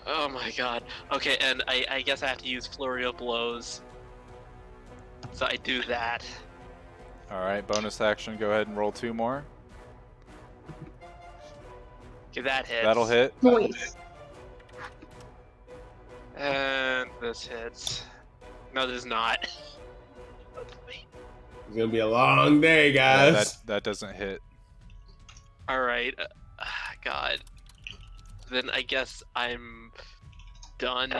Oh my god. Okay, and I guess I have to use Flurry of Blows. So I do that. Alright, bonus action. Go ahead and roll 2 more. Okay, that hits. That'll hit. Noise. And this hits. No, this is not. It's gonna be a long day, Yeah, guys. that doesn't hit. Alright. God. Then I guess I'm done.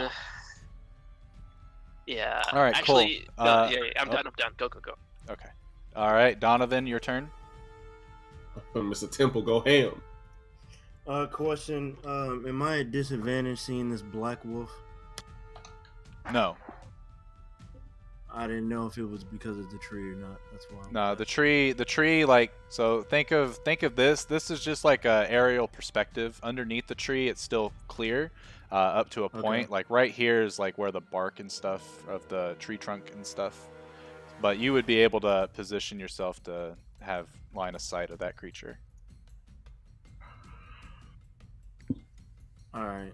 Yeah. All right, Actually, cool. no, yeah, I'm done. I'm done. Go, go, go. Okay. All right, Donovan, your turn. Mr. Temple, go ham. Question. Am I at disadvantage seeing this black wolf? No. I didn't know if it was because of the tree or not. That's why. No, the tree, like, so think of this. This is just like a aerial perspective. Underneath the tree, it's still clear, up to a point. Okay. Like right here is like where the bark and stuff of the tree trunk and stuff. But you would be able to position yourself to have line of sight of that creature. All right.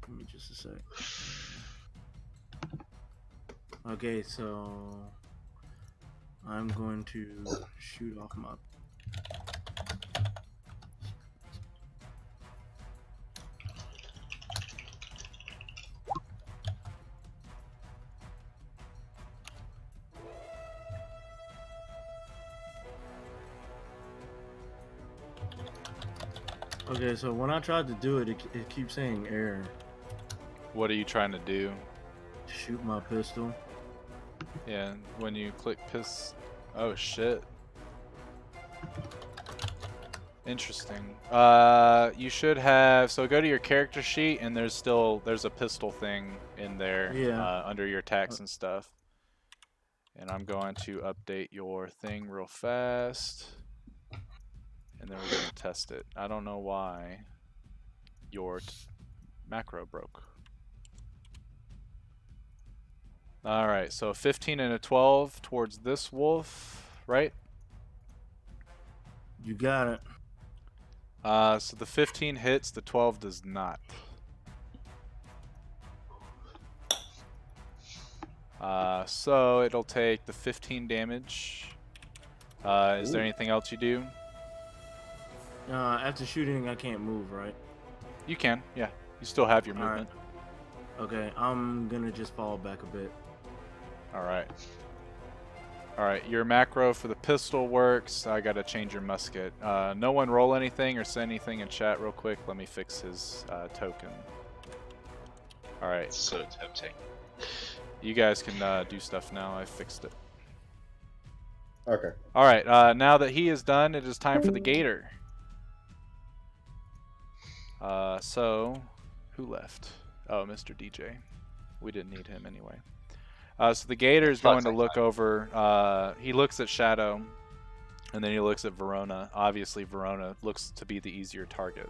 Give me just a sec. Okay, so I'm going to shoot off my. Okay, so when I tried to do it, it keeps saying error. What are you trying to do? Shoot my pistol. Yeah, when you click oh shit. Interesting. You should have, so go to your character sheet and there's a pistol thing in there. Yeah. Under your attacks and stuff. And I'm going to update your thing real fast. And then we're going to test it. I don't know why your macro broke. Alright, so 15 and a 12 towards this wolf, right? You got it. So the 15 hits, the 12 does not. So it'll take the 15 damage. Is there anything else you do? After shooting, I can't move, right? You can, yeah. You still have your All right. movement. Okay, I'm gonna just fall back a bit. Alright. Alright, your macro for the pistol works. I gotta change your musket. No one roll anything or say anything in chat real quick. Let me fix his token. Alright. So tempting. You guys can do stuff now. I fixed it. Okay. Alright, now that he is done, it is time for the gator. So, who left? Oh, Mr. DJ. We didn't need him anyway. So the gator is going to look over, he looks at Shadow, and then he looks at Verona. Obviously, Verona looks to be the easier target.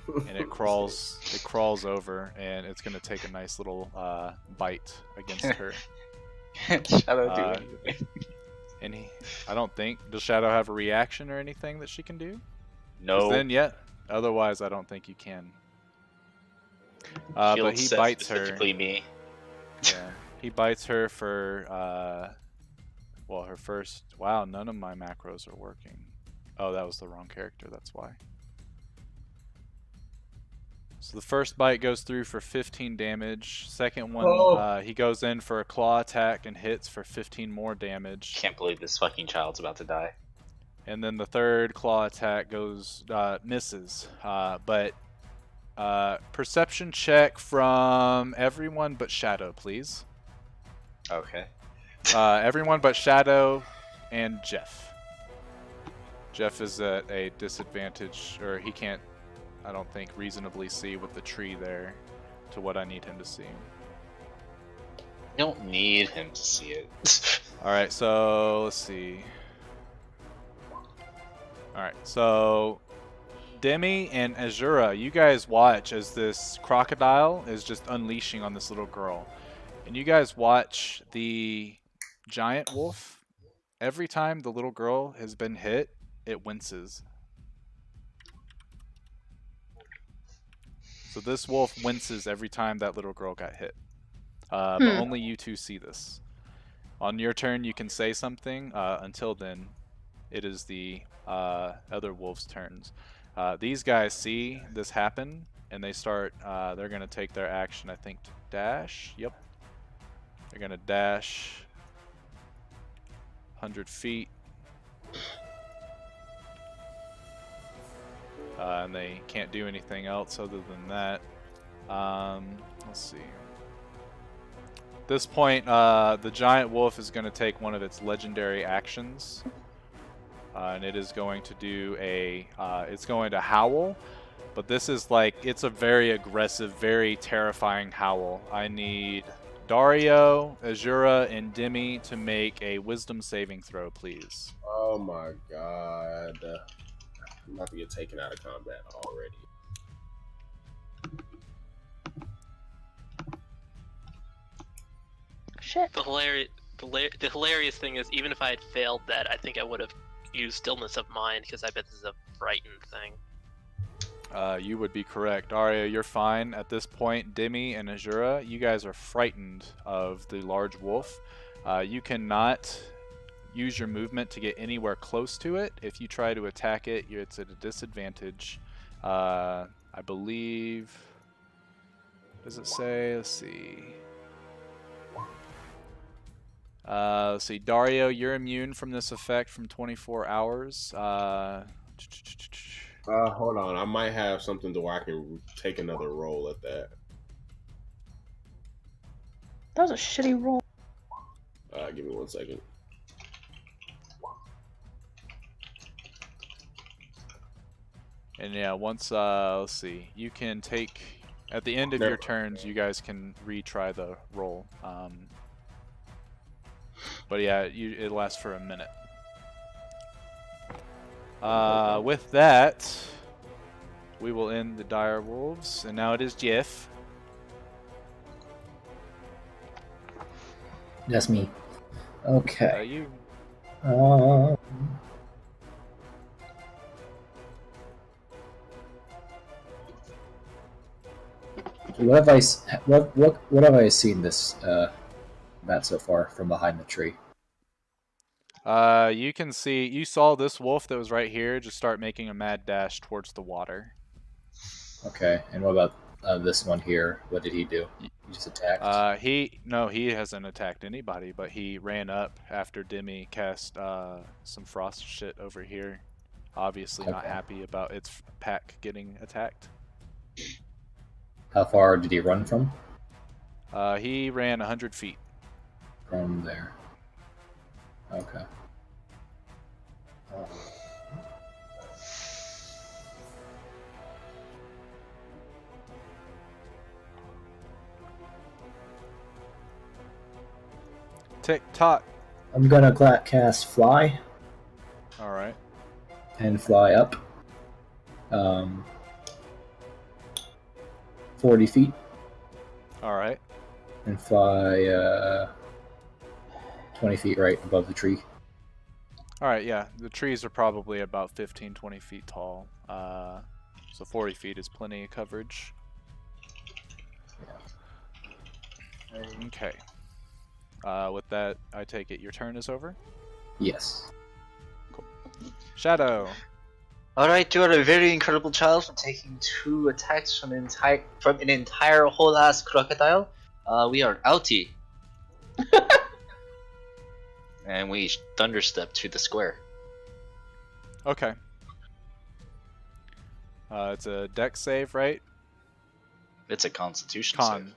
And it crawls over, and it's going to take a nice little bite against her. Shadow do anything. And I don't think, does Shadow have a reaction or anything that she can do? No. Then, yeah. Otherwise, I don't think you can. But he bites her. Specifically me. Yeah, he bites her for, well, her first. Wow, none of my macros are working. Oh, that was the wrong character. That's why. So the first bite goes through for 15 damage. Second one, he goes in for a claw attack and hits for 15 more damage. Can't believe this fucking child's about to die. And then the third claw attack goes misses. But perception check from everyone but Shadow, please. Okay. Everyone but Shadow and Jeff. Jeff is at a disadvantage, or he can't, I don't think, reasonably see with the tree there to what I need him to see. You don't need him to see it. Alright, so let's see. Alright, so Demi and Azura, you guys watch as this crocodile is just unleashing on this little girl. And you guys watch the giant wolf. Every time the little girl has been hit, it winces. So this wolf winces every time that little girl got hit. But only you two see this. On your turn, you can say something. Until then, it is the other wolves' turns. These guys see this happen, and they start. They're gonna take their action, I think, to dash. Yep. They're gonna dash 100 feet. And they can't do anything else other than that. Let's see. At this point, the giant wolf is going to take one of its legendary actions. And it is going to do it's going to howl. But this is like, it's a very aggressive, very terrifying howl. I need Dario, Azura, and Demi to make a wisdom saving throw, please. Oh my god. I'm about to get taken out of combat already. Shit. The hilarious thing is, even if I had failed that, I think I would have used stillness of mind, because I bet this is a frightened thing. You would be correct. Dario, you're fine. At this point, Demi and Azura, you guys are frightened of the large wolf. You cannot use your movement to get anywhere close to it. If you try to attack it, it's at a disadvantage. I believe... Does it say? Let's see. Let's see. Dario, you're immune from this effect from 24 hours. Hold on. I might have something to where I can take another roll at that. That was a shitty roll. Give me 1 second. And yeah, once, let's see, you can take, at the end of your turns, you guys can retry the roll. But yeah, it lasts for a minute. With that, we will end the dire wolves, and now it is Jeff. That's me. Okay. You. What have I seen this bat so far from behind the tree? You can see, you saw this wolf that was right here just start making a mad dash towards the water. Okay, and what about this one here? What did he do? He just attacked? He hasn't attacked anybody, but he ran up after Demi cast some frost shit over here. Obviously not happy about its pack getting attacked. How far did he run from? He ran 100 feet. From there. Okay. Tick tock. I'm gonna cast fly. All right. And fly up. 40 feet. All right. And fly 20 feet right above the tree. All right, yeah. The trees are probably about 15, 20 feet tall. So 40 feet is plenty of coverage. Yeah. Okay. With that, I take it your turn is over? Yes. Cool. Shadow. Alright, you are a very incredible child for taking 2 attacks from an entire whole ass crocodile. We are outie. And we thunderstep to the square. Okay. It's a dex save, right? It's a constitution Con. save.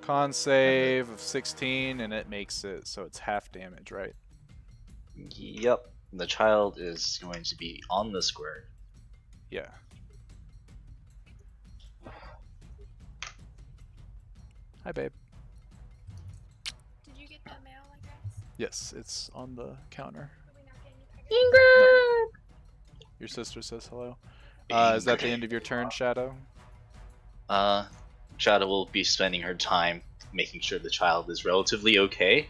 Con save of 16, and it makes it so it's half damage, right? Yep. The child is going to be on the square. Yeah. Hi, babe. Did you get that mail, I guess? Yes, it's on the counter. Are we not getting any packages? Ingrid! Your sister says hello. Is that the end of your turn, Shadow? Shadow will be spending her time making sure the child is relatively okay.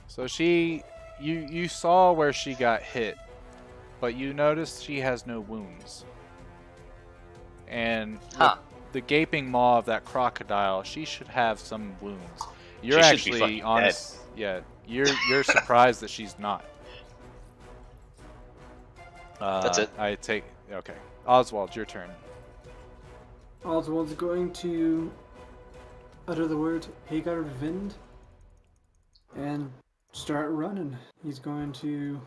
So you saw where she got hit, but you noticed she has no wounds. And with the gaping maw of that crocodile, she should have some wounds. You're She should be actually fucking honest. Yeah, you're surprised that she's not. That's it. I take. Okay. Oswald, your turn. Oswald's going to utter the word Hagar Vind and start running. He's going to.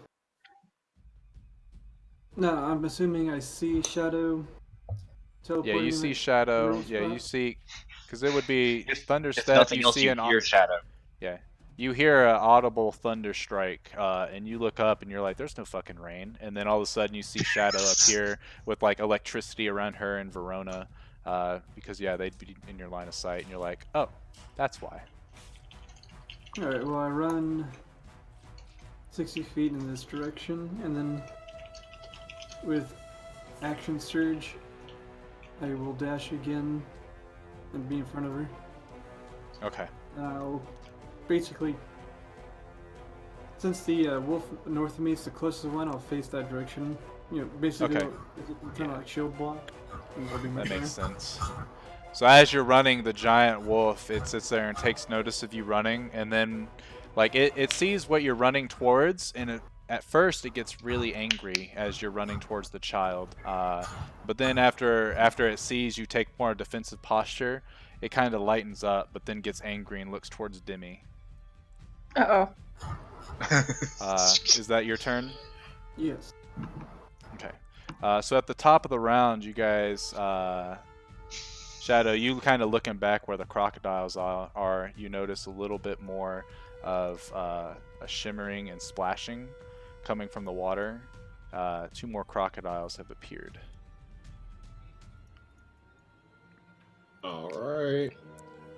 No, I'm assuming I see Shadow Yeah, teleporting. you see Shadow. right Yeah, you spot. see. Because it would be thunder If step. nothing You else, see you an. hear Shadow. Yeah. You hear an audible thunder strike, and you look up and you're like, there's no fucking rain. And then all of a sudden you see Shadow appear with like electricity around her and Verona. Because, yeah, they'd be in your line of sight. And you're like, oh, that's why. Alright, well, I run 60 feet in this direction, and then with Action Surge, I will dash again and be in front of her. Okay. I'll basically, since the wolf north of me is the closest one, I'll face that direction. You know, basically, Okay. kind of like shield block. And that'll be my That makes turn. sense. So as you're running, the giant wolf, it sits there and takes notice of you running, and then, like, it sees what you're running towards, and at first it gets really angry as you're running towards the child. But then after it sees you take more defensive posture, it kind of lightens up, but then gets angry and looks towards Demi. Uh-oh. Is that your turn? Yes. Okay. So at the top of the round, you guys, Shadow, you kind of looking back where the crocodiles are, you notice a little bit more of a shimmering and splashing coming from the water. 2 more crocodiles have appeared. Alright.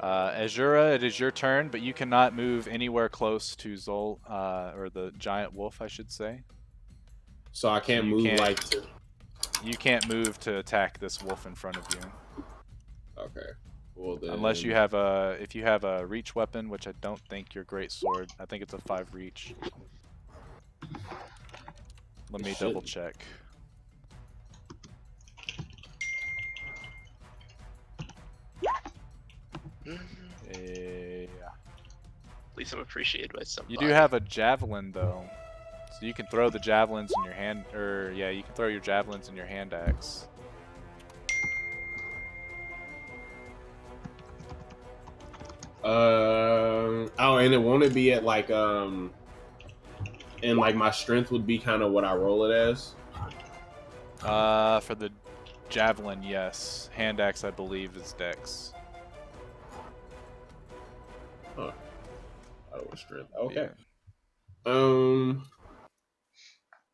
Azura, it is your turn, but you cannot move anywhere close to Zol, or the giant wolf, I should say. So I can't You move can't- like. You can't move to attack this wolf in front of you. Okay. Well then. Unless you have if you have a reach weapon, which I don't think your great sword. I think it's a 5 reach. Let me double check. Yeah. At least I'm appreciated by somebody. You do have a javelin though, so you can throw the javelins in your hand. Or yeah, you can throw your javelins in your hand axe. Oh, and it won't be at like and like my strength would be kind of what I roll it as. For the javelin, yes. Hand axe, I believe, is dex. Huh. Oh, strength. Okay. Yeah.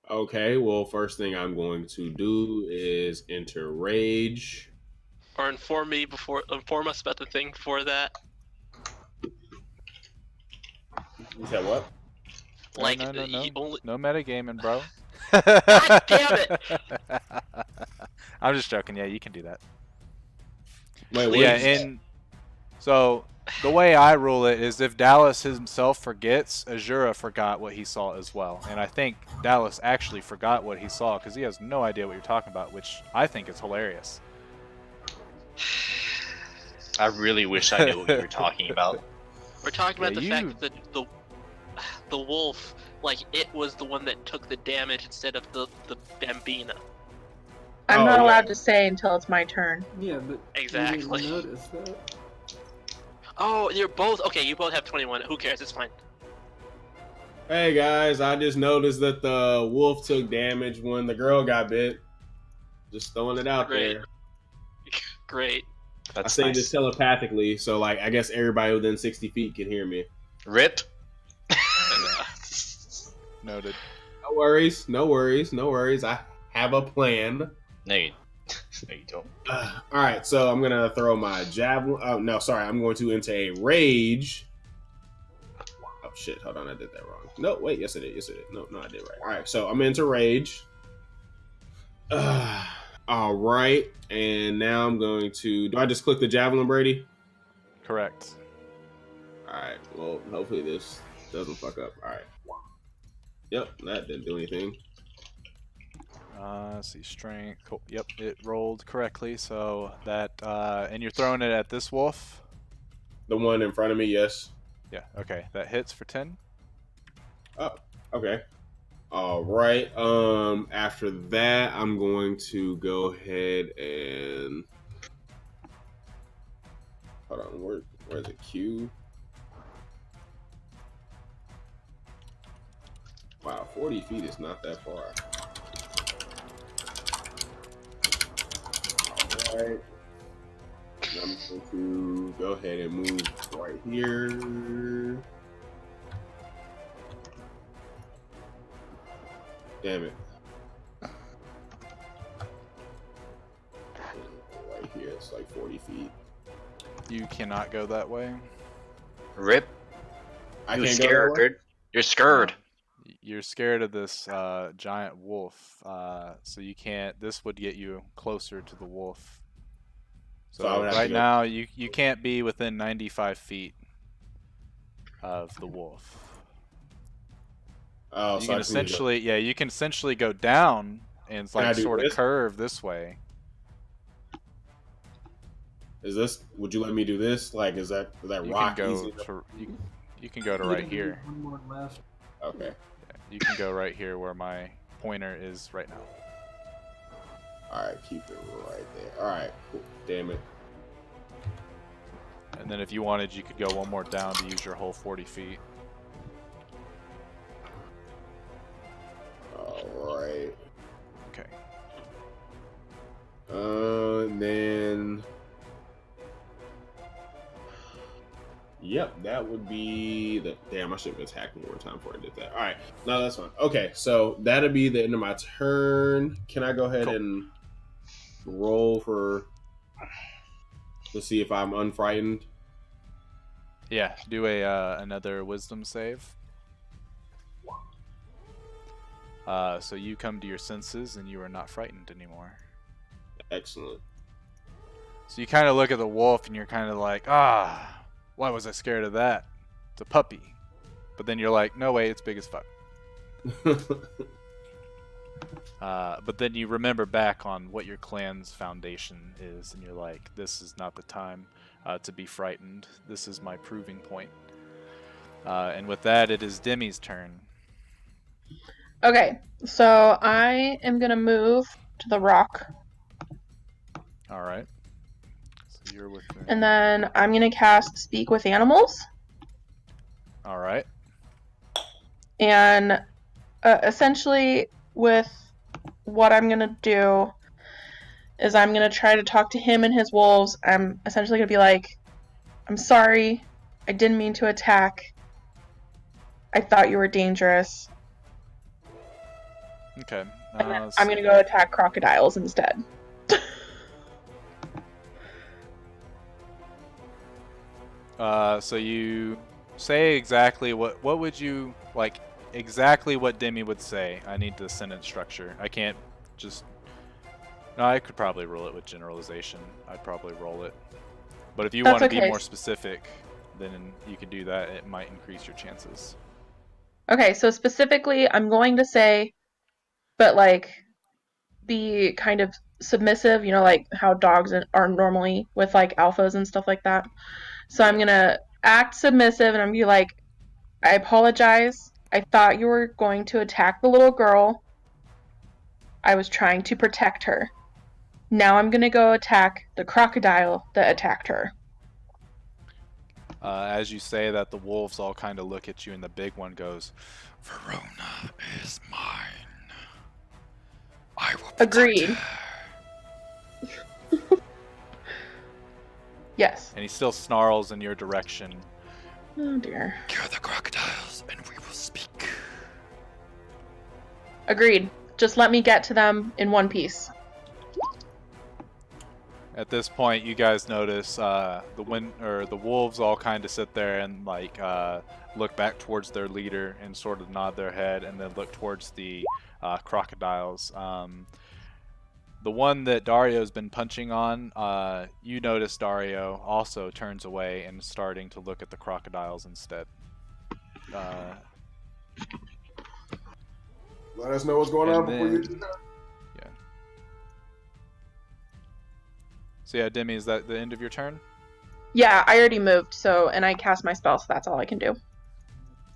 Okay. Well, first thing I'm going to do is enter rage. Or inform us about the thing before that. You said what? Like, no only... metagaming, bro. God damn it! I'm just joking. Yeah, you can do that. Wait, what? Yeah, and so the way I rule it is if Dallas himself forgets, Azura forgot what he saw as well. And I think Dallas actually forgot what he saw because he has no idea what you're talking about, which I think is hilarious. I really wish I knew what you were talking about. We're talking about Yeah, the fact that the wolf, like, it was the one that took the damage instead of the Bambina. I'm not yeah. allowed to say until it's my turn. Yeah, but Exactly. you didn't notice that. Oh, you're both... Okay, you both have 21. Who cares? It's fine. Hey guys, I just noticed that the wolf took damage when the girl got bit. Just throwing it out Great. there. Great. That's I say nice. this telepathically, so like I guess everybody within 60 feet can hear me. Rip. Noted. No worries, no worries, no worries. I have a plan. No, you don't. All right, so I'm gonna throw my javelin. Oh no, sorry, I'm going to enter a rage. Oh shit, hold on, I did that wrong. No, wait, yes I did, yes I did. No, I did right. All right, so I'm into rage. All right, and now I'm going to. Do I just click the javelin, Brady? Correct. All right. Well, hopefully this doesn't fuck up. All right. Yep, that didn't do anything. Let's see, strength. Cool. Yep, it rolled correctly. So that, and you're throwing it at this wolf? The one in front of me, yes. Yeah, okay. That hits for 10. Oh, okay. All right. After that, I'm going to go ahead and hold on. Where's the Q? Wow, 40 feet is not that far. All right. I'm going to go ahead and move right here. Damn it. Right here, it's like 40 feet. You cannot go that way. Rip. I You're can't go that way? scared. You're scared. You're scared of this giant wolf, so you can't. This would get you closer to the wolf. So I So would have to right go- now, you can't be within 95 feet of the wolf. Oh, You so can I just need to go- essentially, yeah, you can essentially go down and it's Can I like do sort of this? curve this way. Is this? Would you let me do this? Like, is that You rock can go easy? to you can go to right here. One more left. Okay. Yeah, you can go right here where my pointer is right now. All right, keep it right there. All right, cool. Damn it. And then if you wanted, you could go one more down to use your whole 40 feet. All right. Okay. And then. Yep, that would be the. Damn, I should have attacked one more time before I did that. All right, no, that's fine. Okay, so that'll be the end of my turn. Can I go ahead Cool. and roll for to see if I'm unfrightened? Yeah, do a another wisdom save. So you come to your senses and you are not frightened anymore. Excellent. So you kind of look at the wolf and you're kind of like, why was I scared of that? It's a puppy. But then you're like, no way, it's big as fuck. But then you remember back on what your clan's foundation is, and you're like, this is not the time to be frightened. This is my proving point. And with that, it is Demi's turn. Okay, so I am gonna move to the rock, All right. So you're within. and then I'm gonna cast Speak with Animals, All right. and essentially with what I'm gonna do is I'm gonna try to talk to him and his wolves. I'm essentially gonna be like, I'm sorry, I didn't mean to attack. I thought you were dangerous. Okay. And then let's I'm see. gonna go attack crocodiles instead. So you say exactly what would you like exactly what Demi would say. I need the sentence structure. I can't just no, I could probably roll it with generalization. I'd probably roll it. But if you That's want to be okay. more specific, then you can do that. It might increase your chances. Okay, so specifically, I'm going to say, but like, be kind of submissive, like how dogs are normally with like alphas and stuff like that. So I'm gonna act submissive and I'm gonna be like, I apologize. I thought you were going to attack the little girl. I was trying to protect her. Now I'm gonna go attack the crocodile that attacked her. As you say that, the wolves all kind of look at you, and the big one goes, "Verona is mine. I will protect Agreed. her." Yes. And he still snarls in your direction. Oh dear. Kill the crocodiles, and we will speak. Agreed. Just let me get to them in one piece. At this point, you guys notice the wolves all kind of sit there and like look back towards their leader and sort of nod their head, and then look towards the crocodiles. The one that Dario's been punching on, you notice Dario also turns away and is starting to look at the crocodiles instead. Let us know what's going And on before you then- do that. So yeah, Demi, is that the end of your turn? Yeah, I already moved, and I cast my spell, so that's all I can do.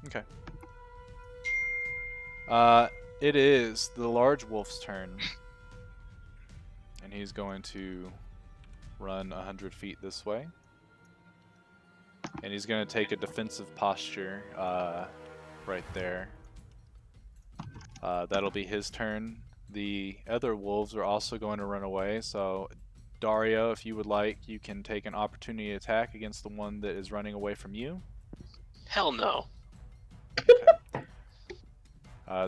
Okay. It is the large wolf's turn. And he's going to run 100 feet this way. And he's going to take a defensive posture right there. That'll be his turn. The other wolves are also going to run away, so Dario, if you would like, you can take an opportunity attack against the one that is running away from you. Hell no.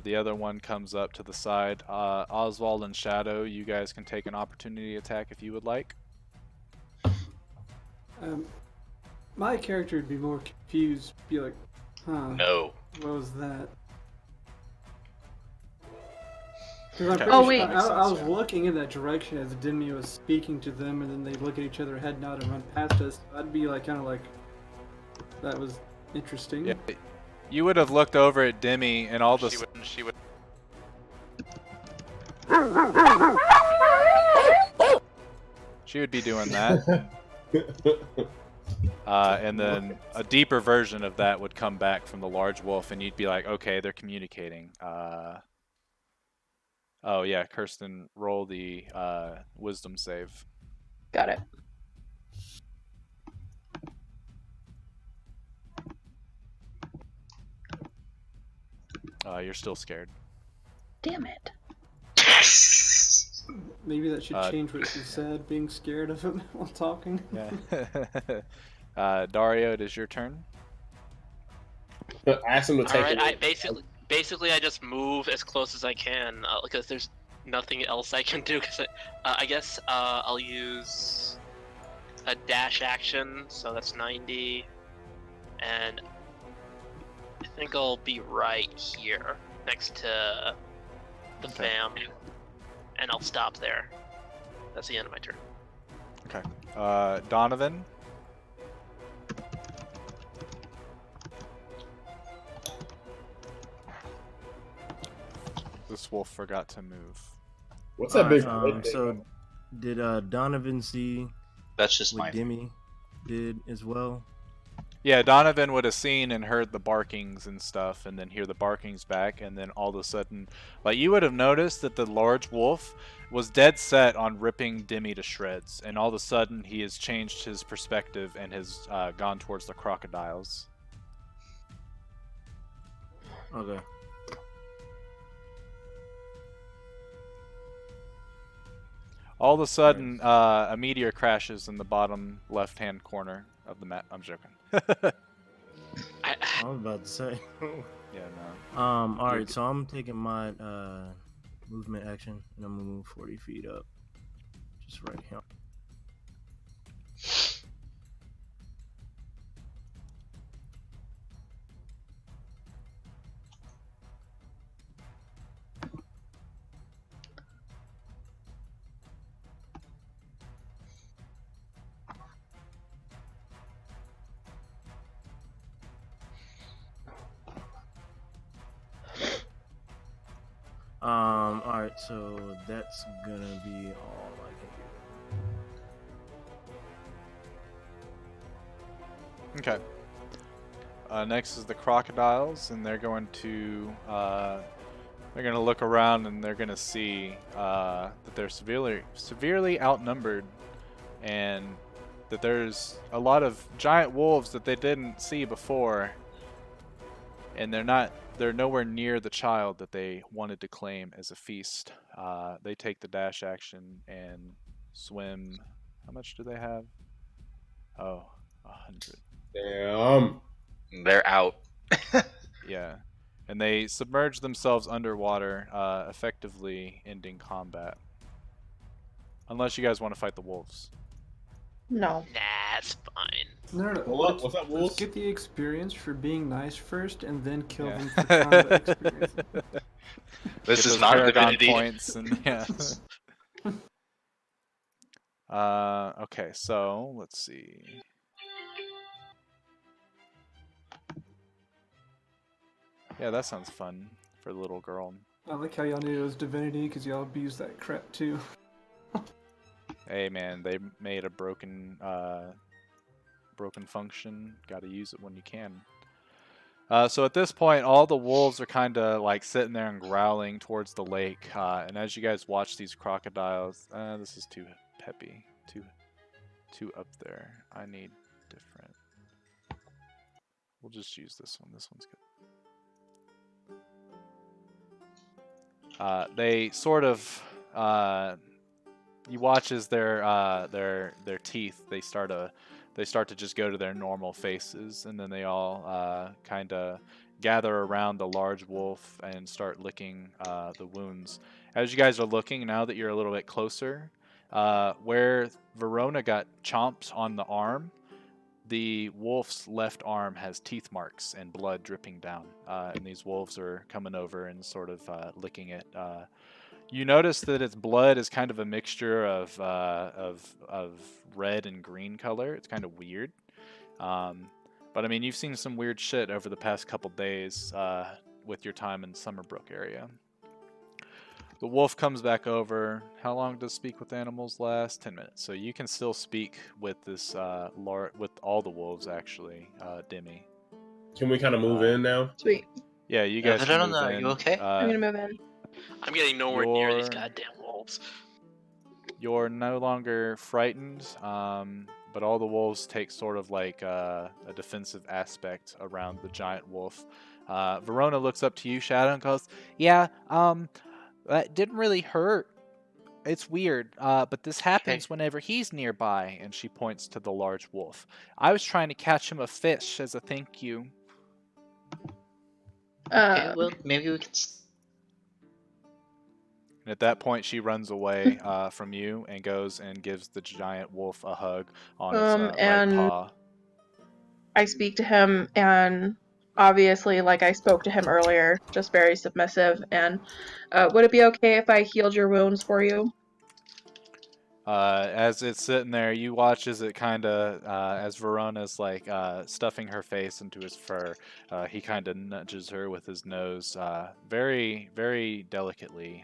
The other one comes up to the side. Oswald and Shadow, you guys can take an opportunity attack if you would like. My character would be more confused, be like, huh, No. what was that? 'Cause I'm Okay. pretty Oh, sure wait. I was looking in that direction as Demi was speaking to them, and then they look at each other, head nod, and run past us. I'd be like, kind of like, that was interesting. Yeah. You would have looked over at Demi and all the... She would. She would be doing that. And then a deeper version of that would come back from the large wolf, and you'd be like, okay, they're communicating. Oh yeah, Kirsten, roll the wisdom save. Got it. You're still scared. Damn it. Maybe that should change what she said, being scared of him while talking. Yeah. Dario, it is your turn. Ask him to take All right, it. basically I just move as close as I can because there's nothing else I can do. Because I guess I'll use a dash action, so that's 90, and I think I'll be right here next to the fam, and I'll stop there. That's the end of my turn. Okay. Donovan. This wolf forgot to move. What's that big? So, did Donovan see That's just my what Demi did as well? Yeah, Donovan would have seen and heard the barkings and stuff, and then hear the barkings back, and then all of a sudden, like, you would have noticed that the large wolf was dead set on ripping Demi to shreds, and all of a sudden he has changed his perspective and has gone towards the crocodiles. Okay. All of a sudden, a meteor crashes in the bottom left-hand corner of the map. I'm joking. I was about to say. Yeah, no. Alright, so I'm taking my movement action, and I'm gonna move 40 feet up. Just right here. Alright, so that's gonna be all I can do. Okay. Next is the crocodiles, and they're going to look around, and they're going to see that they're severely outnumbered, and that there's a lot of giant wolves that they didn't see before, and they're nowhere near the child that they wanted to claim as a feast. They take the dash action and swim. How much do they have? Oh, 100. Damn. They're out. Yeah. And they submerge themselves underwater, effectively ending combat. Unless you guys want to fight the wolves. No. Nah, it's fine. No. What's up, Let's wolves? get the experience for being nice first, and then kill Yeah. them for combat experience. This Get is those not Paragon Divinity. points and yeah. Okay, so let's see. Yeah, that sounds fun for the little girl. I like how y'all knew it was divinity, because y'all abused that crap too. Hey man, they made a broken function. Got to use it when you can. So at this point, all the wolves are kind of like sitting there and growling towards the lake. And as you guys watch these crocodiles, this is too peppy, too up there. I need different. We'll just use this one. This one's good. They sort of, you watch as their teeth they start to just go to their normal faces, and then they all kind of gather around the large wolf and start licking the wounds. As you guys are looking, now that you're a little bit closer, where Verona got chomped on the arm, the wolf's left arm has teeth marks and blood dripping down, and these wolves are coming over and sort of licking it. You notice that its blood is kind of a mixture of red and green color. It's kind of weird. But I mean, you've seen some weird shit over the past couple days with your time in Summerbrook area. The wolf comes back over. How long does speak with animals last? 10 minutes. So you can still speak with this with all the wolves actually, Demi. Can we kind of move in now? Sweet. Yeah, you guys can move Verona, in. you okay? I'm gonna move in. I'm getting nowhere near these goddamn wolves. You're no longer frightened, but all the wolves take sort of like a defensive aspect around the giant wolf. Verona looks up to you, Shadow, and goes, "Yeah, that didn't really hurt. It's weird, but this happens whenever he's nearby." And she points to the large wolf. "I was trying to catch him a fish as a thank you." Okay, well, maybe we could. And at that point, she runs away from you and goes and gives the giant wolf a hug on its and right paw. I speak to him, and obviously, like I spoke to him earlier, just very submissive. And would it be okay if I healed your wounds for you? As it's sitting there, you watch as it kind of, as Verona's like stuffing her face into his fur, he kind of nudges her with his nose, very, very delicately.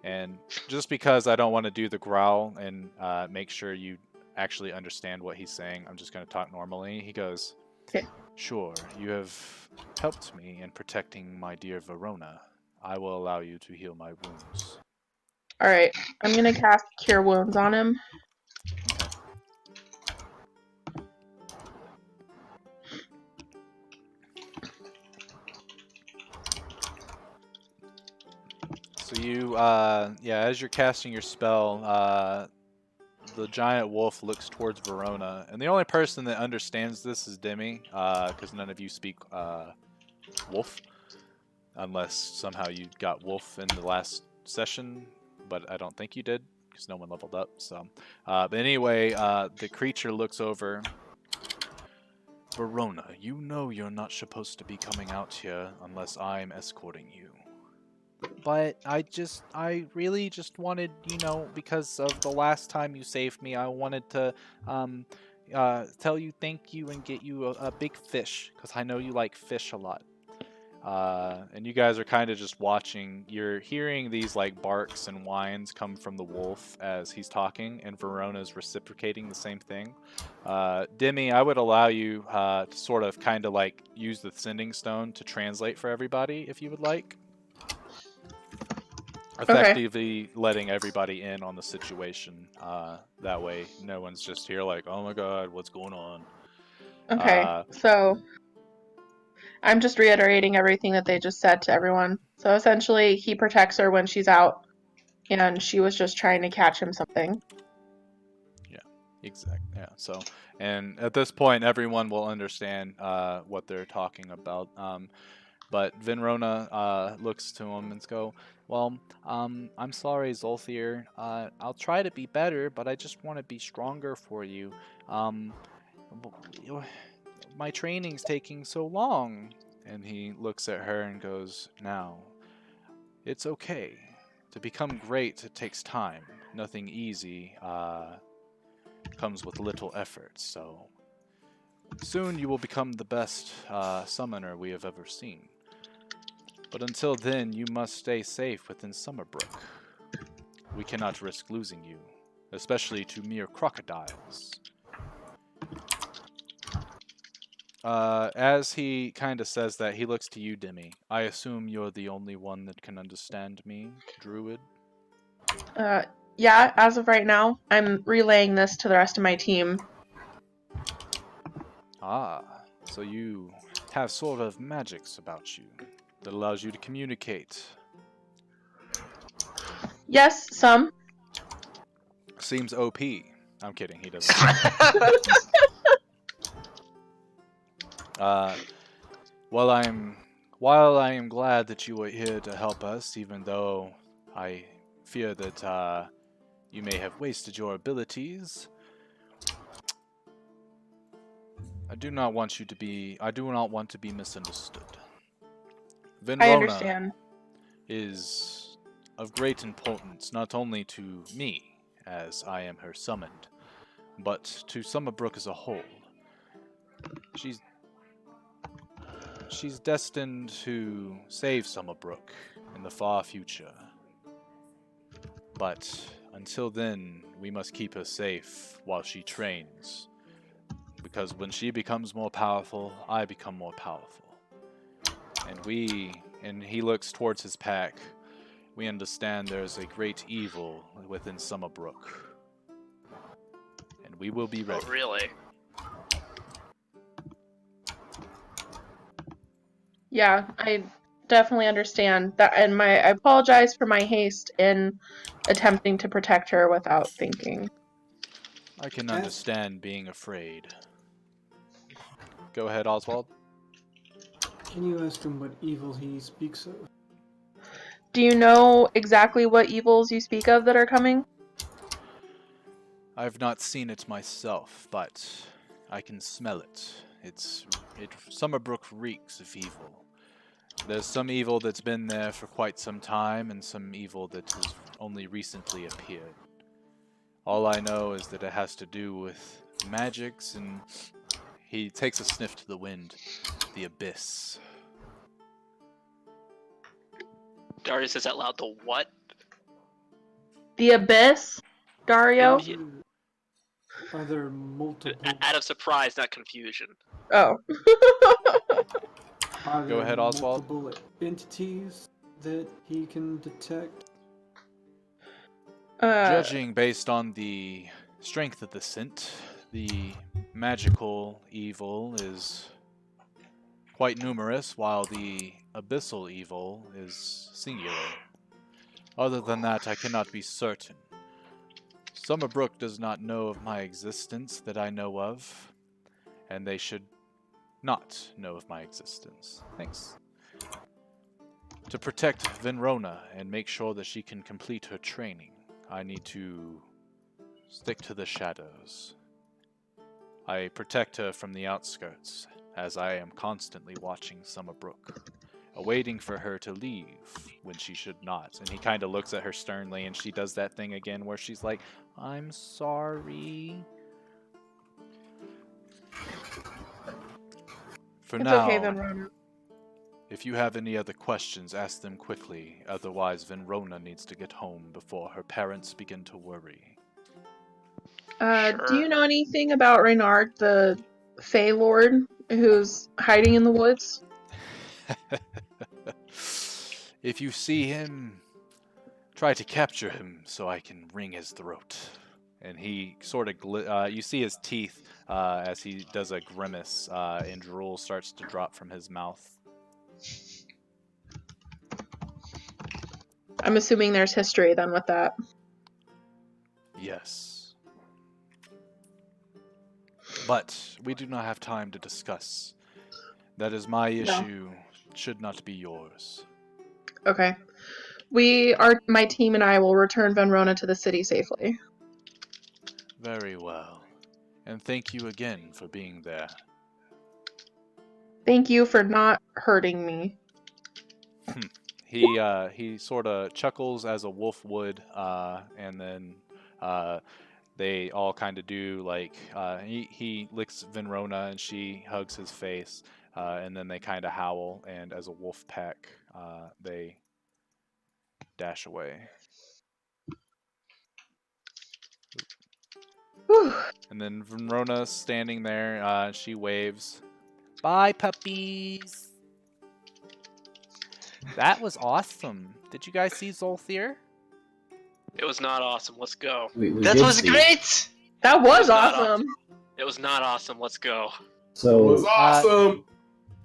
And just because I don't want to do the growl and make sure you actually understand what he's saying, I'm just going to talk normally. He goes, Okay. "Sure, you have helped me in protecting my dear Verona. I will allow you to heal my wounds." Alright, I'm gonna cast Cure Wounds on him. So you, as you're casting your spell, the giant wolf looks towards Verona, and the only person that understands this is Demi, because none of you speak wolf, unless somehow you got wolf in the last session, but I don't think you did, because no one leveled up. So, but anyway, the creature looks over. "Verona, you know you're not supposed to be coming out here unless I'm escorting you. But I really just wanted, because of the last time you saved me, I wanted to tell you thank you and get you a big fish, because I know you like fish a lot." And you guys are kind of just watching. You're hearing these like barks and whines come from the wolf as he's talking, and Verona's reciprocating the same thing. Demi, I would allow you to sort of kind of like use the sending stone to translate for everybody if you would like. Effectively letting everybody in on the situation. That way no one's just here like, "Oh my god, what's going on?" Okay, so I'm just reiterating everything that they just said to everyone. So essentially, he protects her when she's out, and she was just trying to catch him something. Yeah, exactly. Yeah. So, and at this point, everyone will understand what they're talking about. But Vinrona looks to him and goes, "Well, I'm sorry, Zolthir. I'll try to be better, but I just want to be stronger for you. My training's taking so long." And he looks at her and goes, "Now, it's okay. To become great, it takes time. Nothing easy comes with little effort, so soon you will become the best summoner we have ever seen. But until then, you must stay safe within Summerbrook. We cannot risk losing you, especially to mere crocodiles." As he kind of says that, he looks to you, Demi. I assume you're the only one that can understand me, Druid? Yeah, as of right now, I'm relaying this to the rest of my team. Ah, so you have sort of magics about you that allows you to communicate. Yes, some. Seems OP. I'm kidding, he doesn't. uh, while I am glad that you are here to help us, even though I fear that you may have wasted your abilities, I do not want to be misunderstood. I Venrona understand. is of great importance not only to me, as I am her summoned, but to Summerbrook as a whole. She's destined to save Summerbrook in the far future. But until then, we must keep her safe while she trains. Because when she becomes more powerful, I become more powerful. And he looks towards his pack, we understand there is a great evil within Summerbrook. And we will be ready. Oh, really? Yeah, I definitely understand that, and I apologize for my haste in attempting to protect her without thinking. I can Ask- understand being afraid. Go ahead, Oswald. Can you ask him what evil he speaks of? Do you know exactly what evils you speak of that are coming? I've not seen it myself, but I can smell it. Summerbrook reeks of evil. There's some evil that's been there for quite some time, and some evil that has only recently appeared. All I know is that it has to do with magics, and he takes a sniff to the wind. The abyss. Darius says out loud, the what? The abyss, Dario? Yeah. Are there multiple? Out of surprise, not confusion. Oh. Are Go there ahead, Oswald. multiple entities that he can detect? Judging based on the strength of the scent, the magical evil is quite numerous, while the abyssal evil is singular. Other than that, I cannot be certain. Summerbrook does not know of my existence that I know of, and they should not know of my existence. Thanks. To protect Venrona and make sure that she can complete her training, I need to stick to the shadows. I protect her from the outskirts, as I am constantly watching Summerbrook, awaiting for her to leave when she should not. And he kind of looks at her sternly, and she does that thing again where she's like, I'm sorry. For It's now, okay, Venrona. if you have any other questions, ask them quickly. Otherwise, Venrona needs to get home before her parents begin to worry. Do you know anything about Reynard, the Fey Lord, who's hiding in the woods? If you see him, try to capture him so I can wring his throat. And he sort of, you see his teeth as he does a grimace, and drool starts to drop from his mouth. I'm assuming there's history then with that. Yes. But we do not have time to discuss. That is my issue. It should not be yours. Okay. My team and I will return Venrona to the city safely. Very well. And thank you again for being there. Thank you for not hurting me. He sort of chuckles as a wolf would, and then they all kind of do like he licks Venrona and she hugs his face, and then they kind of howl, and as a wolf pack, they dash away. Whew. And then Venrona's standing there. She waves. Bye, puppies. That was awesome. Did you guys see Zolthir? It was not awesome. Let's go. We That did was see. great! That It was was not awesome. It was not awesome. Let's go. It was So awesome.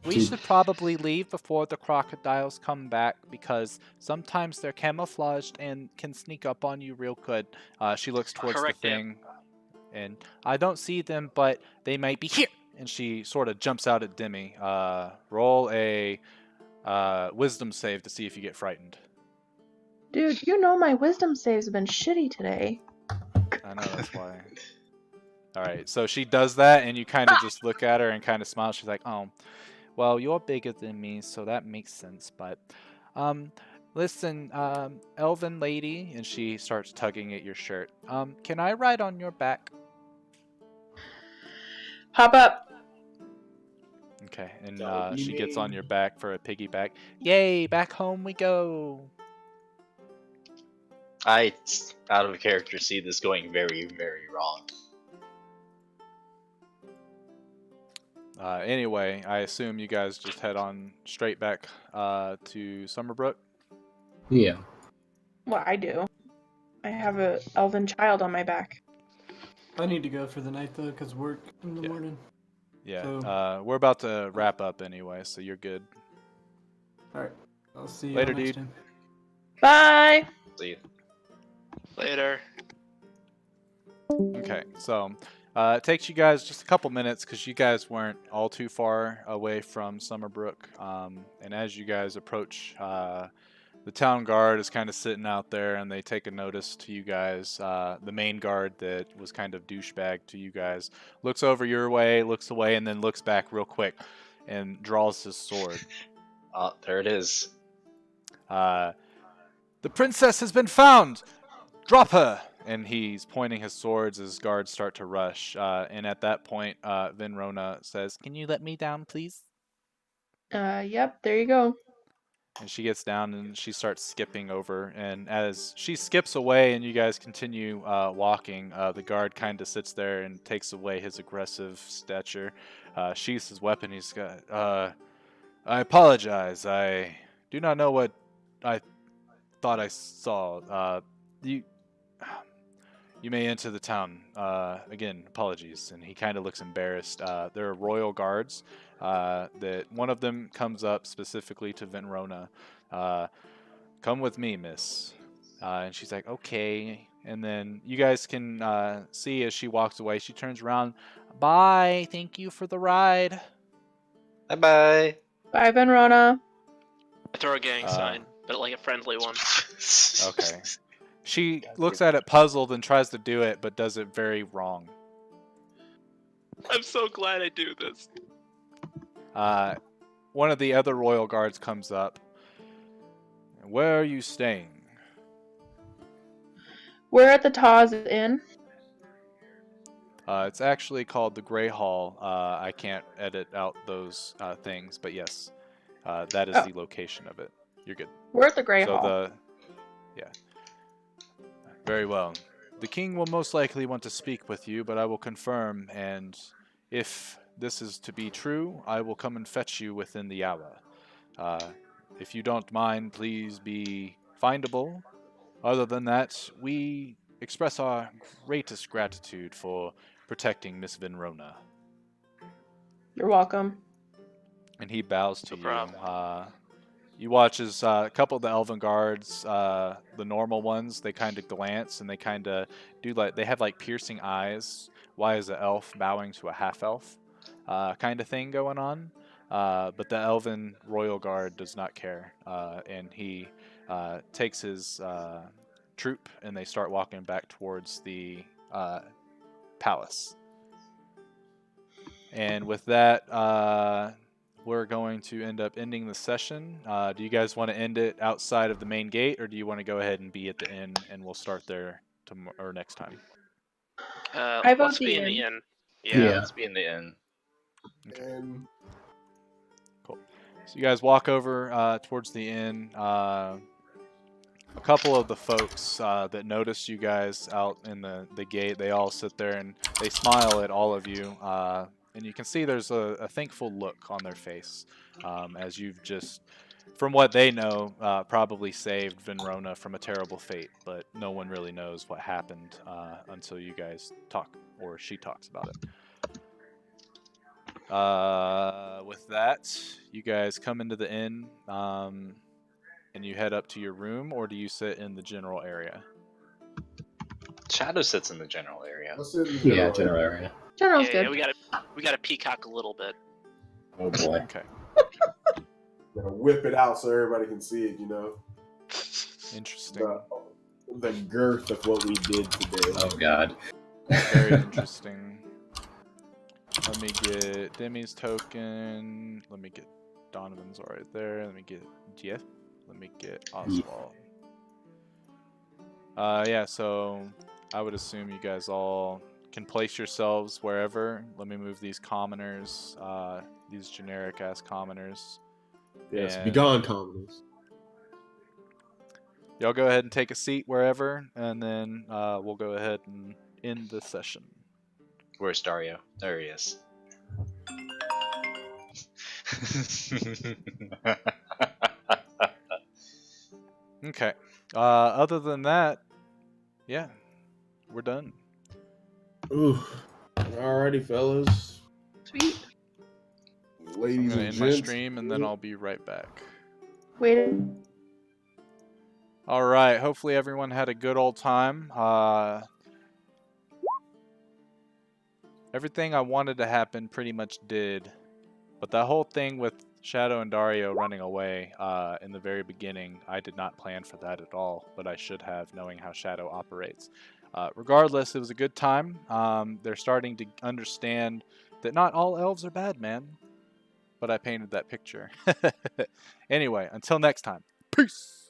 We Dude. should probably leave before the crocodiles come back because sometimes they're camouflaged and can sneak up on you real good. She looks towards Correct, the Dan. thing, and I don't see them, but they might be here. And she sort of jumps out at Demi. Roll a wisdom save to see if you get frightened. Dude, you know my wisdom saves have been shitty today. I know, that's why. Alright, so she does that, and you kind of just look at her and kind of smile. She's like, oh, well, you're bigger than me, so that makes sense. But, listen, elven lady, and she starts tugging at your shirt. Can I ride on your back? Hop up. Okay, and Don't be she gets on mean. your back for a piggyback. Yay, back home we go! I, out of character, see this going very, very wrong. Anyway, I assume you guys just head on straight back to Summerbrook. yeah, Well, I do. I have a elven child on my back. I need to go for the night though, cause work in the Yeah. morning. Yeah, So- we're about to wrap up anyway, so you're good. All right, I'll see you Later, all next dude. time. Bye. See, Later. Okay, so it takes you guys just a couple minutes because you guys weren't all too far away from Summerbrook. And as you guys approach, the town guard is kind of sitting out there, and they take a notice to you guys. The main guard that was kind of douchebag to you guys looks over your way, looks away, and then looks back real quick and draws his sword. there it is. The princess has been found! Drop her! And he's pointing his swords as guards start to rush. And at that point, Vinrona says, can you let me down, please? Yep, there you go. And she gets down and she starts skipping over. And as she skips away and you guys continue walking, the guard kind of sits there and takes away his aggressive stature, sheaths his weapon. He's got, I apologize. I do not know what I thought I saw. You may enter the town. Again, apologies. And he kind of looks embarrassed. There are royal guards. That one of them comes up specifically to Vinrona. Come with me, miss. And she's like, okay. And then you guys can see as she walks away, she turns around. Bye. Thank you for the ride. Bye bye. Bye, Venrona. I throw a gang sign, but like a friendly one. Okay. She looks at it puzzled and tries to do it, but does it very wrong. I'm so glad I do this. One of the other royal guards comes up. Where are you staying? We're at the Taz Inn. It's actually called the Grey Hall. I can't edit out those things, but yes, that is Oh. the location of it. You're good. We're at the Grey So Hall. yeah. Very well. The king will most likely want to speak with you, but I will confirm, and if this is to be true, I will come and fetch you within the hour. If you don't mind, please be findable. Other than that, we express our greatest gratitude for protecting Miss Vinrona. You're welcome. And he bows to No you. problem. You watch as a couple of the elven guards, the normal ones, they kind of glance and they kind of do they have like piercing eyes. Why is an elf bowing to a half elf? Kind of thing going on. But the elven royal guard does not care. And he takes his troop and they start walking back towards the palace. And with that, we're going to end up ending the session. Do you guys want to end it outside of the main gate, or do you want to go ahead and be at the inn and we'll start there or next time? I vote Let's the be in the inn. inn. Yeah, Yeah. let's be in the inn. And Cool. So you guys walk over towards the inn. A couple of the folks that noticed you guys out in the gate, they all sit there and they smile at all of you. and you can see there's a thankful look on their face, as you've just, from what they know, probably saved Vinrona from a terrible fate, but no one really knows what happened until you guys talk, or she talks about it. With that, you guys come into the inn, and you head up to your room, or do you sit in the general area? Shadow sits in the general area. Let's sit in the Yeah, general area. General's Yeah, good. we gotta peacock a little bit. Oh boy. Okay. Gotta whip it out so everybody can see it, you know. Interesting. The girth of what we did today. Oh god. Very interesting. Let me get Demi's token. Let me get Donovan's right there. Let me get Jeff. Let me get Oswald. Yeah, so I would assume you guys all can place yourselves wherever. Let me move these commoners, these generic ass commoners. Yes, And be gone, commoners. y'all go ahead and take a seat wherever, and then we'll go ahead and end the session. Where's Dario? There he is. Okay. Other than that, yeah, we're done. Ooh. Alrighty, fellas. Sweet. I'm Ladies gonna and end my gents. stream, and then I'll be right back. Wait. All right. Hopefully everyone had a good old time. Everything I wanted to happen pretty much did, but that whole thing with Shadow and Dario running away in the very beginning, I did not plan for that at all, but I should have, knowing how Shadow operates. Regardless, it was a good time. They're starting to understand that not all elves are bad, man. But I painted that picture. Anyway, until next time. Peace!